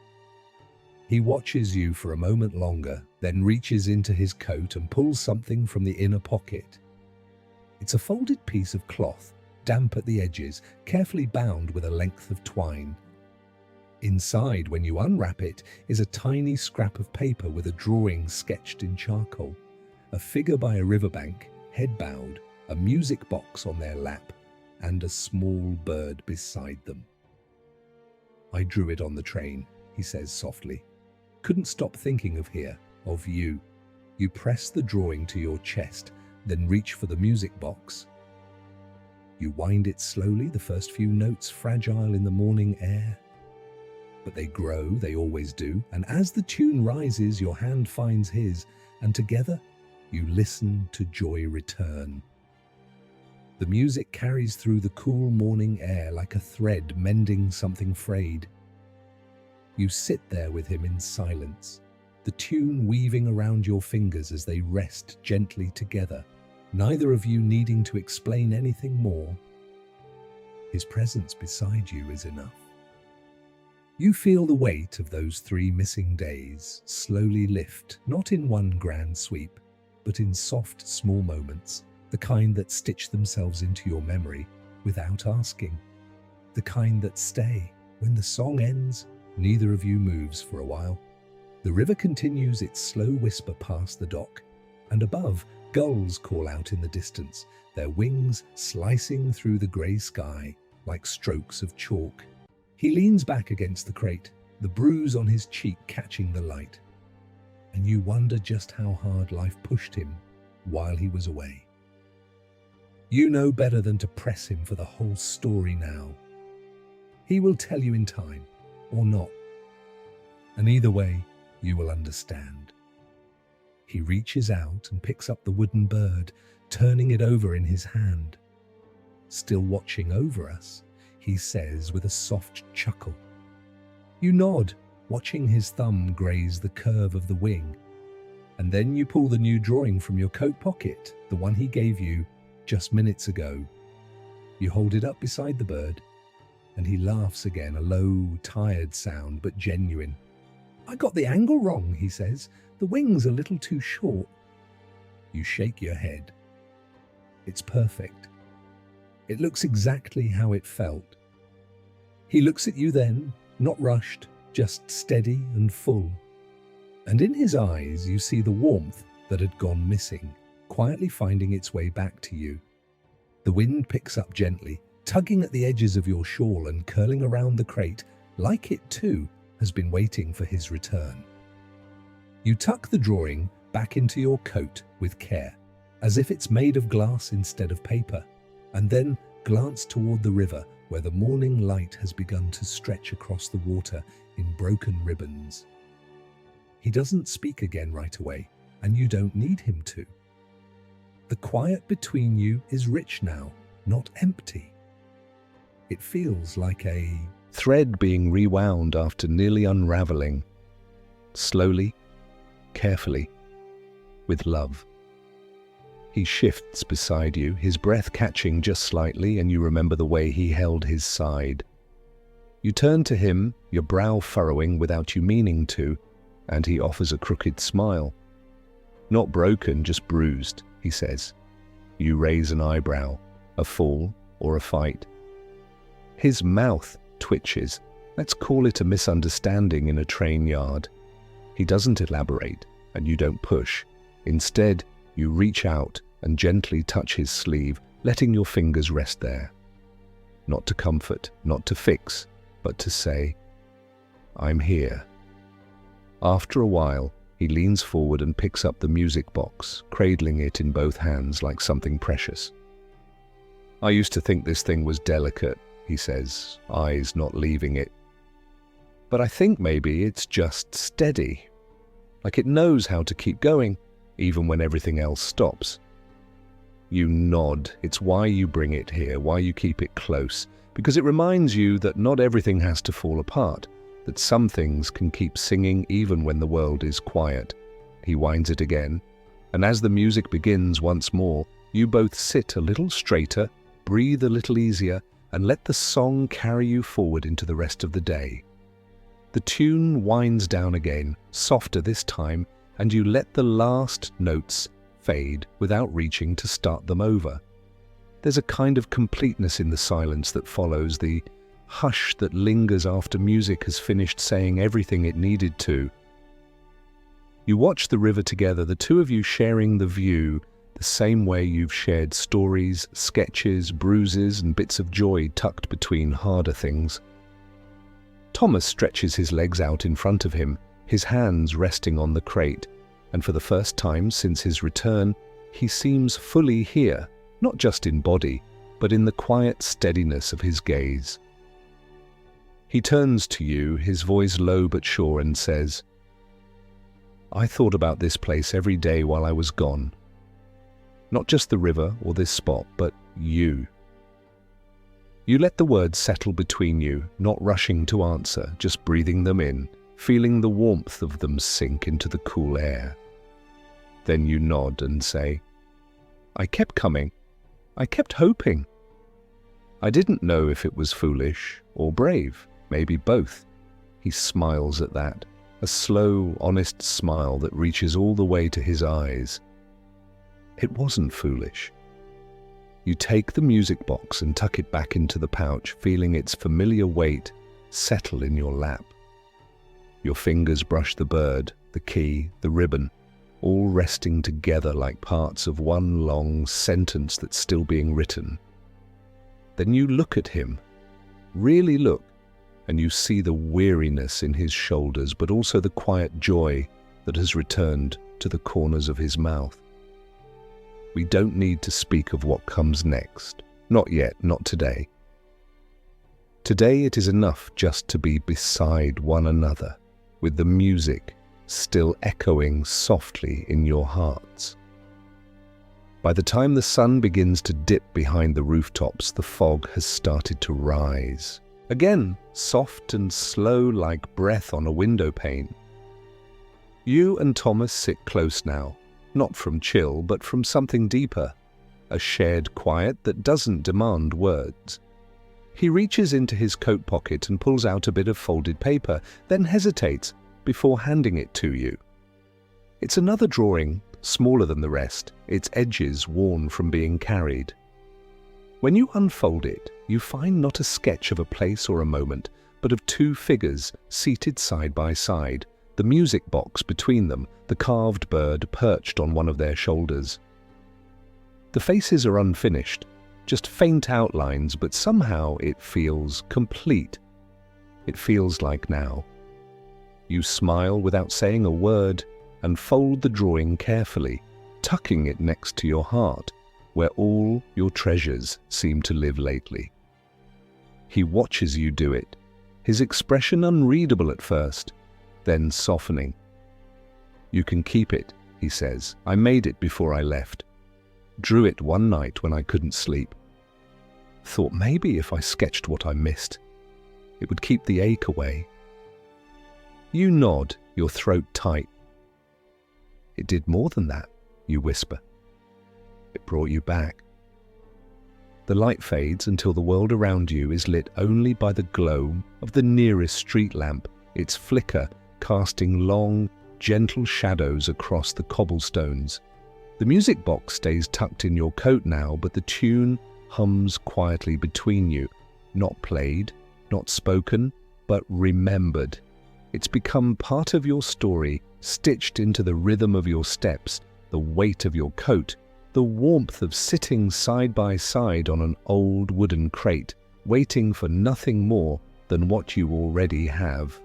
He watches you for a moment longer, then reaches into his coat and pulls something from the inner pocket. It's a folded piece of cloth, damp at the edges, carefully bound with a length of twine. Inside, when you unwrap it, is a tiny scrap of paper with a drawing sketched in charcoal. A figure by a riverbank, head bowed, a music box on their lap, and a small bird beside them. "I drew it on the train," he says softly. "Couldn't stop thinking of you. You press the drawing to your chest, then reach for the music box. You wind it slowly, the first few notes fragile in the morning air. But they grow, they always do, and as the tune rises, your hand finds his, and together you listen to joy return. The music carries through the cool morning air like a thread mending something frayed. You sit there with him in silence, the tune weaving around your fingers as they rest gently together, neither of you needing to explain anything more. His presence beside you is enough. You feel the weight of those 3 missing days slowly lift, not in one grand sweep, but in soft, small moments, the kind that stitch themselves into your memory without asking, the kind that stay. When the song ends, neither of you moves for a while. The river continues its slow whisper past the dock, and above, gulls call out in the distance, their wings slicing through the grey sky like strokes of chalk. He leans back against the crate, the bruise on his cheek catching the light. And you wonder just how hard life pushed him while he was away. You know better than to press him for the whole story now. He will tell you in time, or not. And either way, you will understand. He reaches out and picks up the wooden bird, turning it over in his hand. "Still watching over us," he says with a soft chuckle. You nod, watching his thumb graze the curve of the wing. And then you pull the new drawing from your coat pocket, the one he gave you just minutes ago. You hold it up beside the bird, and he laughs again, a low, tired sound, but genuine. "I got the angle wrong," he says. "The wing's a little too short." You shake your head. It's perfect. It looks exactly how it felt. He looks at you then, not rushed, just steady and full. And in his eyes you see the warmth that had gone missing, quietly finding its way back to you. The wind picks up gently, tugging at the edges of your shawl and curling around the crate, like it too has been waiting for his return. You tuck the drawing back into your coat with care, as if it's made of glass instead of paper, and then glance toward the river where the morning light has begun to stretch across the water in broken ribbons. He doesn't speak again right away, and you don't need him to. The quiet between you is rich now, not empty. It feels like a thread being rewound after nearly unraveling. Slowly, carefully, with love. He shifts beside you, his breath catching just slightly, and you remember the way he held his side. You turn to him, your brow furrowing without you meaning to, and he offers a crooked smile. Not broken, just bruised, he says. You raise an eyebrow, a fall or a fight. His mouth twitches. Let's call it a misunderstanding in a train yard. He doesn't elaborate, and you don't push. Instead, you reach out and gently touch his sleeve, letting your fingers rest there. Not to comfort, not to fix, but to say, I'm here. After a while, he leans forward and picks up the music box, cradling it in both hands like something precious. I used to think this thing was delicate, he says, eyes not leaving it. But I think maybe it's just steady. Like it knows how to keep going, even when everything else stops. You nod. It's why you bring it here, why you keep it close, because it reminds you that not everything has to fall apart, that some things can keep singing even when the world is quiet. He winds it again, and as the music begins once more, you both sit a little straighter, breathe a little easier, and let the song carry you forward into the rest of the day. The tune winds down again, softer this time, and you let the last notes fade without reaching to start them over. There's a kind of completeness in the silence that follows, the hush that lingers after music has finished saying everything it needed to. You watch the river together, the two of you sharing the view, the same way you've shared stories, sketches, bruises, and bits of joy tucked between harder things. Thomas stretches his legs out in front of him, his hands resting on the crate, and for the first time since his return, he seems fully here, not just in body, but in the quiet steadiness of his gaze. He turns to you, his voice low but sure, and says, I thought about this place every day while I was gone. Not just the river or this spot, but you. You let the words settle between you, not rushing to answer, just breathing them in, feeling the warmth of them sink into the cool air. Then you nod and say, I kept coming. I kept hoping. I didn't know if it was foolish or brave, maybe both. He smiles at that, a slow, honest smile that reaches all the way to his eyes. It wasn't foolish. You take the music box and tuck it back into the pouch, feeling its familiar weight settle in your lap. Your fingers brush the bird, the key, the ribbon, all resting together like parts of one long sentence that's still being written. Then you look at him, really look, and you see the weariness in his shoulders, but also the quiet joy that has returned to the corners of his mouth. We don't need to speak of what comes next. Not yet, not today. Today it is enough just to be beside one another, with the music still echoing softly in your hearts. By the time the sun begins to dip behind the rooftops, the fog has started to rise. Again, soft and slow like breath on a window pane. You and Thomas sit close now, not from chill, but from something deeper, a shared quiet that doesn't demand words. He reaches into his coat pocket and pulls out a bit of folded paper, then hesitates before handing it to you. It's another drawing, smaller than the rest, its edges worn from being carried. When you unfold it, you find not a sketch of a place or a moment, but of two figures seated side by side, the music box between them, the carved bird perched on one of their shoulders. The faces are unfinished, just faint outlines, but somehow it feels complete. It feels like now. You smile without saying a word and fold the drawing carefully, tucking it next to your heart, where all your treasures seem to live lately. He watches you do it, his expression unreadable at first, then softening. You can keep it, he says. I made it before I left. Drew it one night when I couldn't sleep. Thought maybe if I sketched what I missed, it would keep the ache away. You nod, your throat tight. It did more than that, you whisper. It brought you back. The light fades until the world around you is lit only by the glow of the nearest street lamp, its flicker casting long, gentle shadows across the cobblestones. The music box stays tucked in your coat now, but the tune hums quietly between you. Not played, not spoken, but remembered. It's become part of your story, stitched into the rhythm of your steps, the weight of your coat, the warmth of sitting side by side on an old wooden crate, waiting for nothing more than what you already have.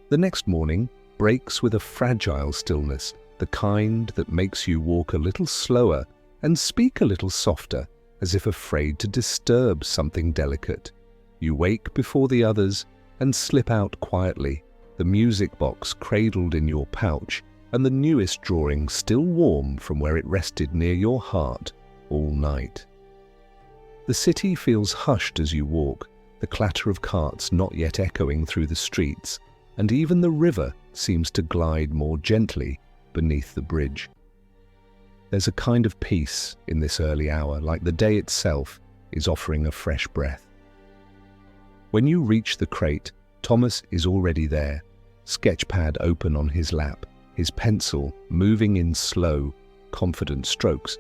The next morning breaks with a fragile stillness, the kind that makes you walk a little slower and speak a little softer, as if afraid to disturb something delicate. You wake before the others and slip out quietly, the music box cradled in your pouch, and the newest drawing still warm from where it rested near your heart all night. The city feels hushed as you walk, the clatter of carts not yet echoing through the streets, and even the river seems to glide more gently beneath the bridge. There's a kind of peace in this early hour, like the day itself is offering a fresh breath. When you reach the crate, Thomas is already there, sketchpad open on his lap, his pencil moving in slow, confident strokes.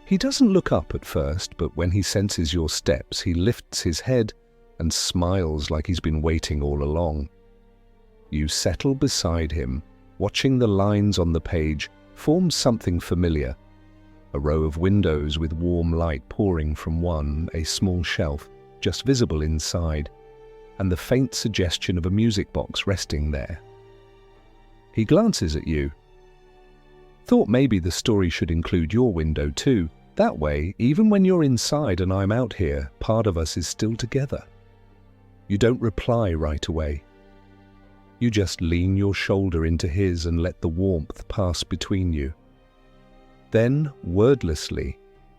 He doesn't look up at first, but when he senses your steps, he lifts his head and smiles like he's been waiting all along. You settle beside him, watching the lines on the page form something familiar. A row of windows with warm light pouring from one, a small shelf, just visible inside, and the faint suggestion of a music box resting there. He glances at you. Thought maybe the story should include your window too. That way, even when you're inside and I'm out here, part of us is still together. You don't reply right away. You just lean your shoulder into his and let the warmth pass between you. Then, wordlessly,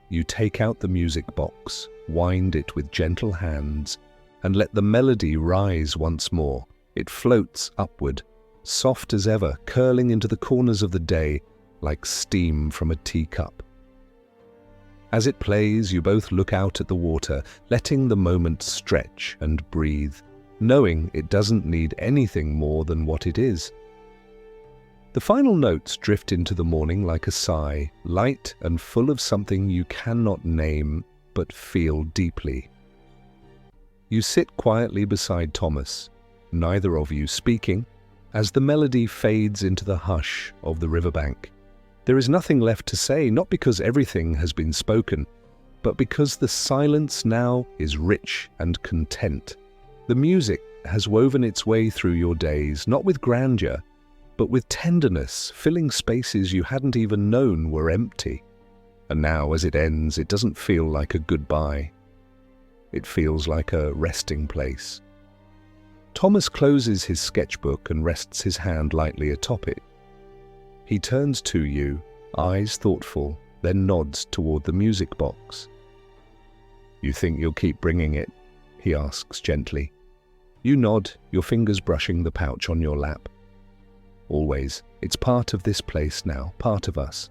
you take out the music box, wind it with gentle hands, and let the melody rise once more. It floats upward, soft as ever, curling into the corners of the day like steam from a teacup. As it plays, you both look out at the water, letting the moment stretch and breathe, knowing it doesn't need anything more than what it is. The final notes drift into the morning like a sigh, light and full of something you cannot name but feel deeply. You sit quietly beside Thomas, neither of you speaking, as the melody fades into the hush of the riverbank. There is nothing left to say, not because everything has been spoken, but because the silence now is rich and content. The music has woven its way through your days, not with grandeur, but with tenderness, filling spaces you hadn't even known were empty. And now, as it ends, it doesn't feel like a goodbye. It feels like a resting place. Thomas closes his sketchbook and rests his hand lightly atop it. He turns to you, eyes thoughtful, then nods toward the music box. "You think you'll keep bringing it?" he asks gently. You nod, your fingers brushing the pouch on your lap. "Always. It's part of this place now, part of us."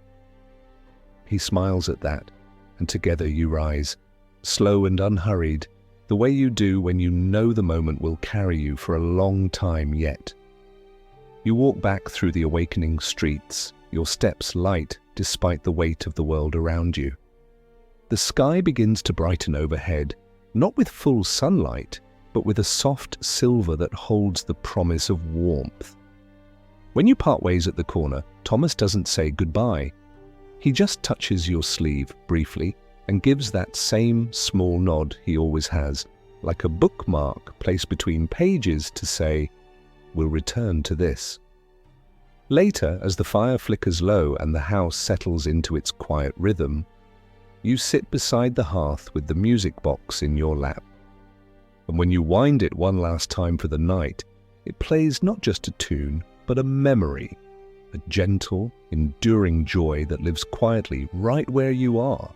He smiles at that, and together you rise, slow and unhurried, the way you do when you know the moment will carry you for a long time yet. You walk back through the awakening streets, your steps light despite the weight of the world around you. The sky begins to brighten overhead, not with full sunlight, but with a soft silver that holds the promise of warmth. When you part ways at the corner, Thomas doesn't say goodbye. He just touches your sleeve briefly and gives that same small nod he always has, like a bookmark placed between pages to say, "We'll return to this." Later, as the fire flickers low and the house settles into its quiet rhythm, you sit beside the hearth with the music box in your lap. And when you wind it one last time for the night, it plays not just a tune, but a memory. a gentle, enduring joy that lives quietly right where you are.